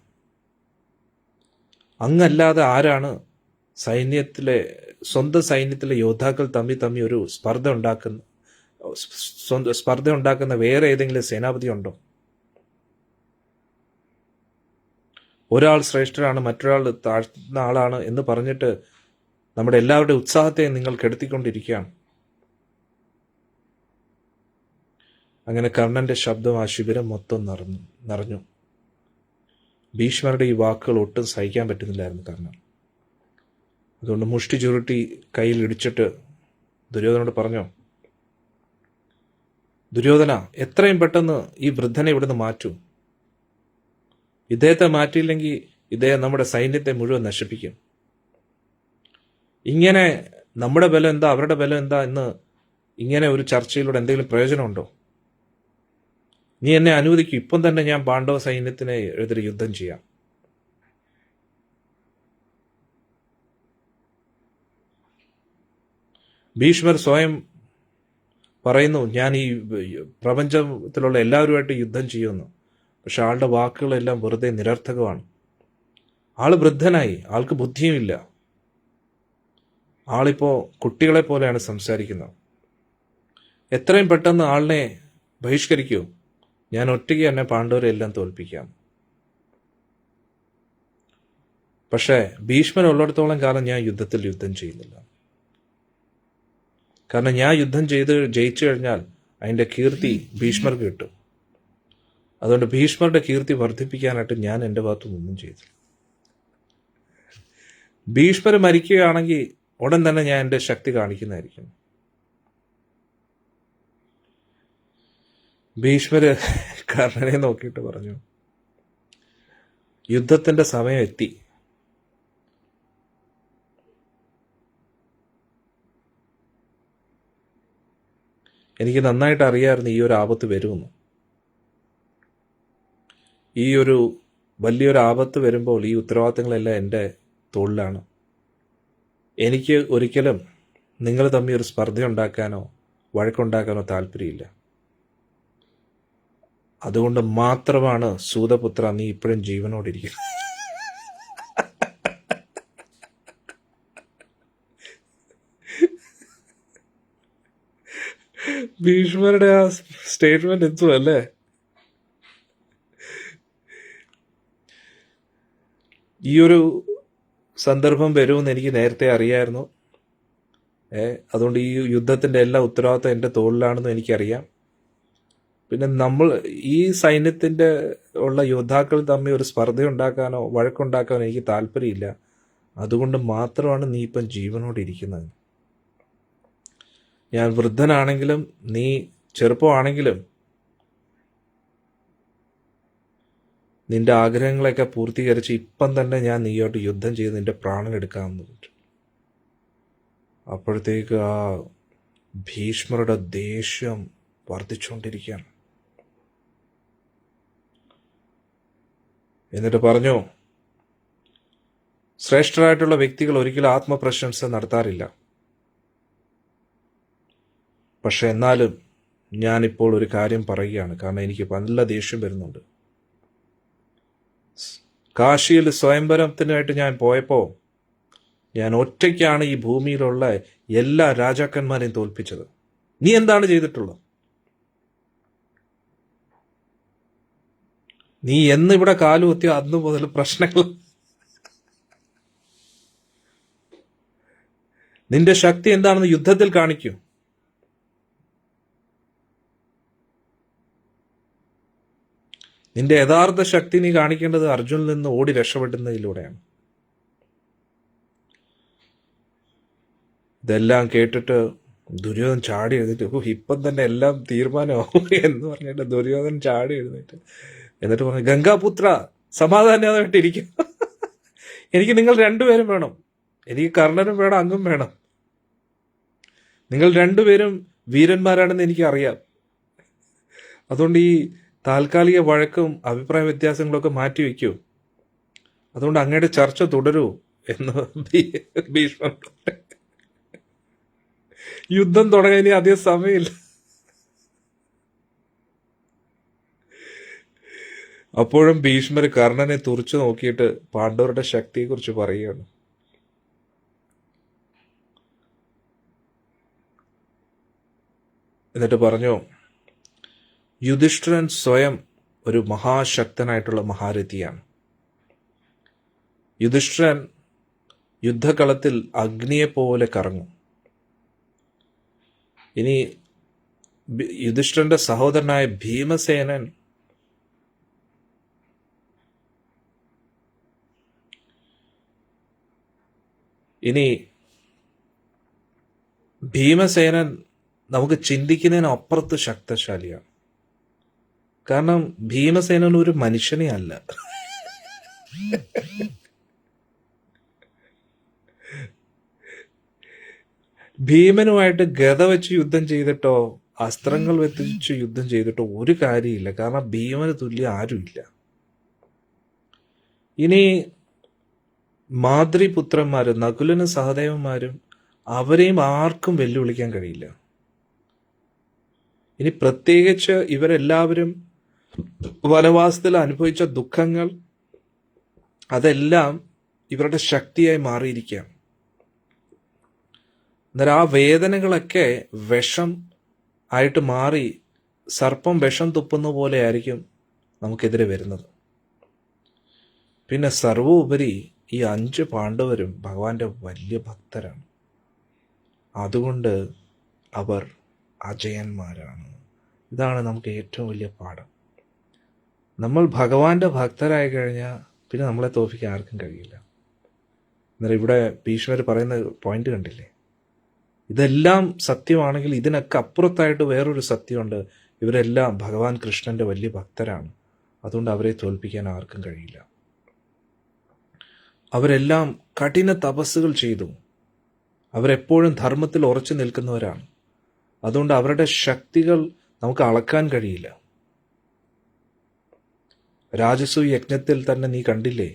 അങ്ങല്ലാതെ ആരാണ് സ്വന്തം സൈന്യത്തിലെ യോദ്ധാക്കൾ തമ്മിൽ ഒരു സ്പർദ്ധ ഉണ്ടാക്കുന്ന വേറെ ഏതെങ്കിലും സേനാപതി ഉണ്ടോ? ഒരാൾ ശ്രേഷ്ഠരാണ്, മറ്റൊരാൾ താഴ്ന്ന ആളാണ് എന്ന് പറഞ്ഞിട്ട് നമ്മുടെ എല്ലാവരുടെയും ഉത്സാഹത്തെ നിങ്ങൾ കെടുത്തിക്കൊണ്ടിരിക്കുകയാണ്. അങ്ങനെ കർണന്റെ ശബ്ദം ആ ശിബിരം മൊത്തം നിറഞ്ഞു. ഭീഷ്മരുടെ ഈ വാക്കുകൾ ഒട്ടും സഹിക്കാൻ പറ്റുന്നില്ലായിരുന്നു കർണൻ. അതുകൊണ്ട് മുഷ്ടി ചുരുട്ടി കയ്യിൽ ഇടിച്ചിട്ട് ദുര്യോധനോട് പറഞ്ഞു, ദുര്യോധന, എത്രയും പെട്ടെന്ന് ഈ വൃദ്ധനെ ഇവിടുന്ന് മാറ്റൂ. ഇദ്ദേഹത്തെ മാറ്റിയില്ലെങ്കിൽ ഇദ്ദേഹം നമ്മുടെ സൈന്യത്തെ മുഴുവൻ നശിപ്പിക്കും. ഇങ്ങനെ നമ്മുടെ ബലം എന്താ, അവരുടെ ബലം എന്താ എന്ന് ഇങ്ങനെ ഒരു ചർച്ചയിലൂടെ എന്തെങ്കിലും പ്രയോജനമുണ്ടോ? നീ എന്നെ അനുവദിക്കും, ഇപ്പം തന്നെ ഞാൻ പാണ്ഡവ സൈന്യത്തിനെ എതിരെ യുദ്ധം ചെയ്യാം. ഭീഷ്മർ സ്വയം പറയുന്നു, ഞാൻ ഈ പ്രപഞ്ചത്തിലുള്ള എല്ലാവരുമായിട്ട് യുദ്ധം ചെയ്യുമെന്ന്. പക്ഷെ ആളുടെ വാക്കുകളെല്ലാം വെറുതെ നിരർത്ഥകമാണ്. ആള് വൃദ്ധനായി, ആൾക്ക് ബുദ്ധിയുമില്ല. ആളിപ്പോൾ കുട്ടികളെ പോലെയാണ് സംസാരിക്കുന്നത്. എത്രയും പെട്ടെന്ന് ആളിനെ ബഹിഷ്കരിക്കൂ, ഞാൻ ഒറ്റയ്ക്ക് തന്നെ പാണ്ഡവരെ എല്ലാം തോൽപ്പിക്കാം. പക്ഷേ ഭീഷ്മൻ ഉള്ളിടത്തോളം കാലം ഞാൻ യുദ്ധം ചെയ്യുന്നില്ല. കാരണം ഞാൻ യുദ്ധം ചെയ്ത് ജയിച്ചു കഴിഞ്ഞാൽ അതിൻ്റെ കീർത്തി ഭീഷ്മർക്ക് കിട്ടും. അതുകൊണ്ട് ഭീഷ്മരുടെ കീർത്തി വർദ്ധിപ്പിക്കാനായിട്ട് ഞാൻ എൻ്റെ ഭാഗത്തുനിന്നൊന്നും ചെയ്തില്ല. ഭീഷ്മർ മരിക്കുകയാണെങ്കിൽ ഉടൻ തന്നെ ഞാൻ എൻ്റെ ശക്തി കാണിക്കുന്നതായിരിക്കും. ഭീഷ്മര് കർണനെ നോക്കിയിട്ട് പറഞ്ഞു, യുദ്ധത്തിന്റെ സമയം എത്തി. എനിക്ക് നന്നായിട്ട് അറിയാമായിരുന്നു ഈ ഒരു ആപത്ത് വരുമെന്ന്. ഈ ഒരു വലിയൊരു ആപത്ത് വരുമ്പോൾ ഈ ഉത്തരവാദിത്തങ്ങളെല്ലാം എൻ്റെ തോളിലാണ്. എനിക്ക് ഒരിക്കലും നിങ്ങൾ തമ്മിൽ ഒരു സ്പർദ്ധ ഉണ്ടാക്കാനോ വഴക്കുണ്ടാക്കാനോ താല്പര്യമില്ല. അതുകൊണ്ട് മാത്രമാണ് സൂതപുത്ര നീ ഇപ്പോഴും ജീവനോടിരിക്കുന്നത്. ഭീഷ്മരുടെ ആ സ്റ്റേറ്റ്മെന്റ് എത്തും അല്ലേ? ഈ ഒരു സന്ദർഭം വരുമെന്ന് എനിക്ക് നേരത്തെ അറിയായിരുന്നു. അതുകൊണ്ട് ഈ യുദ്ധത്തിന്റെ എല്ലാ ഉത്തരവാദിത്തം എൻ്റെ തോളിലാണെന്ന് എനിക്കറിയാം. പിന്നെ നമ്മൾ ഈ സൈന്യത്തിന്റെ ഉള്ള യോദ്ധാക്കൾ തമ്മിൽ ഒരു സ്പർദ്ധ ഉണ്ടാക്കാനോ വഴക്കുണ്ടാക്കാനോ എനിക്ക് താല്പര്യമില്ല. അതുകൊണ്ട് മാത്രമാണ് നീ ഇപ്പം ജീവനോടിരിക്കുന്നത്. ഞാൻ വൃദ്ധനാണെങ്കിലും നീ ചെറുപ്പമാണെങ്കിലും നിന്റെ ആഗ്രഹങ്ങളൊക്കെ പൂർത്തീകരിച്ച് ഇപ്പം തന്നെ ഞാൻ നീയോട്ട് യുദ്ധം ചെയ്ത് നിന്റെ പ്രാണൻ എടുക്കാമെന്ന് പറ്റും. അപ്പോഴത്തേക്ക് ആ ഭീഷ്മരുടെ ദേഷ്യം വർദ്ധിച്ചുകൊണ്ടിരിക്കുകയാണ്. എന്നിട്ട് പറഞ്ഞു, ശ്രേഷ്ഠരായിട്ടുള്ള വ്യക്തികൾ ഒരിക്കലും ആത്മപ്രശംസ നടത്താറില്ല. പക്ഷെ എന്നാലും ഞാനിപ്പോൾ ഒരു കാര്യം പറയുകയാണ്, കാരണം എനിക്ക് നല്ല ദേഷ്യം വരുന്നുണ്ട്. കാശിയിൽ സ്വയംവരത്തിനായിട്ട് ഞാൻ പോയപ്പോൾ ഞാൻ ഒറ്റയ്ക്കാണ് ഈ ഭൂമിയിലുള്ള എല്ലാ രാജാക്കന്മാരെയും തോൽപ്പിച്ചത്. നീ എന്താണ് ചെയ്തിട്ടുള്ളത്? നീ എന്നിവിടെ കാലുകുത്തിയോ അന്ന് മുതൽ പ്രശ്നങ്ങൾ. നിന്റെ ശക്തി എന്താണെന്ന് യുദ്ധത്തിൽ കാണിക്കൂ. നിന്റെ യഥാർത്ഥ ശക്തി നീ കാണിക്കേണ്ടത് അർജുനിൽ നിന്ന് ഓടി രക്ഷപ്പെടുന്നതിലൂടെയാണ്. ഇതെല്ലാം കേട്ടിട്ട് ദുര്യോധൻ ചാടി എഴുന്നേറ്റ്, ഇപ്പം തന്നെ എല്ലാം തീരുമാനമാവും എന്ന് പറഞ്ഞിട്ട് ദുര്യോധൻ ചാടി എഴുന്നേറ്റ് എന്നിട്ട് പറഞ്ഞു, ഗംഗാപുത്ര സമാധാനമായിട്ടിരിക്കും. എനിക്ക് നിങ്ങൾ രണ്ടുപേരും വേണം. എനിക്ക് കർണനും വേണം, അങ്ങും വേണം. നിങ്ങൾ രണ്ടുപേരും വീരന്മാരാണെന്ന് എനിക്കറിയാം. അതുകൊണ്ട് ഈ താൽക്കാലിക വഴക്കും അഭിപ്രായ വ്യത്യാസങ്ങളൊക്കെ മാറ്റിവെക്കൂ. അതുകൊണ്ട് അങ്ങയുടെ ചർച്ച തുടരൂ എന്ന് ഭീഷ്മർ. യുദ്ധം തുടങ്ങാൻ ഇനി അധികം സമയമില്ല. അപ്പോഴും ഭീഷ്മർ കർണനെ തുറച്ചു നോക്കിയിട്ട് പാണ്ഡവരുടെ ശക്തിയെക്കുറിച്ച് പറയുകയാണ്. എന്നിട്ട് പറഞ്ഞു, യുധിഷ്ഠിരൻ സ്വയം ഒരു മഹാശക്തനായിട്ടുള്ള മഹാരഥിയാണ്. യുധിഷ്ഠിരൻ യുദ്ധകളത്തിൽ അഗ്നിയെപ്പോലെ കറങ്ങും. ഇനി യുധിഷ്ഠിരന്റെ സഹോദരനായ ഭീമസേനൻ ഇനി ഭീമസേനൻ നമുക്ക് ചിന്തിക്കുന്നതിന് അപ്പുറത്ത് ശക്തശാലിയാണ്. കാരണം ഭീമസേനൻ ഒരു മനുഷ്യനെ അല്ല. ഭീമനുമായിട്ട് ഗദ വെച്ച് യുദ്ധം ചെയ്തിട്ടോ അസ്ത്രങ്ങൾ വെച്ച് യുദ്ധം ചെയ്തിട്ടോ ഒരു കാര്യമില്ല. കാരണം ഭീമന് തുല്യം ആരുമില്ല. ഇനി മാതൃപുത്രന്മാരും നകുലനും സഹദേവന്മാരും അവരെയും ആർക്കും വെല്ലുവിളിക്കാൻ കഴിയില്ല. ഇനി പ്രത്യേകിച്ച് ഇവരെല്ലാവരും വനവാസത്തിൽ അനുഭവിച്ച ദുഃഖങ്ങൾ അതെല്ലാം ഇവരുടെ ശക്തിയായി മാറിയിരിക്കുകയാണ്. എന്നാൽ ആ വേദനകളൊക്കെ വിഷം ആയിട്ട് മാറി സർപ്പം വിഷം തുപ്പുന്ന പോലെ ആയിരിക്കും നമുക്കെതിരെ വരുന്നത്. പിന്നെ സർവോപരി ഈ 5 പാണ്ഡവരും ഭഗവാന്റെ വലിയ ഭക്തരാണ്. അതുകൊണ്ട് അവർ അജയന്മാരാണ്. ഇതാണ് നമുക്ക് ഏറ്റവും വലിയ പാഠം. നമ്മൾ ഭഗവാന്റെ ഭക്തരായി കഴിഞ്ഞാൽ പിന്നെ നമ്മളെ തോൽപ്പിക്കാൻ ആർക്കും കഴിയില്ല. എന്നാൽ ഇവിടെ ഭീഷ്മർ പറയുന്ന പോയിന്റ് കണ്ടില്ലേ? ഇതെല്ലാം സത്യമാണെങ്കിൽ ഇതിനൊക്കെ അപ്പുറത്തായിട്ട് വേറൊരു സത്യമുണ്ട്. ഇവരെല്ലാം ഭഗവാൻ കൃഷ്ണന്റെ വലിയ ഭക്തരാണ്. അതുകൊണ്ട് അവരെ തോൽപ്പിക്കാൻ ആർക്കും കഴിയില്ല. അവരെല്ലാം കഠിന തപസ്സുകൾ ചെയ്തു. അവരെപ്പോഴും ധർമ്മത്തിൽ ഉറച്ചു നിൽക്കുന്നവരാണ്. അതുകൊണ്ട് അവരുടെ ശക്തികൾ നമുക്ക് അളക്കാൻ കഴിയില്ല. രാജസൂയ യജ്ഞത്തിൽ തന്നെ നീ കണ്ടില്ലേ,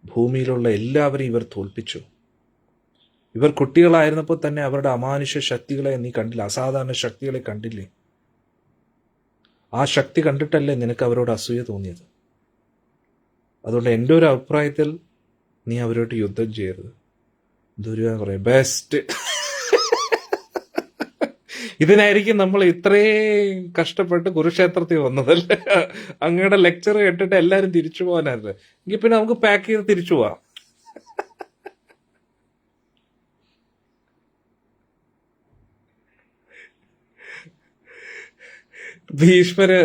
ഭൂമിയിലുള്ള എല്ലാവരെയും ഇവർ തോൽപ്പിച്ചു. ഇവർ കുട്ടികളായിരുന്നപ്പോൾ തന്നെ അവരുടെ അമാനുഷ്യ ശക്തികളെ നീ കണ്ടില്ല, അസാധാരണ ശക്തികളെ കണ്ടില്ലേ? ആ ശക്തി കണ്ടിട്ടല്ലേ നിനക്ക് അവരോട് അസൂയ തോന്നിയത്? അതുകൊണ്ട് എൻ്റെ ഒരു അഭിപ്രായത്തിൽ നീ അവരോട് യുദ്ധം ചെയ്യരുത്. ദുര്യോധനൻ പറയും ബെസ്റ്റ്. ഇതിനായിരിക്കും നമ്മൾ ഇത്രയും കഷ്ടപ്പെട്ട് കുരുക്ഷേത്രത്തിൽ വന്നതല്ലേ? അങ്ങയുടെ ലെക്ചർ കേട്ടിട്ട് എല്ലാവരും തിരിച്ചു പോകാനായിരുന്നു. എങ്കിൽ പിന്നെ നമുക്ക് പാക്ക് ചെയ്ത് തിരിച്ചു പോവാം. ഭീഷ്മര്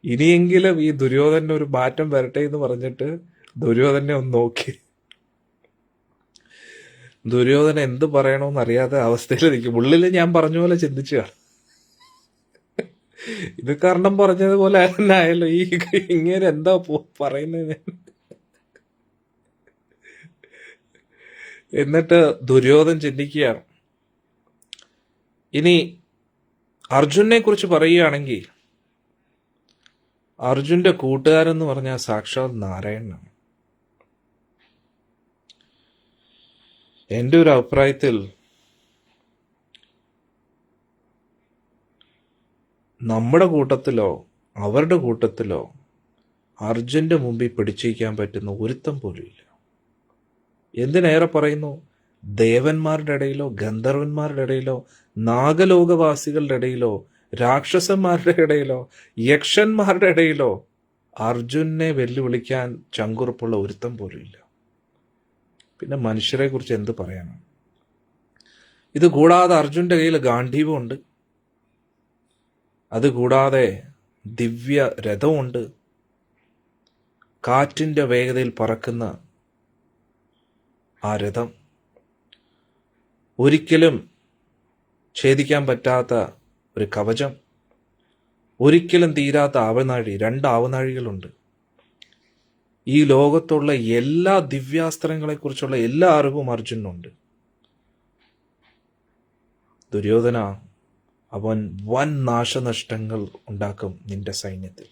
ഇനിയെങ്കിലും ഈ ദുര്യോധന ഒരു മാറ്റം വരട്ടെ എന്ന് പറഞ്ഞിട്ട് ദുര്യോധനെ ഒന്ന് നോക്കി. ദുര്യോധന എന്ത് പറയണമെന്ന് അറിയാത്ത അവസ്ഥയിൽ നിൽക്കും. ഉള്ളിൽ ഞാൻ പറഞ്ഞ പോലെ ചിന്തിച്ചാണ്, ഇത് കാരണം പറഞ്ഞതുപോലെ തന്നെ ആയല്ലോ, ഈ ഇങ്ങനെ എന്താ പറയുന്നത്. എന്നിട്ട് ദുര്യോധൻ ചിന്തിക്കുകയാണ്. ഇനി അർജുനെ കുറിച്ച് പറയുകയാണെങ്കിൽ അർജുന്റെ കൂട്ടുകാരെന്ന് പറഞ്ഞാൽ സാക്ഷാത് നാരായണനാണ്. എൻ്റെ ഒരു അഭിപ്രായത്തിൽ നമ്മുടെ കൂട്ടത്തിലോ അവരുടെ കൂട്ടത്തിലോ അർജുന്റെ മുമ്പിൽ പിടിച്ചിരിക്കാൻ പറ്റുന്ന ഒരുത്തം പോലും ഇല്ല. എന്തിനേറെ പറയുന്നു, ദേവന്മാരുടെ ഇടയിലോ ഗന്ധർവന്മാരുടെ ഇടയിലോ നാഗലോകവാസികളുടെ ഇടയിലോ രാക്ഷസന്മാരുടെ ഇടയിലോ യക്ഷന്മാരുടെ ഇടയിലോ അർജുനെ വെല്ലുവിളിക്കാൻ ചങ്കുറപ്പുള്ള ഒരുത്തം പോലും ഇല്ല. പിന്നെ മനുഷ്യരെ കുറിച്ച് എന്ത് പറയാനാണ്? ഇത് കൂടാതെ അർജുന്റെ കയ്യിൽ ഗാണ്ഡീവമുണ്ട്, അതുകൂടാതെ ദിവ്യ രഥമുണ്ട്, കാറ്റിന്റെ വേഗതയിൽ പറക്കുന്ന ആ രഥം, ഒരിക്കലും ഛേദിക്കാൻ പറ്റാത്ത ഒരു കവചം, ഒരിക്കലും തീരാത്ത ആവനാഴി, 2 ആവനാഴികളുണ്ട്. ഈ ലോകത്തുള്ള എല്ലാ ദിവ്യാസ്ത്രങ്ങളെക്കുറിച്ചുള്ള എല്ലാ അറിവും അർജുനുണ്ട്. ദുര്യോധന, അവൻ വൻ നാശനഷ്ടങ്ങൾ ഉണ്ടാക്കും നിന്റെ സൈന്യത്തിൽ.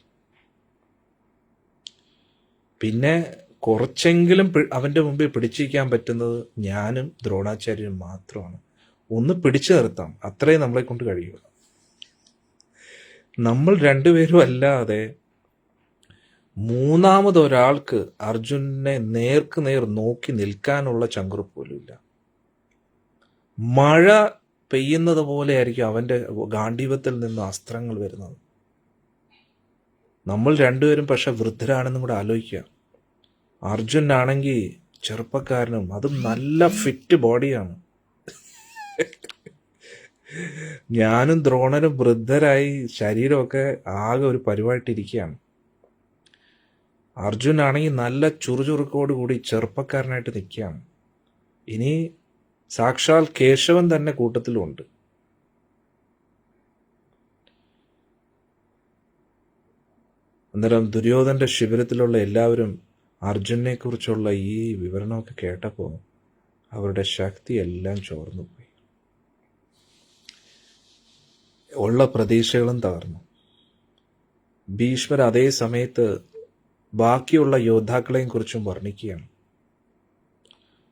പിന്നെ കുറച്ചെങ്കിലും അവന്റെ മുമ്പിൽ പിടിച്ചിരിക്കാൻ പറ്റുന്നത് ഞാനും ദ്രോണാചാര്യനും മാത്രമാണ്. ഒന്ന് പിടിച്ചു നിർത്താം, അത്രയും നമ്മളെ കൊണ്ട് കഴിയുക. നമ്മൾ രണ്ടുപേരും അല്ലാതെ മൂന്നാമതൊരാൾക്ക് അർജുനെ നേർക്ക് നേർ നോക്കി നിൽക്കാനുള്ള ചങ്കുറപ്പ് പോലും ഇല്ല. മഴ പെയ്യുന്നത് പോലെ ആയിരിക്കും അവന്റെ ഗാണ്ഡീവത്തിൽ നിന്ന് അസ്ത്രങ്ങൾ വരുന്നത്. നമ്മൾ രണ്ടുപേരും പക്ഷെ വൃദ്ധരാണെന്നും കൂടെ ആലോചിക്കുക. അർജുനാണെങ്കിൽ ചെറുപ്പക്കാരനും, അതും നല്ല ഫിറ്റ് ബോഡിയാണ്. ഞാനും ദ്രോണനും വൃദ്ധരായി ശരീരമൊക്കെ ആകെ ഒരു പരിവായിട്ടിരിക്കുകയാണ്. അർജുനാണെങ്കിൽ നല്ല ചുറുചുറുക്കോട് കൂടി ചെറുപ്പക്കാരനായിട്ട് നിൽക്കുകയാണ്. ഇനി സാക്ഷാൽ കേശവൻ തന്നെ കൂട്ടത്തിലുണ്ട്. അന്നേരം ദുര്യോധന്റെ ശിബിരത്തിലുള്ള എല്ലാവരും അർജുനെ കുറിച്ചുള്ള ഈ വിവരണമൊക്കെ കേട്ടപ്പോൾ അവരുടെ ശക്തി എല്ലാം ചോർന്നു പോയി. ഉള്ള പ്രതീക്ഷകളും തകർന്നു. ഭീഷ്മർ അതേ സമയത്ത് ബാക്കിയുള്ള യോദ്ധാക്കളെയും കുറിച്ചും വർണ്ണിക്കുകയാണ്.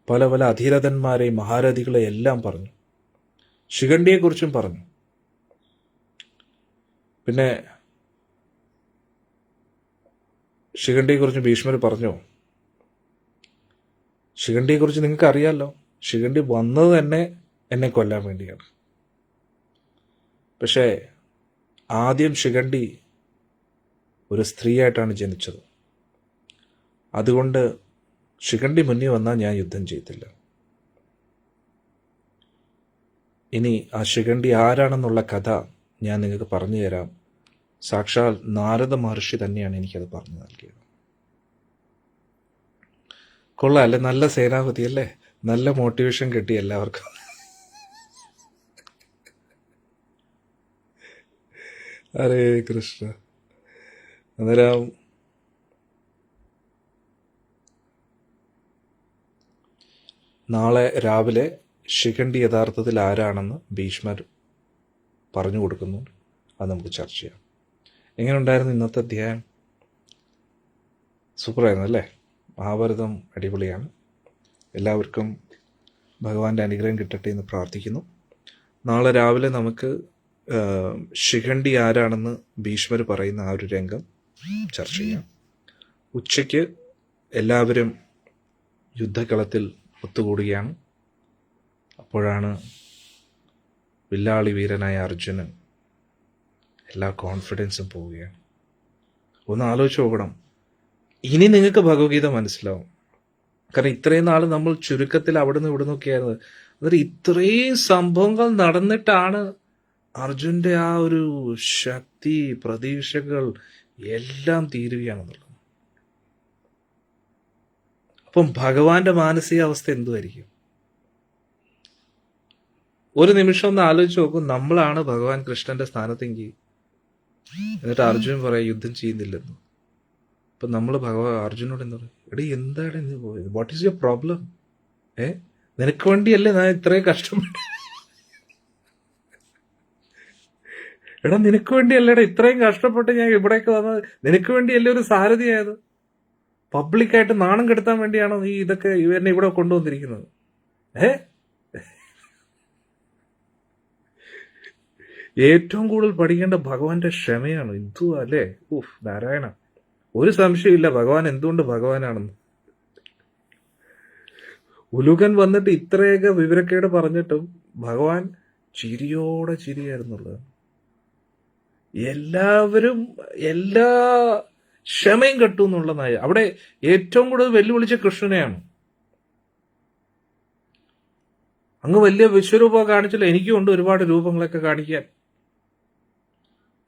പല പല അധീരഥന്മാരെയും മഹാരഥികളെ എല്ലാം പറഞ്ഞു. ശിഖണ്ഡിയെക്കുറിച്ചും പറഞ്ഞു. പിന്നെ ശിഖണ്ഡിയെക്കുറിച്ച് ഭീഷ്മർ പറഞ്ഞു. ശിഖണ്ഡിയെക്കുറിച്ച് നിങ്ങൾക്ക് അറിയാമല്ലോ, ശിഖണ്ഡി വന്നത് തന്നെ എന്നെ കൊല്ലാൻ വേണ്ടിയാണ്. പക്ഷേ ആദ്യം ശിഖണ്ഡി ഒരു സ്ത്രീയായിട്ടാണ് ജനിച്ചത്. അതുകൊണ്ട് ശിഖണ്ഡി മുന്നിൽ വന്നാൽ ഞാൻ യുദ്ധം ചെയ്തില്ല. ഇനി ആ ശിഖണ്ഡി ആരാണെന്നുള്ള കഥ ഞാൻ നിങ്ങൾക്ക് പറഞ്ഞു തരാം. സാക്ഷാൽ നാരദ മഹർഷി തന്നെയാണ് എനിക്കത് പറഞ്ഞു നൽകിയത്. കൊള്ളാം അല്ലേ? നല്ല സേനാപതി അല്ലേ? നല്ല മോട്ടിവേഷൻ കിട്ടി എല്ലാവർക്കും. ഹരേ കൃഷ്ണ. അന്നേരം നാളെ രാവിലെ ശിഖണ്ഡി യഥാർത്ഥത്തിൽ ആരാണെന്ന് ഭീഷ്മർ പറഞ്ഞു കൊടുക്കുന്നു. അത് നമുക്ക് ചർച്ച ചെയ്യാം. എങ്ങനെ ഉണ്ടായിരുന്നു ഇന്നത്തെ അധ്യായം? സൂപ്പറായിരുന്നു അല്ലേ? മഹാഭാരതം അടിപൊളിയാണ്. എല്ലാവർക്കും ഭഗവാന്റെ അനുഗ്രഹം കിട്ടട്ടെ എന്ന് പ്രാർത്ഥിക്കുന്നു. നാളെ രാവിലെ നമുക്ക് ശിഖണ്ഡി ആരാണെന്ന് ഭീഷ്മർ പറയുന്ന ആ ഒരു രംഗം ചർച്ച ചെയ്യാം. ഉച്ചയ്ക്ക് എല്ലാവരും യുദ്ധക്കളത്തിൽ ഒത്തുകൂടുകയാണ്. അപ്പോഴാണ് വില്ലാളി വീരനായ അർജുനൻ എല്ലാ കോൺഫിഡൻസും പോവുകയാണ്. ഒന്ന് ആലോചിച്ച് നോക്കണം. ഇനി നിങ്ങൾക്ക് ഭഗവത്ഗീത മനസ്സിലാവും. കാരണം ഇത്രയും നാൾ നമ്മൾ ചുരുക്കത്തിൽ അവിടെ നിന്ന് ഇവിടെ നിന്നൊക്കെയായിരുന്നു. അതൊരു ഇത്രയും സംഭവങ്ങൾ നടന്നിട്ടാണ് അർജുൻ്റെ ആ ഒരു ശക്തി, പ്രതീക്ഷകൾ എല്ലാം തീരുകയാണെന്നുള്ളത്. അപ്പം ഭഗവാന്റെ മാനസികാവസ്ഥ എന്തുമായിരിക്കും? ഒരു നിമിഷം ഒന്ന് ആലോചിച്ച് നോക്കും. നമ്മളാണ് ഭഗവാൻ കൃഷ്ണന്റെ സ്ഥാനത്തെങ്കിൽ, എന്നിട്ട് അർജുൻ പറയാം യുദ്ധം ചെയ്യുന്നില്ലെന്ന്. അപ്പം നമ്മൾ അർജുനോട് എന്താ പറയും? എടീ എന്താണ് ഇന്ന് പോയത്? What is your problem? നിനക്ക് വേണ്ടിയല്ലേ ഞാൻ ഇത്രയും കഷ്ടപ്പെട്ടു? എടാ നിനക്ക് വേണ്ടിയല്ലേടാ ഇത്രയും കഷ്ടപ്പെട്ട് ഞാൻ ഇവിടേക്ക് വന്നത്? നിനക്ക് വേണ്ടിയല്ലേ ഒരു സാരഥിയായത്? പബ്ലിക്കായിട്ട് നാണം കെടുത്താൻ വേണ്ടിയാണോ നീ ഇതൊക്കെ എന്നെ ഇവിടെ കൊണ്ടുവന്നിരിക്കുന്നത്? ഏറ്റവും കൂടുതൽ പഠിക്കേണ്ട ഭഗവാന്റെ ക്ഷമയാണ്. ഇതു അല്ലേ? നാരായണ, ഒരു സംശയമില്ല ഭഗവാൻ എന്തുകൊണ്ട് ഭഗവാനാണെന്ന്. ഉലുകൻ വന്നിട്ട് ഇത്രയൊക്കെ വിവരക്കേട് പറഞ്ഞിട്ടും ഭഗവാൻ ചിരിയോടെ ചിരിയായിരുന്നുള്ളത്. എല്ലാവരും എല്ലാ ക്ഷമയും കെട്ടു എന്നുള്ളതായി. അവിടെ ഏറ്റവും കൂടുതൽ വെല്ലുവിളിച്ച കൃഷ്ണനെയാണ്. അങ്ങ് വലിയ വിശ്വരൂപം കാണിച്ചില്ല, എനിക്കും ഉണ്ട് ഒരുപാട് രൂപങ്ങളൊക്കെ കാണിക്കാൻ.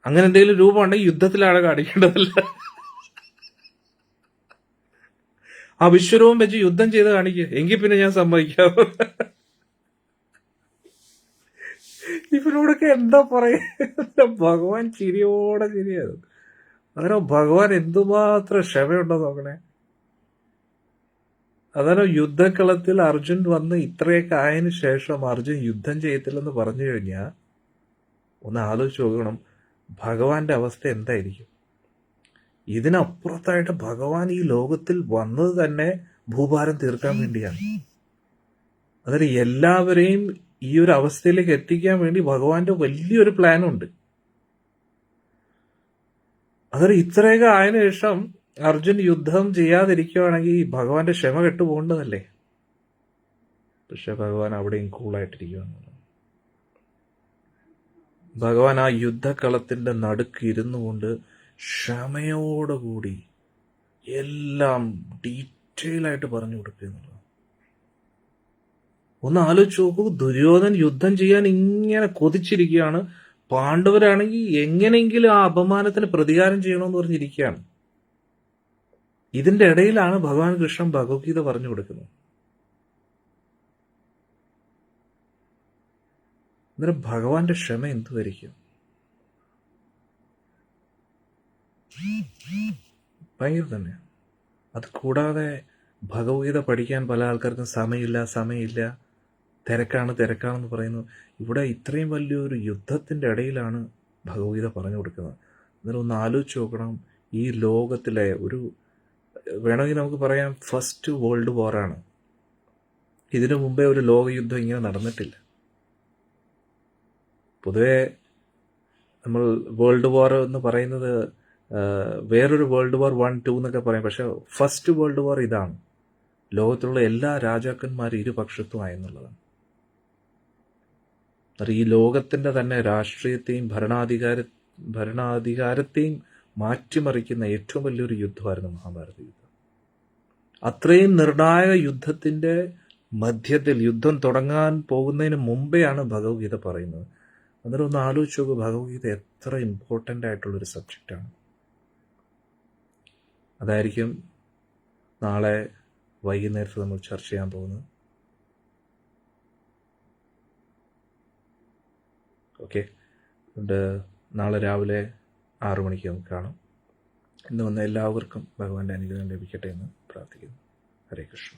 അങ്ങനെ എന്തെങ്കിലും രൂപം ഉണ്ടെങ്കിൽ യുദ്ധത്തിലാണ് കാണിക്കേണ്ടതല്ല. ആ വിശ്വരൂപം വെച്ച് യുദ്ധം ചെയ്ത് കാണിക്കുക, എങ്കിൽ പിന്നെ ഞാൻ സമ്മതിക്കാം. ഇവരോടൊക്കെ എന്താ പറയുക? ഭഗവാൻ ചിരിയോടെ ചിരിയായിരുന്നു. അങ്ങനെ ഭഗവാൻ എന്തുമാത്രം ക്ഷമയുണ്ടോ നോക്കണേ. അതാണ് യുദ്ധക്കളത്തിൽ അർജുൻ വന്ന് ഇത്രയൊക്കെ ആയതിനു ശേഷം അർജുൻ യുദ്ധം ചെയ്യത്തില്ലെന്ന് പറഞ്ഞു കഴിഞ്ഞാൽ ഒന്ന് ആലോചിച്ച് നോക്കണം ഭഗവാന്റെ അവസ്ഥ എന്തായിരിക്കും. ഇതിനപ്പുറത്തായിട്ട് ഭഗവാൻ ഈ ലോകത്തിൽ വന്നത് തന്നെ ഭൂഭാരം തീർക്കാൻ വേണ്ടിയാണ്. അതായത് എല്ലാവരെയും ഈ ഒരു അവസ്ഥയിലേക്ക് എത്തിക്കാൻ വേണ്ടി ഭഗവാന്റെ വലിയൊരു പ്ലാനുണ്ട്. അതായത് ഇത്രയൊക്കെ ആയതിനു ശേഷം അർജുൻ യുദ്ധം ചെയ്യാതിരിക്കുകയാണെങ്കിൽ ഭഗവാന്റെ ക്ഷമ കെട്ടുപോകേണ്ടതല്ലേ. പക്ഷെ ഭഗവാൻ അവിടെയും കൂളായിട്ടിരിക്കുകയാണ്. ഭഗവാൻ ആ യുദ്ധക്കളത്തിന്റെ നടുക്ക് ഇരുന്നു കൊണ്ട് ക്ഷമയോടുകൂടി എല്ലാം ഡീറ്റെയിൽ ആയിട്ട് പറഞ്ഞു കൊടുക്കുന്നുള്ളൂ. ഒന്ന് ആലോചിച്ച് നോക്കൂ. ദുര്യോധൻ യുദ്ധം ചെയ്യാൻ ഇങ്ങനെ കൊതിച്ചിരിക്കുകയാണ്. പാണ്ഡവരാണെങ്കിൽ എങ്ങനെയെങ്കിലും ആ അപമാനത്തിന് പ്രതികാരം ചെയ്യണമെന്ന് പറഞ്ഞിരിക്കുകയാണ്. ഇതിന്റെ ഇടയിലാണ് ഭഗവാൻ കൃഷ്ണൻ ഭഗവത്ഗീത പറഞ്ഞു കൊടുക്കുന്നത്. അന്നേരം ഭഗവാന്റെ ക്ഷമ എന്തുമായിരിക്കും? ഭയങ്കര തന്നെ. അത് കൂടാതെ ഭഗവത്ഗീത പഠിക്കാൻ പല ആൾക്കാർക്കും സമയമില്ല, തിരക്കാണെന്ന് പറയുന്നു. ഇവിടെ ഇത്രയും വലിയൊരു യുദ്ധത്തിൻ്റെ ഇടയിലാണ് ഭഗവത്ഗീത പറഞ്ഞു കൊടുക്കുന്നത്. അന്നേരം ഒന്ന് ആലോചിച്ച് നോക്കണം, ഈ ലോകത്തിലെ വേണമെങ്കിൽ നമുക്ക് പറയാം ഫസ്റ്റ് വേൾഡ് വാറാണ്. ഇതിനു മുമ്പേ ഒരു ലോകയുദ്ധം ഇങ്ങനെ നടന്നിട്ടില്ല. പൊതുവെ നമ്മൾ വേൾഡ് വാർ എന്ന് പറയുന്നത് വേറൊരു വേൾഡ് വാർ 1, 2 എന്നൊക്കെ പറയും. പക്ഷെ ഫസ്റ്റ് വേൾഡ് വാർ ഇതാണ്. ലോകത്തിലുള്ള എല്ലാ രാജാക്കന്മാരും ഇരുപക്ഷത്തുമായെന്നുള്ളതാണ്. അത് ഈ ലോകത്തിൻ്റെ തന്നെ രാഷ്ട്രീയത്തെയും ഭരണാധികാരത്തെയും മാറ്റിമറിക്കുന്ന ഏറ്റവും വലിയൊരു യുദ്ധമായിരുന്നു മഹാഭാരത യുദ്ധം. അത്രയും നിർണായക യുദ്ധത്തിൻ്റെ മധ്യത്തിൽ, യുദ്ധം തുടങ്ങാൻ പോകുന്നതിന് മുമ്പെയാണ് ഭഗവത്ഗീത പറയുന്നത്. അന്നേരം ഒന്ന് ആലോചിച്ച് നോക്കുക, ഭഗവത്ഗീത എത്ര ഇമ്പോർട്ടൻ്റ് ആയിട്ടുള്ളൊരു സബ്ജക്റ്റാണ്. അതായിരിക്കും നാളെ വൈകുന്നേരത്ത് നമ്മൾ ചർച്ച ചെയ്യാൻ പോകുന്നത്. ഓക്കെ, അതുകൊണ്ട് നാളെ രാവിലെ 6 മണിക്ക് നമുക്ക് കാണാം. ഇന്ന് വന്ന എല്ലാവർക്കും ഭഗവാന്റെ അനുഗ്രഹം ലഭിക്കട്ടെ എന്ന് പ്രാർത്ഥിക്കുന്നു. ഹരേ കൃഷ്ണ.